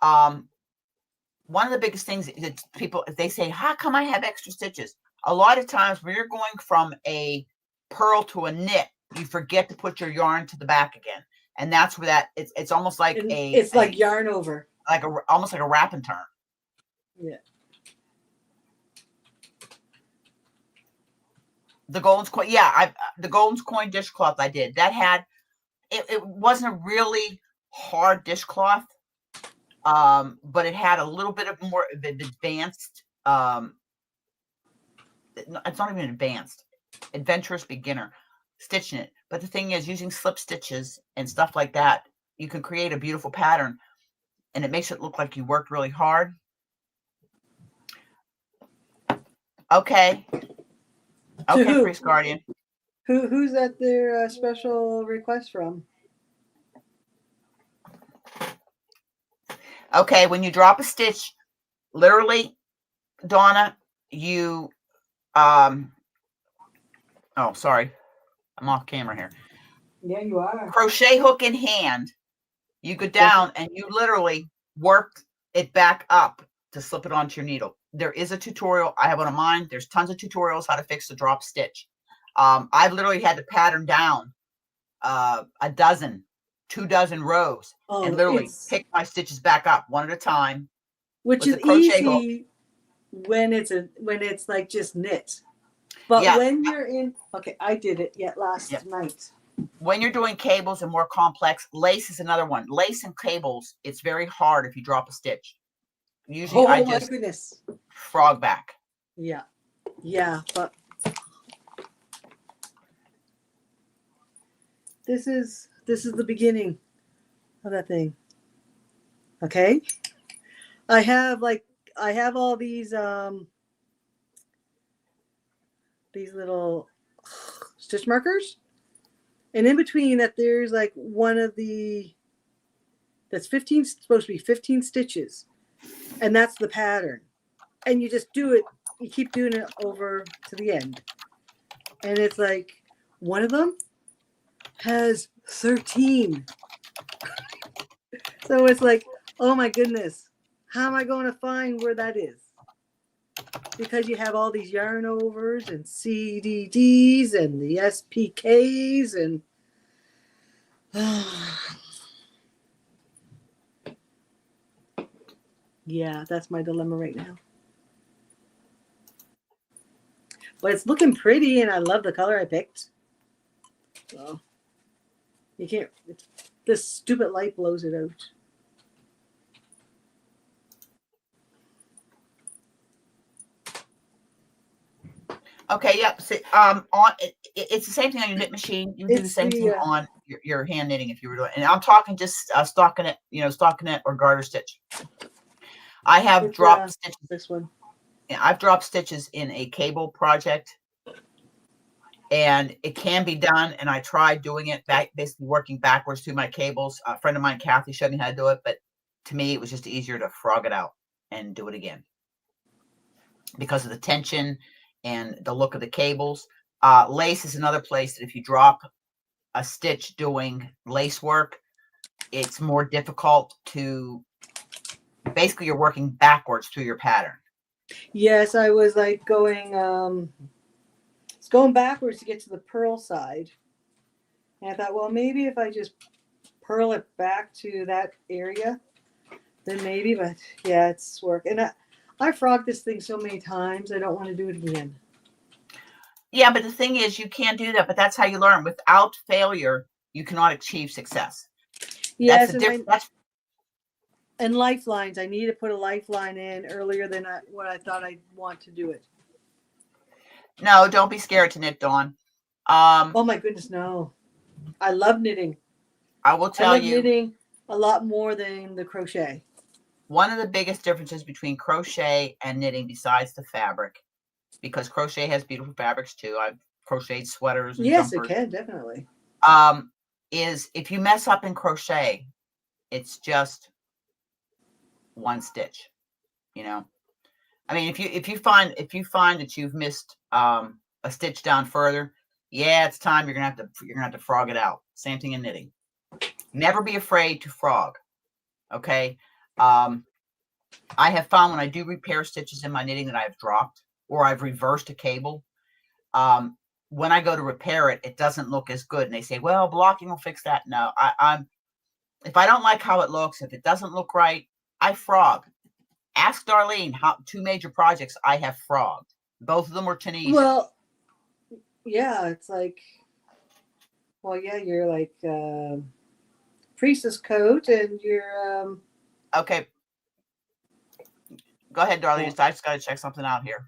One of the biggest things that people, they say, how come I have extra stitches? A lot of times when you're going from a purl to a knit, you forget to put your yarn to the back again. And that's where that it's almost like And it's like yarn over. Like almost like a wrap and turn. Yeah. The Golden's Coin, yeah, the Golden's Coin dishcloth I did. That had it wasn't a really hard dishcloth, but it had a little bit of more advanced. It's not even advanced, adventurous beginner stitching it. But the thing is, using slip stitches and stuff like that, you can create a beautiful pattern, and it makes it look like you worked really hard. Okay. Okay, Priest Guardian. Who's at their special request from? Okay, when you drop a stitch, literally, Donna, you oh, sorry. I'm off camera here. Yeah, you are. Crochet hook in hand. You go down and you literally work it back up to slip it onto your needle. There is a tutorial. I have one of mine. There's tons of tutorials how to fix the drop stitch. I've literally had to pattern down 2 dozen rows and literally pick my stitches back up one at a time. Which is easy when it's like just knit. But when you're in, okay, I did it last night. When you're doing cables and more complex, lace is another one. Lace and cables, it's very hard if you drop a stitch. Usually I just frog back. Yeah. But this is the beginning of that thing. Okay. I have all these little stitch markers, and in between that there's like one of that's supposed to be 15 stitches, and that's the pattern, and you just do it, you keep doing it over to the end, and it's like one of them has 13. So it's like, oh my goodness, how am I going to find where that is? Because you have all these yarn overs and CDDs and the SPKs and yeah, that's my dilemma right now. But it's looking pretty and I love the color I picked. So you can't, this stupid light blows it out. Okay, yep. So, it's the same thing on your knit machine. You do the same thing on your hand knitting if you were doing. And I'm talking just stockinette, stockinette or garter stitch. I have dropped stitches. This one. Yeah, I've dropped stitches in a cable project, and it can be done. And I tried doing it basically working backwards through my cables. A friend of mine, Kathy, showed me how to do it, but to me, it was just easier to frog it out and do it again because of the tension and the look of the cables. Lace is another place that if you drop a stitch doing lace work, it's more difficult to, basically you're working backwards through your pattern. Yes, I was like going backwards to get to the purl side. And I thought, well, maybe if I just purl it back to that area, then maybe, but yeah, it's work. And I frogged this thing so many times, I don't want to do it again. Yeah, but the thing is, you can't do that, but that's how you learn. Without failure, you cannot achieve success. Yes, and lifelines. I need to put a lifeline in earlier than what I thought I'd want to do it. No, don't be scared to knit, Dawn. Oh my goodness, no. I love knitting. I will tell you. Knitting a lot more than the crochet. One of the biggest differences between crochet and knitting, besides the fabric, because crochet has beautiful fabrics too. I've crocheted sweaters and yes, jumpers. It can, definitely. Is if you mess up in crochet, it's just one stitch. I mean, if you find that you've missed a stitch down further, yeah, it's time you're gonna have to frog it out. Same thing in knitting. Never be afraid to frog. Okay. I have found when I do repair stitches in my knitting that I have dropped or I've reversed a cable, when I go to repair it, it doesn't look as good. And they say, well, blocking will fix that. No, if I don't like how it looks, if it doesn't look right, I frog. Ask Darlene how 2 major projects I have frogged. Both of them were Tunisian. Well, yeah, it's like, well, yeah, you're like priestess coat, and you're Okay. Go ahead, Darlene. Yeah. I just got to check something out here.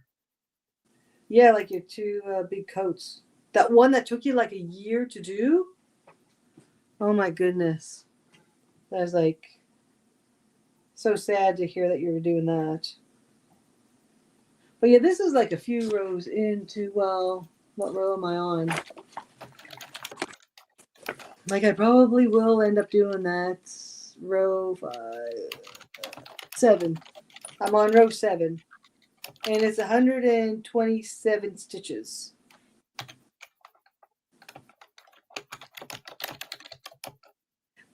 yeah, like your 2 big coats. That one that took you like a year to do. Oh my goodness, that was like so sad to hear that you were doing that. But yeah, this is like a few rows into, well, what row am I on? Like I probably will end up doing that row 7. I'm on row 7, and it's 127 stitches.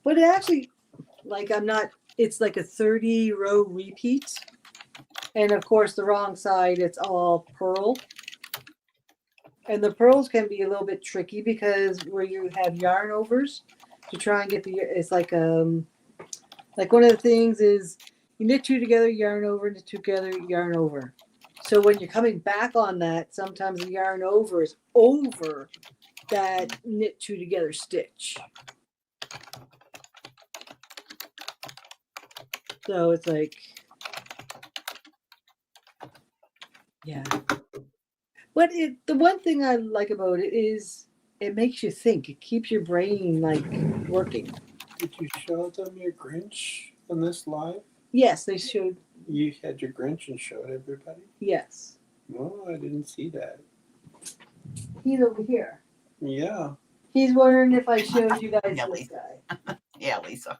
But it actually, like I'm not, it's like a 30 row repeat. And of course, the wrong side, it's all purl. And the pearls can be a little bit tricky because where you have yarn overs to try and get it's like one of the things is you knit 2 together, yarn over, knit 2 together, yarn over. So when you're coming back on that, sometimes the yarn over is over that knit 2 together stitch. So it's like, yeah. But the one thing I like about it is it makes you think. It keeps your brain like working. Did you show them your Grinch on this live? Yes, they showed. You had your Grinch and showed everybody? Yes. No, I didn't see that. He's over here. Yeah. He's wondering if I showed you guys Yeah, this Lisa. guy. Yeah, Lisa.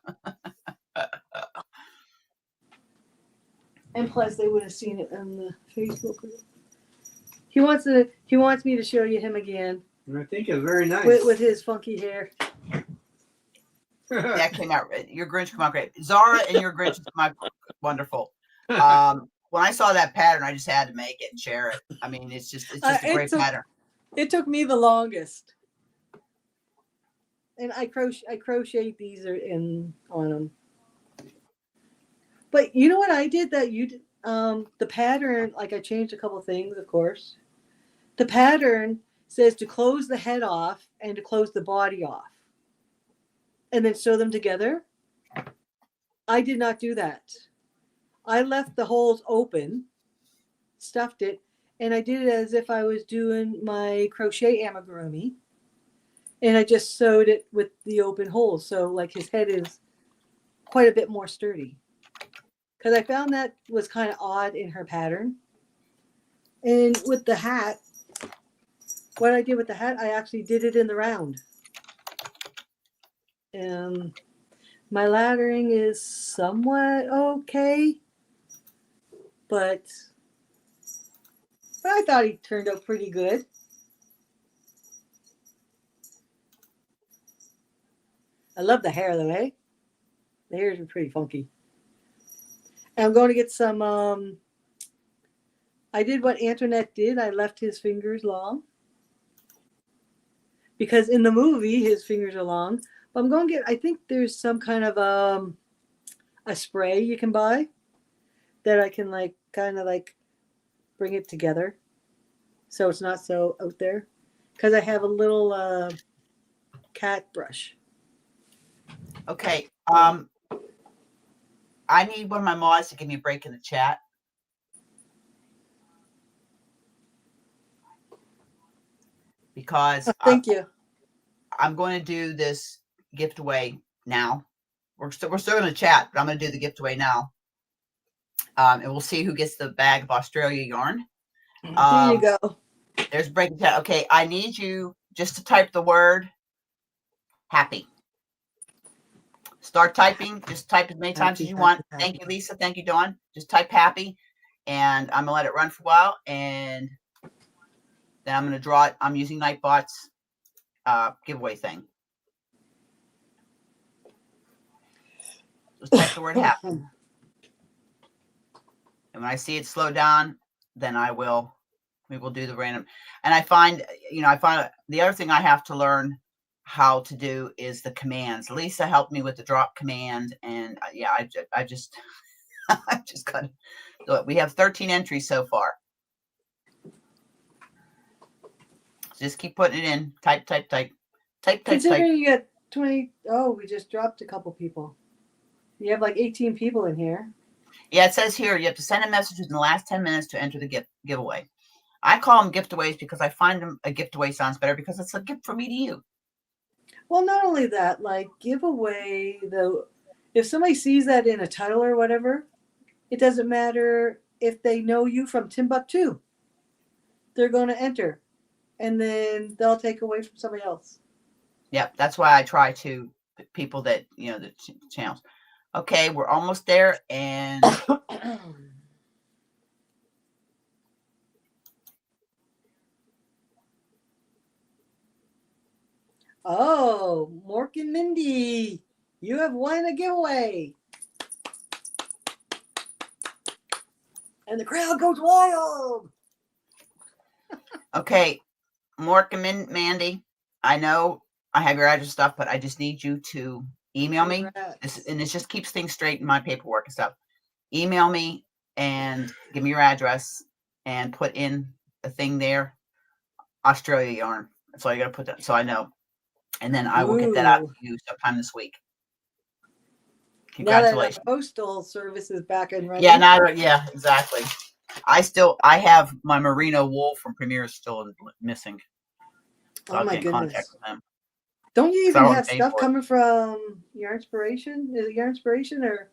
And plus, they would have seen it on the Facebook group. He wants me to show you him again And I think it's very nice. with his funky hair. That came out. Your Grinch came out great. Zara and your Grinch is wonderful. When I saw that pattern, I just had to make it and share it. I mean, it's just a great pattern. It took me the longest. And I crocheted these on them. But you know what I did that you did? The pattern, like I changed a couple of things, of course. The pattern says to close the head off and to close the body off. And then sew them together. I did not do that. I left the holes open, stuffed it, and I did it as if I was doing my crochet amigurumi. And I just sewed it with the open holes. So like his head is quite a bit more sturdy. Because I found that was kind of odd in her pattern. And with the hat, what I did with the hat, I actually did it in the round. My laddering is somewhat okay, but I thought he turned out pretty good. I love the hair though, eh? The hairs are pretty funky. And I'm going to get some, I did what Antoinette did. I left his fingers long. Because in the movie, his fingers are long. But I'm going to get, I think there's some kind of a spray you can buy that I can like kind of like bring it together. So it's not so out there. Because I have a little cat brush. Okay. I need one of my mods to give me a break in the chat. Because thank you. I'm going to do this gift away now. We're still going to chat, but I'm going to do the gift away now. And we'll see who gets the bag of Australia yarn. There you go. There's breaking chat. Okay, I need you just to type the word happy. Start typing. Just type as many times as you want. Thank you, Lisa. Thank you, Dawn. Just type happy. And I'm going to let it run for a while. And then I'm going to draw it. I'm using Nightbot's giveaway thing. Just type the word happy. And when I see it slow down, then I will We will do the random. And I find the other thing I have to learn how to do is the commands. Lisa helped me with the drop command, and I just I just got to do it. We have 13 entries so far. Just keep putting it in. Type. Considering you got 20, we just dropped a couple people. You have like 18 people in here. Yeah, it says here you have to send a message in the last 10 minutes to enter the giveaway. I call them giveaways because I find them a giveaway sounds better because it's a gift from me to you. Well, not only that, like giveaway though, if somebody sees that in a title or whatever, it doesn't matter if they know you from Timbuktu. They're going to enter, and then they'll take away from somebody else. Yep, that's why I try to people that the channels. Okay, we're almost there, and oh, Mork and Mindy, you have won a giveaway. And the crowd goes wild. okay, Mork and Mandy, I know I have your address stuff, but I just need you to email me. And it just keeps things straight in my paperwork and stuff. Email me and give me your address and put in a thing there. Australia yarn. That's all you got to put that. So I know. And then I will get that out to you sometime this week. Congratulations. Now that our postal service is back and running. Yeah, exactly. I have my merino wool from Premier still missing. So oh my goodness. Contact with them. Don't you even have stuff coming from Yarn Inspiration? Is it Yarn Inspiration or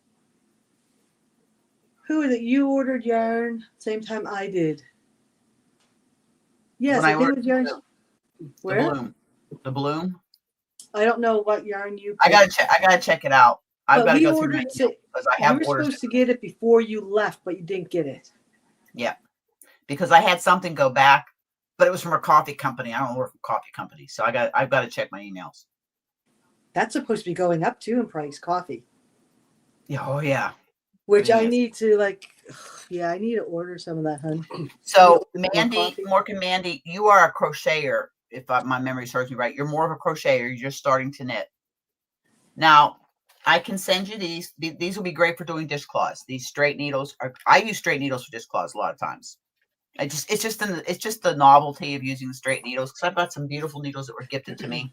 who is it? You ordered yarn same time I did. Yes, I think it was Yarn. Where? The Bloom. I don't know what yarn you. I gotta check it out. I've got to go through it because I have. You were supposed to get it before you left, but you didn't get it. Yeah, because I had something go back, but it was from a coffee company. I don't work for coffee companies, so I've got to check my emails. That's supposed to be going up too in price, coffee. Yeah, oh yeah. Which I need to I need to order some of that, hun. So Mandy, Mork and Mandy, you are a crocheter. If my memory serves me right, you're more of a crocheter. You're just starting to knit. Now, I can send you these. These will be great for doing dishcloths. These straight needles I use straight needles for dishcloths a lot of times. It's just the novelty of using the straight needles because I've got some beautiful needles that were gifted to me.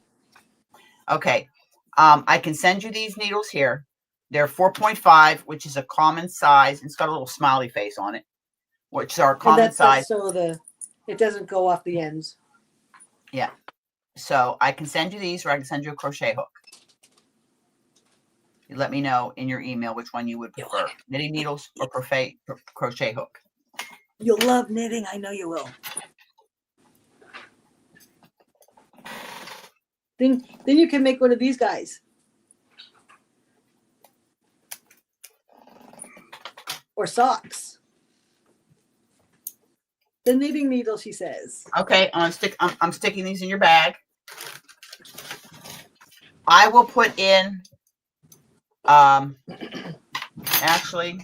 Okay, I can send you these needles here. They're 4.5, which is a common size. It's got a little smiley face on it, which is our common size. So it doesn't go off the ends. Yeah. So I can send you these, or I can send you a crochet hook. You let me know in your email which one you would prefer: knitting needles or crochet hook. You'll love knitting. I know you will. Then you can make one of these guys. Or socks. The knitting needle, she says. Okay, I'm sticking these in your bag. I will put in actually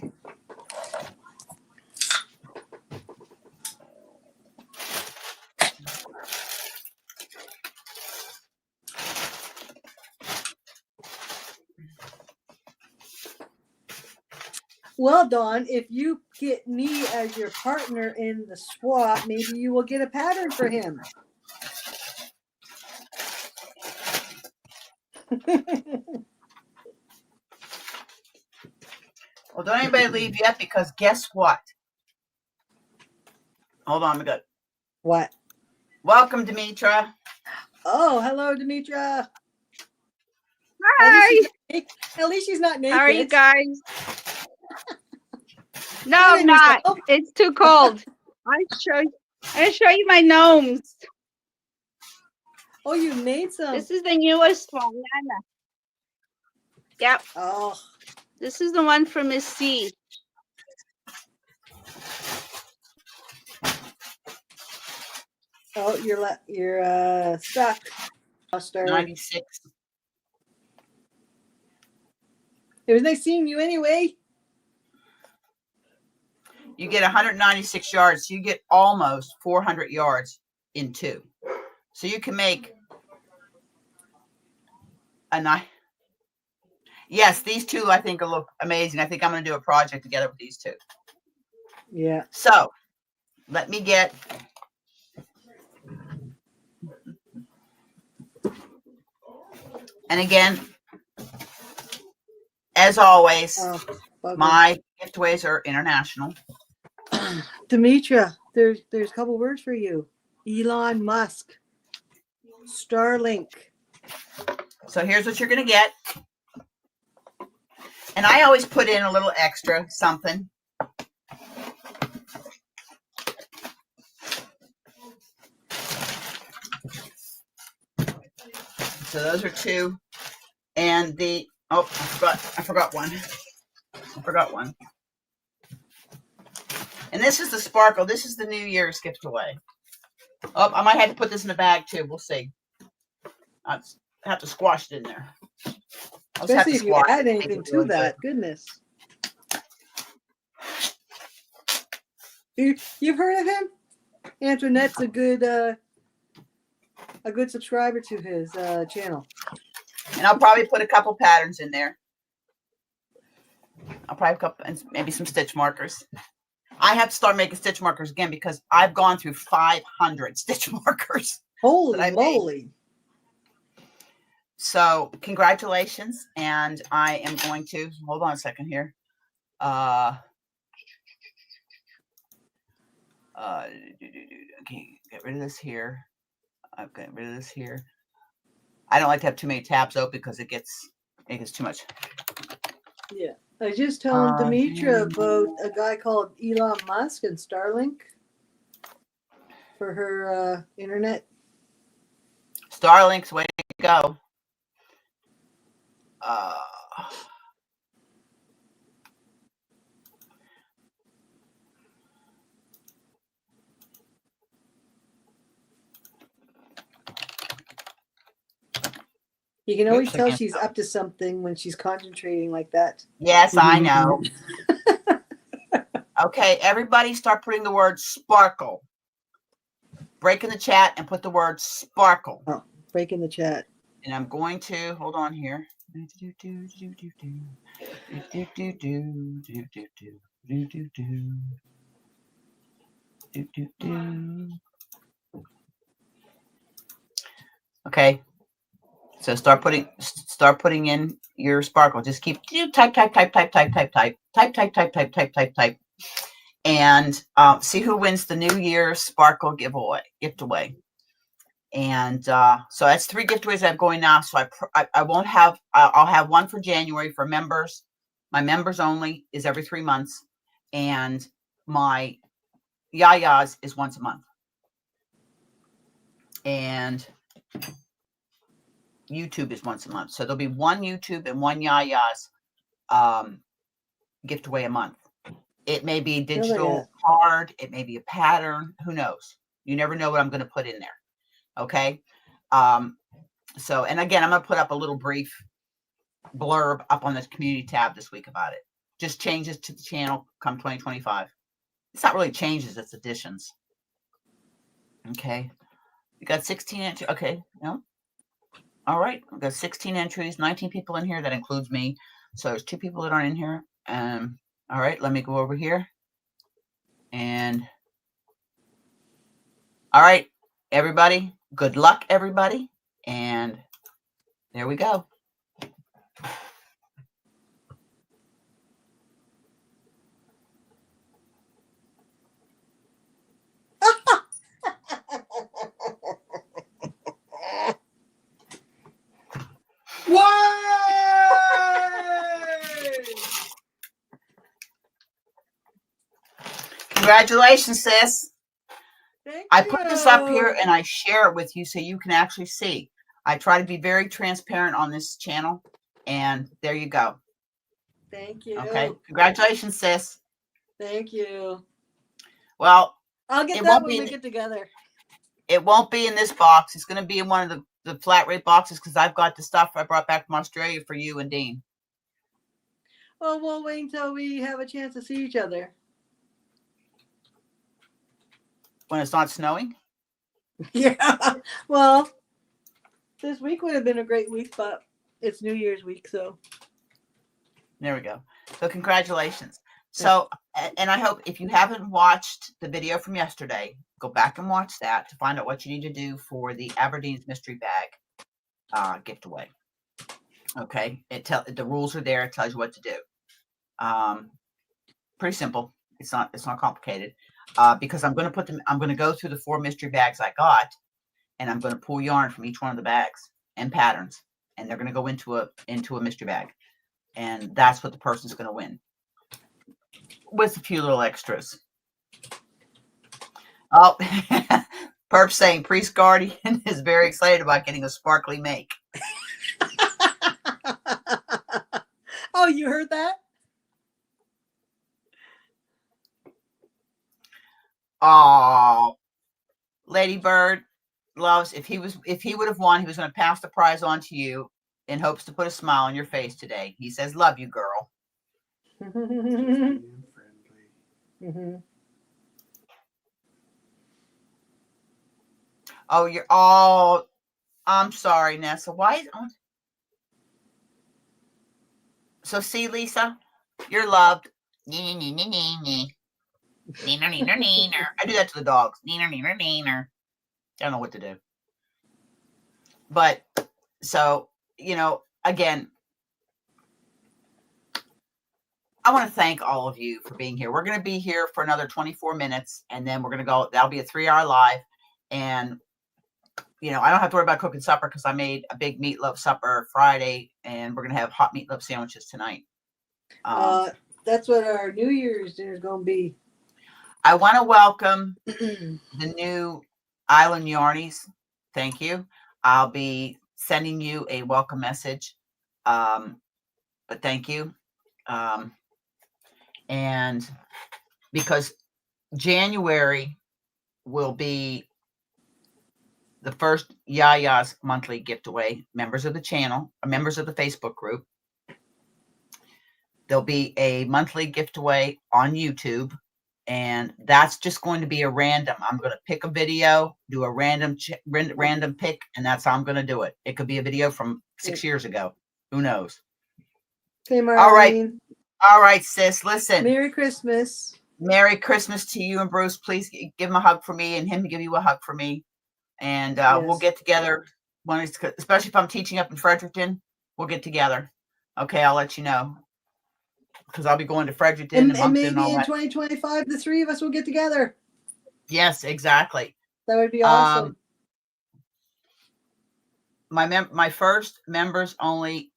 well, Dawn, if you get me as your partner in the swap, maybe you will get a pattern for him. Well, don't anybody leave yet because guess what? Hold on, we got what? Welcome, Demetra. Oh, hello, Demetra. Hi. At least she's not naked. How are you guys? No, I'm not. It's too cold. I'll show you my gnomes. Oh, you made some. This is the newest one, Nana. Yep. Oh. This is the one from Miss C. Oh, you're stuck. 96. It was nice seeing you anyway. You get 196 yards. So you get almost 400 yards in 2. So you can make a nice. Yes, these 2 I think will look amazing. I think I'm going to do a project together with these 2. Yeah. So let me get. And again, as always, Bugger. my giveaways are international. Demetra, there's a couple words for you. Elon Musk. Starlink. So here's what you're going to get. And I always put in a little extra something. So those are 2. And the, oh, I forgot one. And this is the sparkle. This is the New Year's gift away. Oh, I might have to put this in a bag too. We'll see. I have to squash it in there. Especially if you add anything to that. Goodness. You've heard of him? Antoinette's a good subscriber to his channel. And I'll probably put a couple patterns in there. I'll probably put and maybe some stitch markers. I have to start making stitch markers again because I've gone through 500 stitch markers. Holy moly. So congratulations. And I am going to, hold on a second here. Okay, get rid of this here. I've got rid of this here. I don't like to have too many tabs open because it gets too much. Yeah. I was just telling Demetra about a guy called Elon Musk and Starlink for her internet. Starlink's way to go. You can always tell she's up to something when she's concentrating like that. Yes, I know. Okay, everybody start putting the word sparkle. Break in the chat and put the word sparkle. Oh, break in the chat. And I'm going to, hold on here. Okay. So start putting in your sparkle. Just keep type, and see who wins the New Year's sparkle gift away. And so that's 3 giveaways I have going now. So I won't have. I'll have one for January for members. My members only is every 3 months, and my Yayas is once a month. And YouTube is once a month. So there'll be 1 YouTube and 1 Yaya's gift away a month. It may be a digital card. It may be a pattern. Who knows? You never know what I'm going to put in there. Okay. So, and again, I'm going to put up a little brief blurb up on the community tab this week about it. Just changes to the channel come 2025. It's not really changes. It's additions. Okay. You got 16 entries. Okay. No. All right, we've got 16 entries, 19 people in here. That includes me. So there's 2 people that aren't in here. All right, let me go over here. And all right, everybody, good luck, everybody. And there we go. Congratulations, sis. I put this up here and I share it with you so you can actually see. I try to be very transparent on this channel. And there you go. Thank you. Okay. Congratulations, sis. Thank you. Well, I'll get that when we get together. It won't be in this box. It's going to be in one of the flat rate boxes because I've got the stuff I brought back from Australia for you and Dean. Well, we'll wait until we have a chance to see each other. when it's not snowing. Yeah. Well, this week would have been a great week, but it's New Year's week, so. There we go. So congratulations. So, and I hope if you haven't watched the video from yesterday, go back and watch that to find out what you need to do for the Aberdeen's Mystery Bag giveaway. Okay, the rules are there. It tells you what to do. Pretty simple. It's not complicated. Because I'm going to go through the 4 mystery bags I got, and I'm going to pull yarn from each one of the bags and patterns, and they're going to go into a mystery bag, and that's what the person's going to win, with a few little extras. Oh, Perp saying Priest Guardian is very excited about getting a sparkly make. Oh, you heard that? Oh, Lady Bird loves, if he would have won, he was going to pass the prize on to you in hopes to put a smile on your face today. He says, "Love you, girl." Being friendly. Mm-hmm. Oh, I'm sorry, Nessa. Why? So see, Lisa, you're loved. Nee, nee, nee, nee, nee. Neener, neener, neener. I do that to the dogs. Neener, neener, neener. I don't know what to do. But so, again, I want to thank all of you for being here. We're going to be here for another 24 minutes, and then we're going to go. That'll be a 3-hour live. And, I don't have to worry about cooking supper because I made a big meatloaf supper Friday, and we're going to have hot meatloaf sandwiches tonight. That's what our New Year's dinner is going to be. I want to welcome the new Island Yarnies. Thank you. I'll be sending you a welcome message. But thank you. And because January will be the first Yaya's monthly gift away, members of the channel, members of the Facebook group. There'll be a monthly gift away on YouTube. And that's just going to be a random. I'm going to pick a video, do a random pick, and that's how I'm going to do it. It could be a video from 6 years ago. Who knows? Okay, Marlene. All right, sis. Listen. Merry Christmas. Merry Christmas to you and Bruce. Please give him a hug for me, and him give you a hug for me. And we'll get together especially if I'm teaching up in Fredericton. We'll get together. Okay, I'll let you know. Because I'll be going to Fredericton and maybe in 2025, the 3 of us will get together. Yes, exactly. That would be awesome. My first members only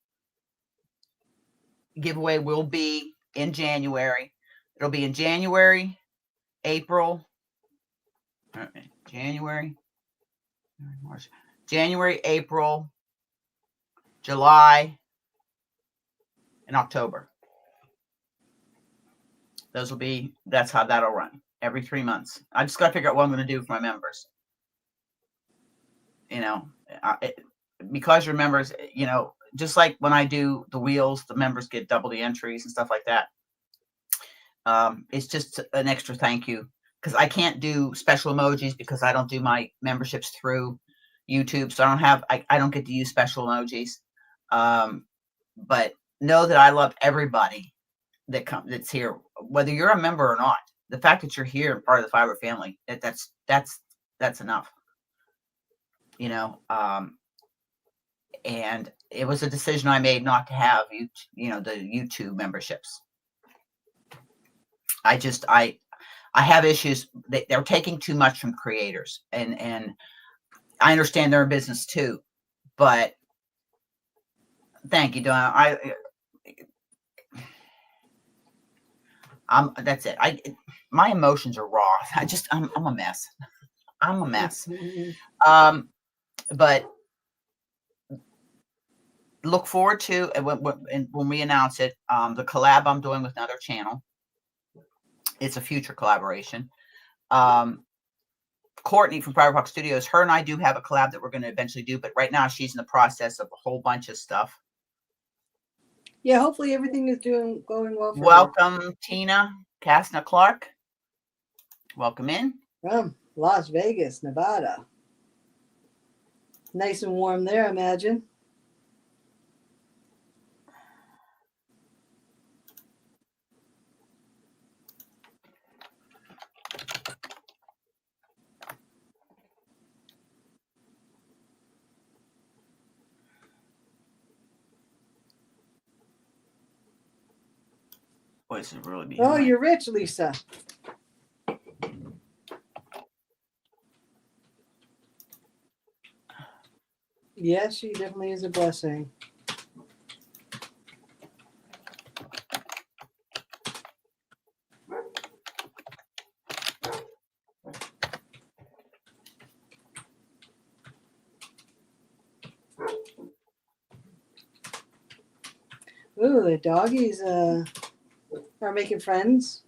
giveaway will be in January. It'll be in January, April, January, April, July, and October. That's how that'll run every 3 months. I just got to figure out what I'm going to do for my members. Because your members, just like when I do the wheels, the members get double the entries and stuff like that. It's just an extra thank you because I can't do special emojis because I don't do my memberships through YouTube. So I don't get to use special emojis. But know that I love everybody that's here, whether you're a member or not. The fact that you're here and part of the Fiber family, that's enough. And it was a decision I made not to have the YouTube memberships. I have issues. They're taking too much from creators, and I understand they're in business too. But thank you, Donna. That's it. My emotions are raw. I'm a mess. I'm a mess. But look forward to when we announce it, the collab I'm doing with another channel. It's a future collaboration. Courtney from Private Park Studios, her and I do have a collab that we're going to eventually do, but right now she's in the process of a whole bunch of stuff. Yeah, hopefully everything is going well for Welcome, her. Tina Kastner Clark. Welcome in. Las Vegas, Nevada. Nice and warm there, I imagine. Boy, this is really Oh, behind. you're rich, Lisa. Yes, she definitely is a blessing. Ooh, the doggies are making friends.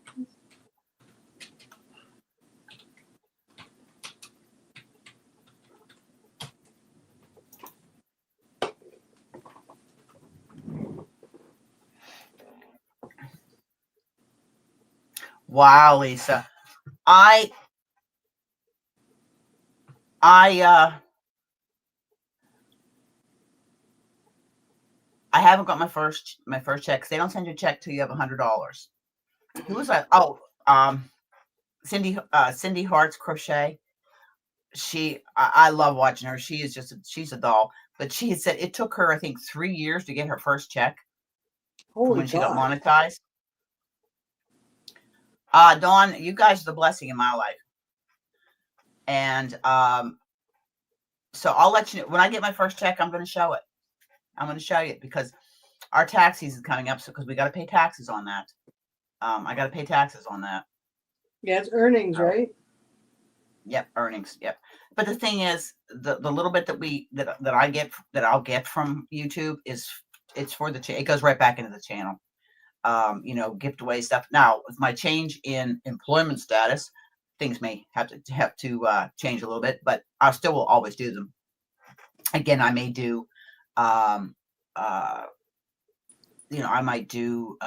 Wow, Lisa. I haven't got my first check. 'Cause they don't send you a check till you have $100. Who was that? Oh, Cindy Hart's Crochet. I love watching her. She is she's a doll. But she had said it took her, I think, 3 years to get her first check from Holy when she got God. monetized. Dawn, you guys are the blessing in my life. And so I'll let you know when I get my first check. I'm going to show it. I'm going to show you it because our tax season is coming up. So because we got to pay taxes on that. I got to pay taxes on that. Yeah, it's earnings, Oh. right? Yep, earnings. Yep. But the thing is, the little bit that I'll get from YouTube it's for the it goes right back into the channel. Gift away stuff. Now with my change in employment status, things may have to change a little bit, but I still will always do them. Again, I may do, I might do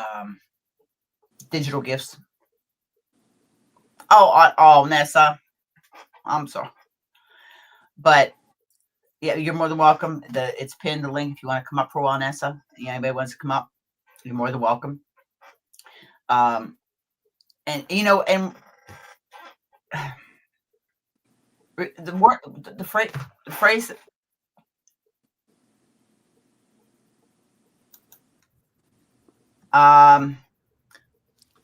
digital gifts. Oh, Nessa, I'm sorry, but yeah, you're more than welcome. It's pinned, the link, if you want to come up for a while, Nessa. Anybody wants to come up, you're more than welcome. And the word, the phrase.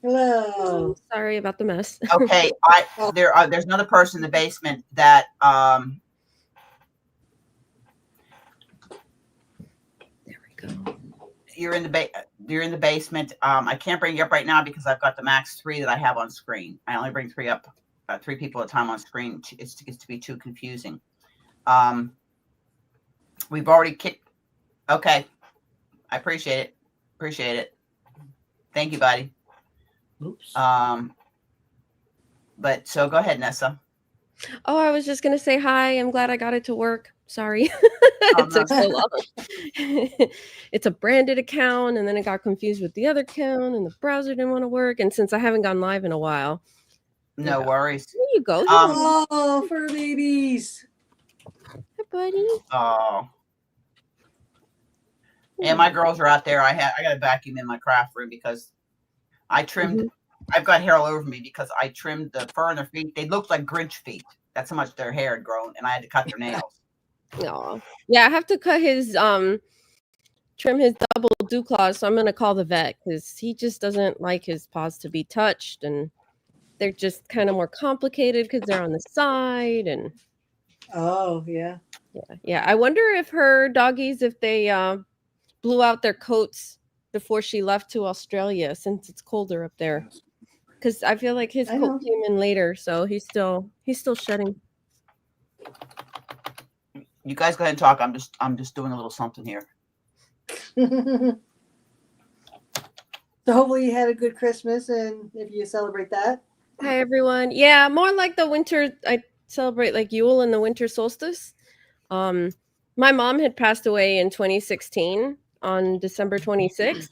Hello. Sorry about the mess. Okay, there's another person in the basement that There we go. you're in the basement. I can't bring you up right now because I've got the max 3 that I have on screen. I only bring 3 up, 3 people at a time on screen. It gets to be too confusing. We've already kicked. Okay, I appreciate it. Thank you, buddy. Oops. But so go ahead, Nessa. Oh, I was just gonna say hi. I'm glad I got it to work. Sorry, it took so long. It's a branded account, and then it got confused with the other account, and the browser didn't want to work. And since I haven't gone live in a while, No worries. there you go. Oh, fur babies. Hi, buddy. Oh. And my girls are out there. I got to vacuum in my craft room because I trimmed. I've got hair all over me because I trimmed the fur on their feet. They looked like Grinch feet. That's how much their hair had grown, and I had to cut their nails. Oh, yeah. I have to cut his trim his double dew claws. So I'm gonna call the vet because he just doesn't like his paws to be touched, and they're just kind of more complicated because they're on the side and. Oh, yeah. Yeah. I wonder if her doggies, if they blew out their coats before she left to Australia, since it's colder up there. Because I feel like his coat came in later, so he's still shedding. You guys go ahead and talk. I'm just doing a little something here. So hopefully you had a good Christmas, and if you celebrate that. Hi everyone. Yeah, more like the winter. I celebrate like Yule and the winter solstice. My mom had passed away in 2016 on December 26th.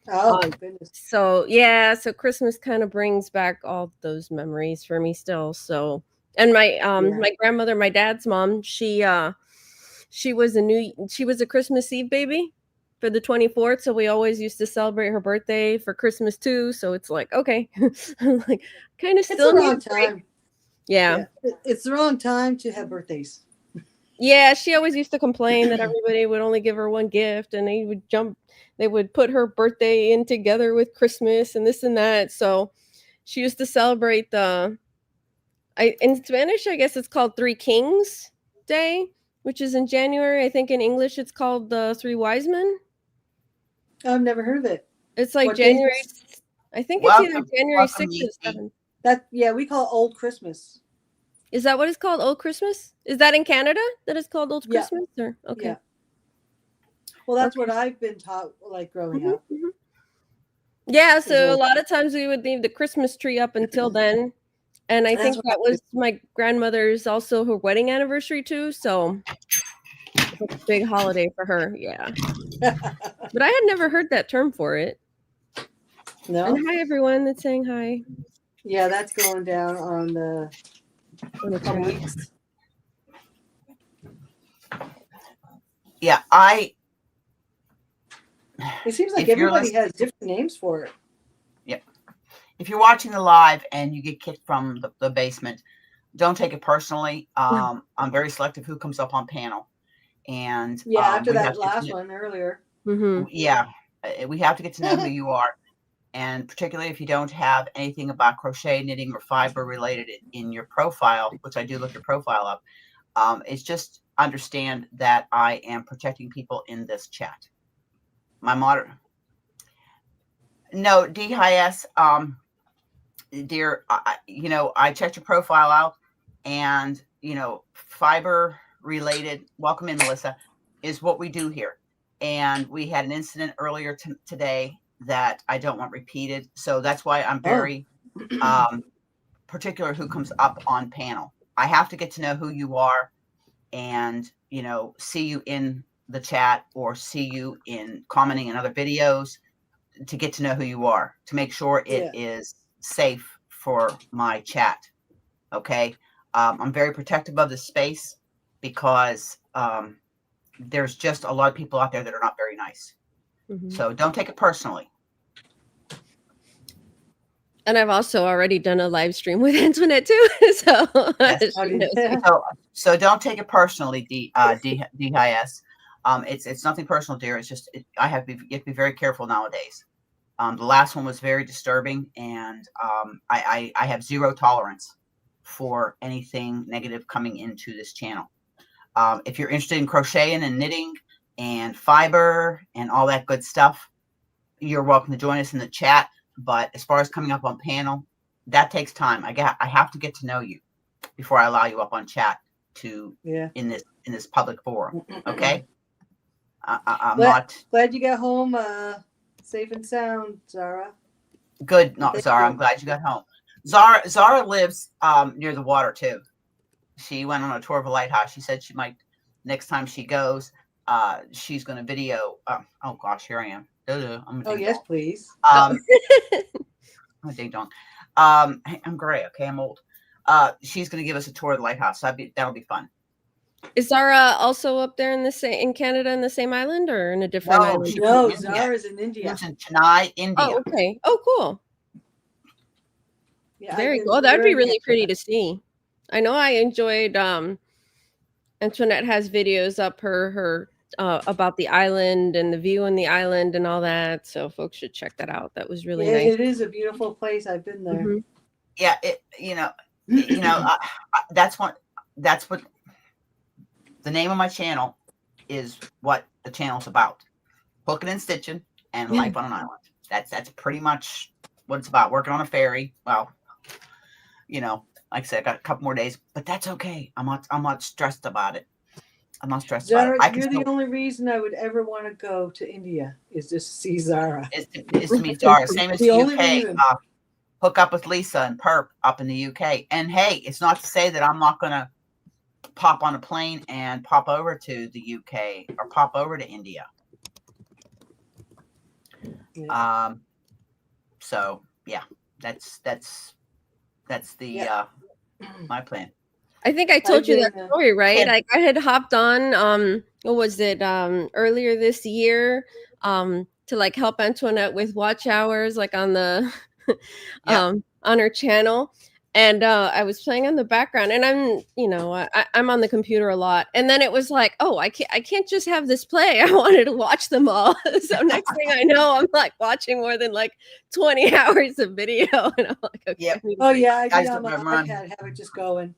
Oh, goodness. So yeah, so Christmas kind of brings back all those memories for me still. So And my Yeah. my grandmother, my dad's mom, she was a Christmas Eve baby for the 24th, so we always used to celebrate her birthday for Christmas too. So it's like, okay, like kind of It's still the need wrong a break. time. Yeah. It's the wrong time to have birthdays. Yeah, she always used to complain that everybody would only give her one gift and they would put her birthday in together with Christmas and this and that. So she used to celebrate in Spanish, I guess it's called Three Kings Day, which is in January. I think in English it's called the Three Wise Men. I've never heard of it. It's like What day January, is I think it's either Welcome, January welcome, 6th or Yeezy. 7th. that? Yeah, we call it Old Christmas. Is that what it's called? Old Christmas? Is that in Canada that it's called Old Yeah. Christmas? Or okay. Yeah. Well, that's Okay. what I've been taught, like growing Mhm, up. mhm. Yeah, so a Old- lot of times we would leave the Christmas tree up until then. And I That's think what that was my grandmother's also her wedding anniversary too. So it's a big holiday for her. Yeah. But I had never heard that term for it. No. And hi everyone that's saying hi Yeah, that's going down on the on the couple chat. weeks. Yeah, It seems like If you're everybody listening- has different names for it. if you're watching the live and you get kicked from the basement, don't take it personally. I'm very selective who comes up on panel, and Yeah, after we have that to last get one earlier. Mhm. yeah, we have to get to know who you are, and particularly if you don't have anything about crochet, knitting, or fiber related in your profile, which I do look your profile up. It's just understand that I am protecting people in this chat. My modern no DHIS, dear, I checked your profile out, and fiber related. Welcome in, Melissa. Is what we do here, and we had an incident earlier today that I don't want repeated. So that's why I'm very particular who comes up on panel. I have to get to know who you are, and see you in the chat or see you in commenting in other videos, to get to know who you are, to make sure it is safe for my chat. Okay. I'm very protective of this space because there's just a lot of people out there that are not very nice. Mhm. So don't take it personally. And I've also already done a live stream with Antoinette too. So Yes. she knows me. So don't take it personally, DHIS. It's nothing personal, dear. It's just you have to be very careful nowadays. The last one was very disturbing, and I have zero tolerance for anything negative coming into this channel. If you're interested in crocheting and knitting and fiber and all that good stuff, you're welcome to join us in the chat. But as far as coming up on panel, that takes time. I have to get to know you before I allow you up on chat in this public forum. Okay. I'm not glad you got home safe and sound, Zara. good. No, Zara, I'm glad you got home. Zara lives near the water too. She went on a tour of a lighthouse. She said she might, next time she goes, she's going to video. Oh gosh, here I am. Oh yes, please. I'm a ding dong. I'm gray. Okay, I'm old. She's going to give us a tour of the lighthouse. So that'll be fun. Is Zara also up there in Canada in the same island or in a different No, island? she's No, in India. Zara's in She India. lives in Chennai, India. Oh, okay. Oh, cool. Yeah, Very cool. That'd be really pretty to see. I know I enjoyed Antoinette has videos up her about the island and the view on the island and all that. So folks should check that out. That was really nice. It is a beautiful place. I've been there. Mhm. Yeah, that's what the name of my channel is. What the channel's about: hooking and stitching and life on an island. That's pretty much what it's about. Working on a ferry. Well, like I said, I got a couple more days, but that's okay. I'm not stressed about it. I'm not stressed Zara, about it. you're the only reason I would ever want to go to India is just to see Zara. Is to meet Zara. Same as The the only UK. reason. Hook up with Lisa and Perp up in the UK. And hey, it's not to say that I'm not going to pop on a plane and pop over to the UK or pop over to India. Yeah. So yeah, that's the my plan. I think I told you that Dana. story, right? Yeah. Like I had hopped on what was it earlier this year to like help Antoinette with watch hours like on the on her channel. And I was playing on the background, and I'm on the computer a lot. And then it was like, oh, I can't just have this play. I wanted to watch them all. So next thing I know, I'm like watching more than like 20 hours of video, and I'm like, okay. Yep. I need to Oh break. yeah, I Guys did don't on my remember. iPad. Have it just going.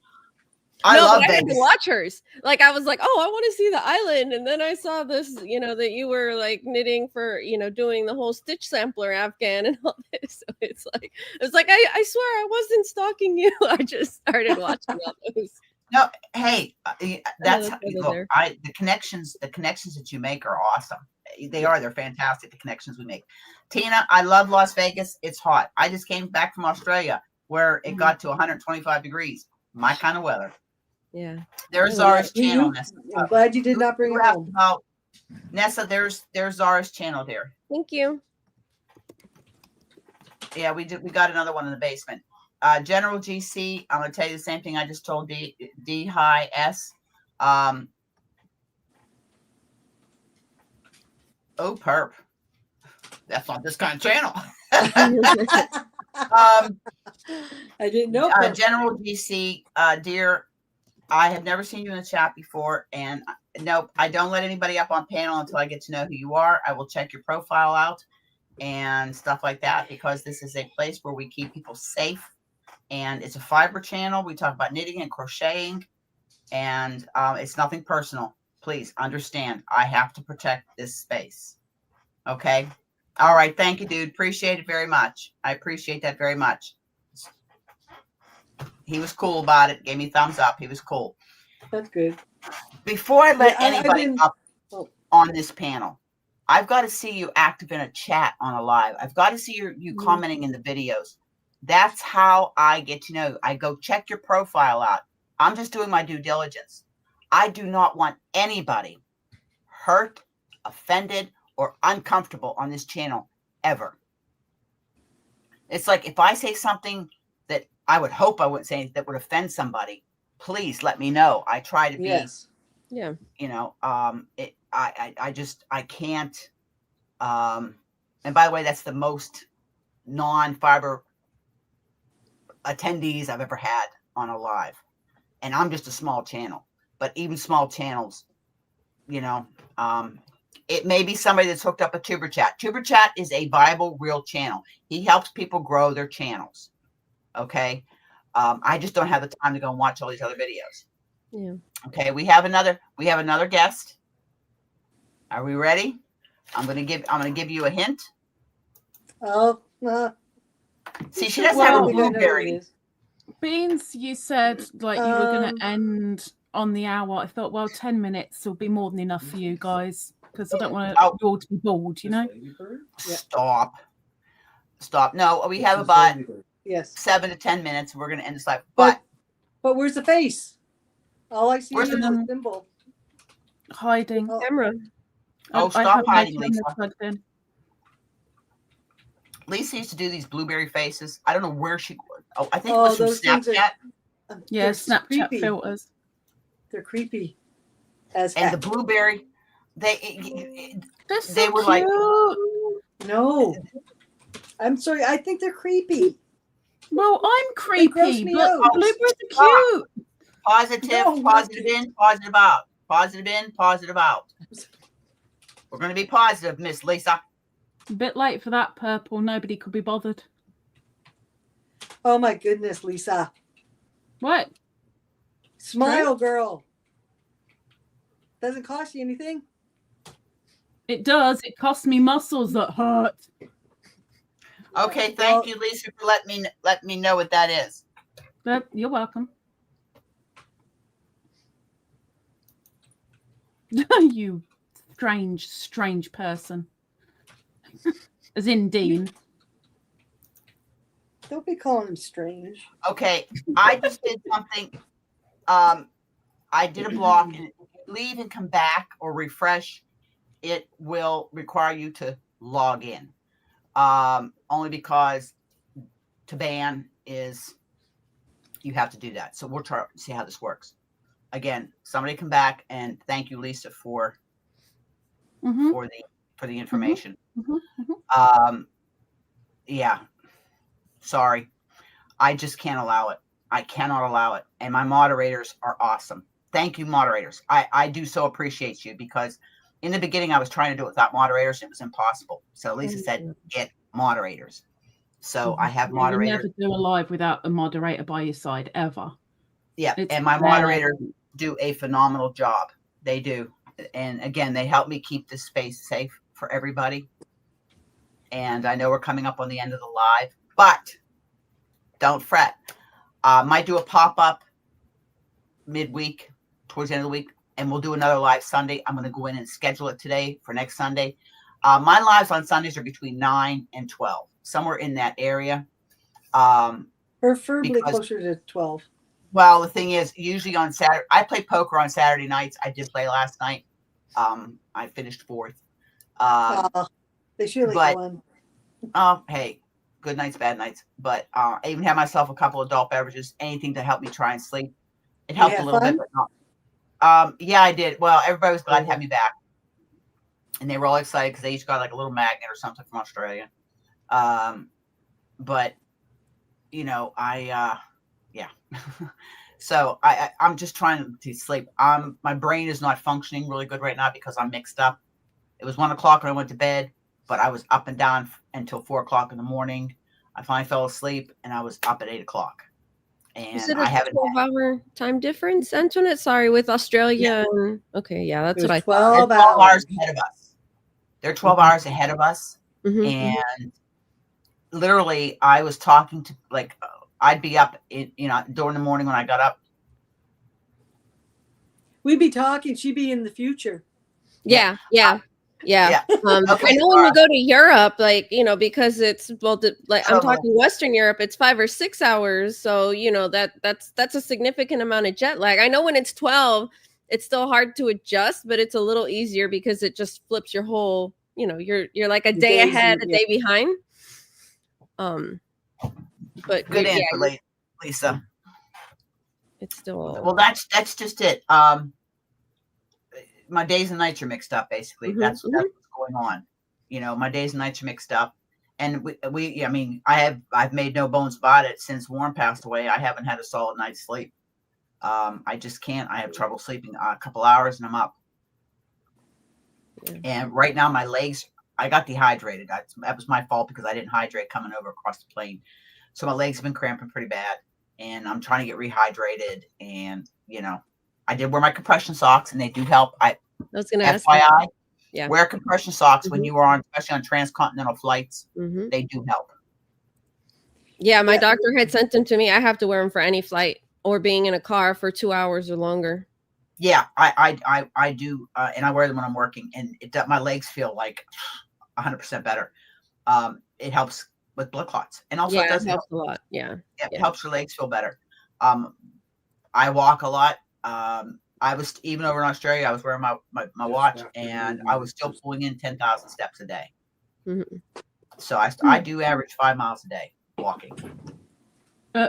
I No, love but I had to Vegas. watch hers. Like I was like, oh, I want to see the island, and then I saw this, that you were like knitting for, doing the whole stitch sampler Afghan and all this. So it's like I swear I wasn't stalking you. I just started watching all those. No, hey, that's that's how, why they're look, there. the connections that you make are awesome. They're fantastic. The connections we make. Tina, I love Las Vegas. It's hot. I just came back from Australia where it got to 125 degrees. My kind of weather. Yeah. There's Oh, Zara's yeah. channel. Nessa. I'm glad you did not bring You it asked home. about Nessa. There's Zara's channel there. Thank you. Yeah, we got another one in the basement. General GC, I'm gonna tell you the same thing I just told D High S. Oh, perp. That's not this kind of channel. I didn't know. General GC, dear, I have never seen you in the chat before, and no, I don't let anybody up on panel until I get to know who you are. I will check your profile out and stuff like that, because this is a place where we keep people safe, and it's a fiber channel. We talk about knitting and crocheting, and it's nothing personal. Please understand, I have to protect this space. Okay. All right. Thank you, dude. Appreciate it very much. I appreciate that very much. He was cool about it. Gave me thumbs up. He was cool. That's good. Before I let Yeah, anybody been- up oh. on this panel, I've got to see you active in a chat on a live. I've got to see you commenting in the videos. That's how I get to know you. I go check your profile out. I'm just doing my due diligence. I do not want anybody hurt, offended, or uncomfortable on this channel ever. It's like if I say something that I would hope I wouldn't say that would offend somebody, please let me know. I try to be, Yes. Yeah. I can't. And by the way, that's the most non-fiber attendees I've ever had on a live. And I'm just a small channel, but even small channels, it may be somebody that's hooked up a Tuber Chat. Tuber Chat is a viable, real channel. He helps people grow their channels. Okay. I just don't have the time to go and watch all these other videos. Yeah. Okay. We have another guest. Are we ready? I'm going to give you a hint. Oh, See, she doesn't have a we don't know who it blueberry. is. Beans, you said like you were going Um, to end on the hour. I thought, well, 10 minutes will be more than enough for you guys, because I don't want Oh. you all to be bored, you know? Stop. No, we have about Yes. 7 to 10 minutes. We're going to end this live. But But where's the face? All I see Where's is the- the symbol. Hiding. Oh, Camera. Oh, I stop have my hiding, camera Lisa. plugged in. Lisa used to do these blueberry faces. I don't know where she. Oh, I think Oh, it was from those things are- Snapchat. Yeah, they're Snapchat creepy. filters. They're creepy as And the heck. blueberry, They're They so were like- cute. No. I'm sorry. I think they're creepy. Well, I'm They gross creepy, me but out. blueberries are cute. positive, No, positive not in, positive out. Positive in, positive out. We're going to be positive, Miss Lisa. A bit late for that purple. Nobody could be bothered. Oh my goodness, Lisa. What? Smile, girl. Doesn't cost you anything. It does. It costs me muscles that hurt. Okay, thank Well- you, Lisa, for letting me know what that is. But you're welcome. You strange person. As in Dean. Don't be calling him strange. Okay, I just did something. I did a block, and if you leave and come back or refresh, it will require you to log in. Only because to ban is, you have to do that. So we'll try to see how this works. Again, somebody come back and thank you, Lisa, for Mhm, for the information. mhm, mhm. Yeah, sorry. I just can't allow it. I cannot allow it. And my moderators are awesome. Thank you, moderators. I do so appreciate you, because in the beginning I was trying to do it without moderators. It was impossible. So Lisa said, get moderators. So I have Yeah, you moderators. never do a live without a moderator by your side ever. Yeah. It's And my there. moderators do a phenomenal job. They do. And again, they help me keep this space safe for everybody. And I know we're coming up on the end of the live, but don't fret. Might do a pop-up midweek towards the end of the week, and we'll do another live Sunday. I'm going to go in and schedule it today for next Sunday. My lives on Sundays are between 9 and 12, somewhere in that area. Preferably Because, closer to 12. well, the thing is, usually on Saturday, I play poker on Saturday nights. I did play last night. I finished fourth. They surely but- won. Oh, hey, good nights, bad nights. But I even had myself a couple of adult beverages, anything to help me try and sleep. It You helped a had little fun? bit, but not. Yeah, I did. Well, everybody was glad to have me back, and they were all excited because they each got like a little magnet or something from Australia. But you know, yeah. So I'm just trying to sleep. My brain is not functioning really good right now because I'm mixed up. It was 1 o'clock when I went to bed, but I was up and down until 4 o'clock in the morning. I finally fell asleep, and I was up at 8 o'clock. And Is it I a haven't. 12-hour time difference, Antoinette? Sorry, with Australia. And, okay, yeah, that's It what I was thought. 12 They're 12 hours hours. ahead of us. They're 12 hours ahead of us. Mhm. And literally, I was talking to, like, I'd be up during the morning when I got up. We'd be talking. She'd be in the future. Yeah. Yeah. Okay, I know when we go to Europe, like, because it's like I'm Totally. talking Western Europe, it's 5 or 6 hours. So, that's a significant amount of jet lag. I know when it's 12, it's still hard to adjust, but it's a little easier because it just flips your whole, you're like a day Days, ahead, a yeah. day behind. But Good yeah, answer, Lisa. it's still Well, that's just it. My days and nights are mixed up. Basically, that's what's going on. My days and nights are mixed up, and I mean, I've made no bones about it since Warren passed away. I haven't had a solid night's sleep. I just can't. I have trouble sleeping a couple hours, and I'm up. Yeah. And right now, my legs. I got dehydrated. That was my fault because I didn't hydrate coming over across the plane. So my legs have been cramping pretty bad, and I'm trying to get rehydrated. And I did wear my compression socks, and they do help. I was going to ask. FYI, Yeah. wear compression socks when you are on, especially on transcontinental flights. They do help. Yeah, my doctor had sent them to me. I have to wear them for any flight or being in a car for 2 hours or longer. Yeah, I do, and I wear them when I'm working, and my legs feel like 100% better. It helps with blood clots, and also it does helps a lot. Yeah, it helps your legs feel better. I walk a lot. I was even over in Australia. I was wearing my watch, and I was still pulling in 10,000 steps a day. So I do average 5 miles a day walking.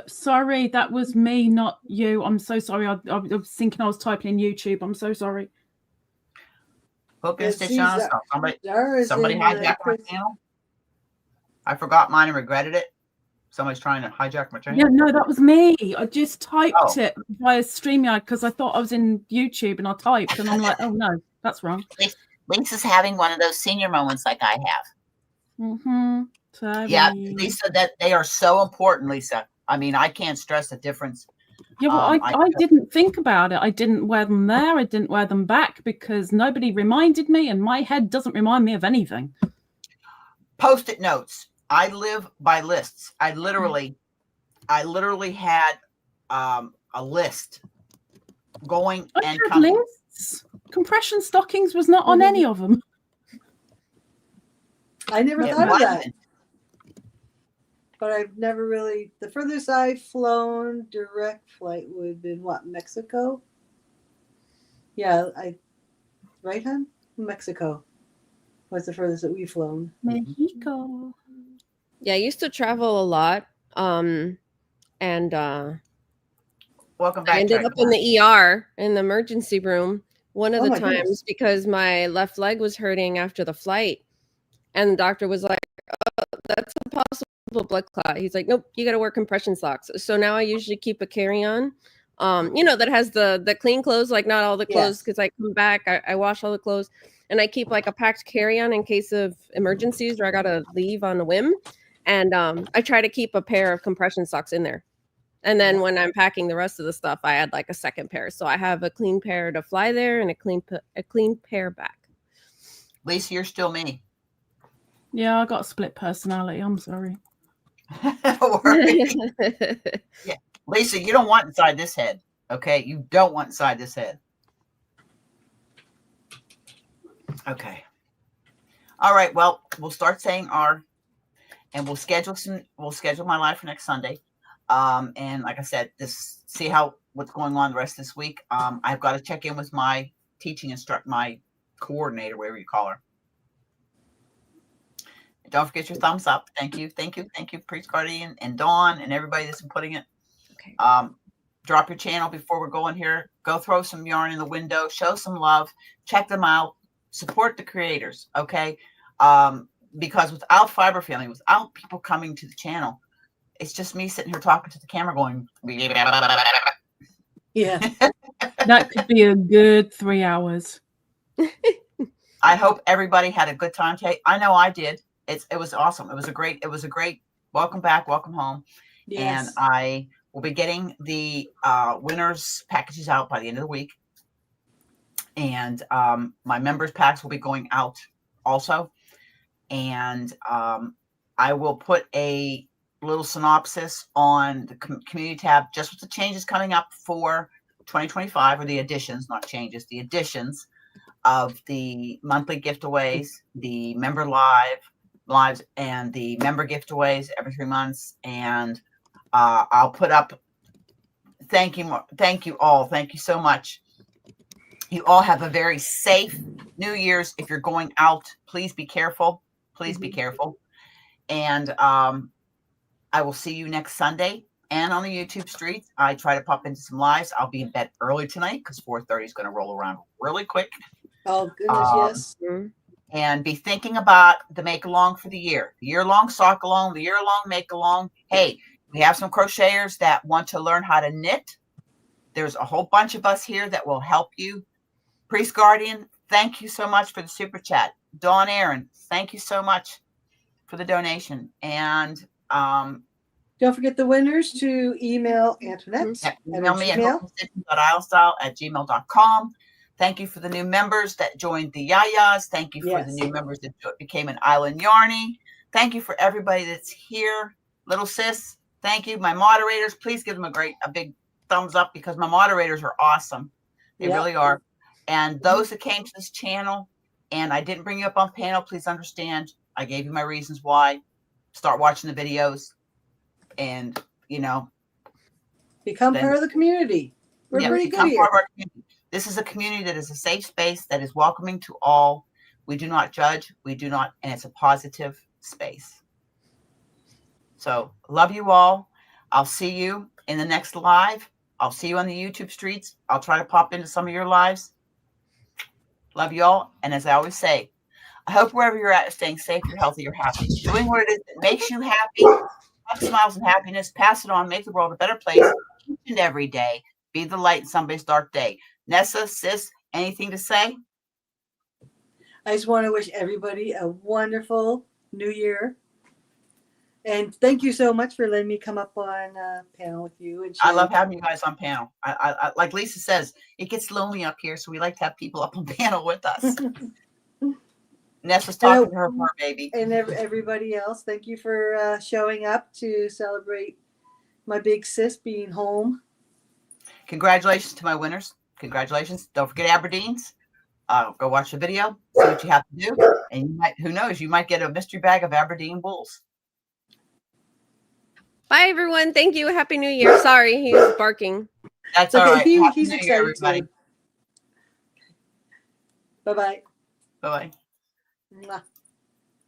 Sorry, that was me, not you. I'm so sorry. I was thinking I was typing in YouTube. I'm so sorry. Hook and stitch on us. Somebody in, hijacked my channel. I forgot mine and regretted it. Somebody's trying to hijack my channel. Yeah, no, that was me. I just typed it via StreamYard because I thought I was in YouTube, and I typed, and I'm like, oh no, that's wrong. Lisa's having one of those senior moments like I have. Sorry. Yeah, Lisa, that they are so important, Lisa. I mean, I can't stress the difference. Yeah, well, I didn't think about it. I didn't wear them there. I didn't wear them back because nobody reminded me, and my head doesn't remind me of anything. Post-it notes. I live by lists. I literally had a list going I and had coming. lists. Compression stockings was not on any of them. I never It thought of that. wasn't. But I've never really. The furthest I've flown direct flight would have been what, Mexico? Yeah, right, hon? Mexico was the furthest that we've flown. Mexico. Yeah, I used to travel a lot. And Welcome I back. ended Jack. up in the ER in the emergency room one of Oh the my times goodness. because my left leg was hurting after the flight. And the doctor was like, oh, that's a possible blood clot. He's like, nope, you got to wear compression socks. So now I usually keep a carry-on, that has the clean clothes, like not all the clothes, Yes. because I come back, I wash all the clothes, and I keep like a packed carry-on in case of emergencies or I got to leave on a whim. And I try to keep a pair of compression socks in there. And then when I'm packing the rest of the stuff, I add like a second pair. So I have a clean pair to fly there and a clean pair back. Lisa, you're still me. Yeah, I got a split personality. I'm sorry. Don't worry. Lisa, you don't want inside this head. Okay, you don't want inside this head. Okay. All right. Well, we'll start saying and we'll schedule my live for next Sunday. And like I said, see what's going on the rest of this week. I've got to check in with my teaching instructor, my coordinator, whatever you call her. Don't forget your thumbs up. Thank you, Priest Guardian and Dawn and everybody that's been putting it. Okay. Drop your channel before we're going here. Go throw some yarn in the window. Show some love. Check them out. Support the creators, okay? Because without Fiber Family, without people coming to the channel, it's just me sitting here talking to the camera going. Yeah. That could be a good 3 hours. I hope everybody had a good time today. I know I did. It was awesome. It was a great welcome back, welcome home. Yes. And I will be getting the winners packages out by the end of the week. And my members packs will be going out also. And I will put a little synopsis on the community tab, just with the changes coming up for 2025, or the additions, not changes, the additions of the monthly giveaways, the member lives, and the member giveaways every 3 months. And I'll put up, thank you all. Thank you so much. You all have a very safe New Year's. If you're going out, please be careful. Please be careful. And I will see you next Sunday and on the YouTube streets. I try to pop into some lives. I'll be in bed early tonight because 4:30 is going to roll around really quick. Oh goodness, yes. And be thinking about the make along for the year-long sock along, the year-long make along. Hey, we have some crocheters that want to learn how to knit. There's a whole bunch of us here that will help you. Priest Guardian, thank you so much for the super chat. Dawn Aaron, thank you so much for the donation. And don't forget the winners to email Antoinette. Email me at hopefulstitching.islestyle@gmail.com. Thank you for the new members that joined the Yayas. Thank you for the new members that became an Island Yarny. Thank you for everybody that's here. Little sis, thank you. My moderators, please give them a big thumbs up, because my moderators are awesome. They really are. And those that came to this channel and I didn't bring you up on panel, please understand. I gave you my reasons why. Start watching the videos and, become part of the community. We're pretty good here. This is a community that is a safe space, that is welcoming to all. We do not judge. And it's a positive space. So love you all. I'll see you in the next live. I'll see you on the YouTube streets. I'll try to pop into some of your lives. Love you all. And as I always say, I hope wherever you're at, staying safe, you're healthy, you're happy. Doing what it is that makes you happy. Have smiles and happiness. Pass it on. Make the world a better place each and every day. Be the light in somebody's dark day. Nessa, sis, anything to say? I just want to wish everybody a wonderful New Year. And thank you so much for letting me come up on a panel with you. And I love having you guys on panel. I like Lisa says, it gets lonely up here, so we like to have people up on panel with us. Nessa's talking to her poor baby. And everybody else, thank you for showing up to celebrate my big sis being home. Congratulations to my winners. Congratulations. Don't forget Aberdeen's. Go watch the video, see what you have to do. And who knows, you might get a mystery bag of Aberdeen bulls. Bye, everyone. Thank you. Happy New Year. Sorry, he's barking. That's all right. He's excited, everybody. Bye-bye. Bye-bye. Mwah.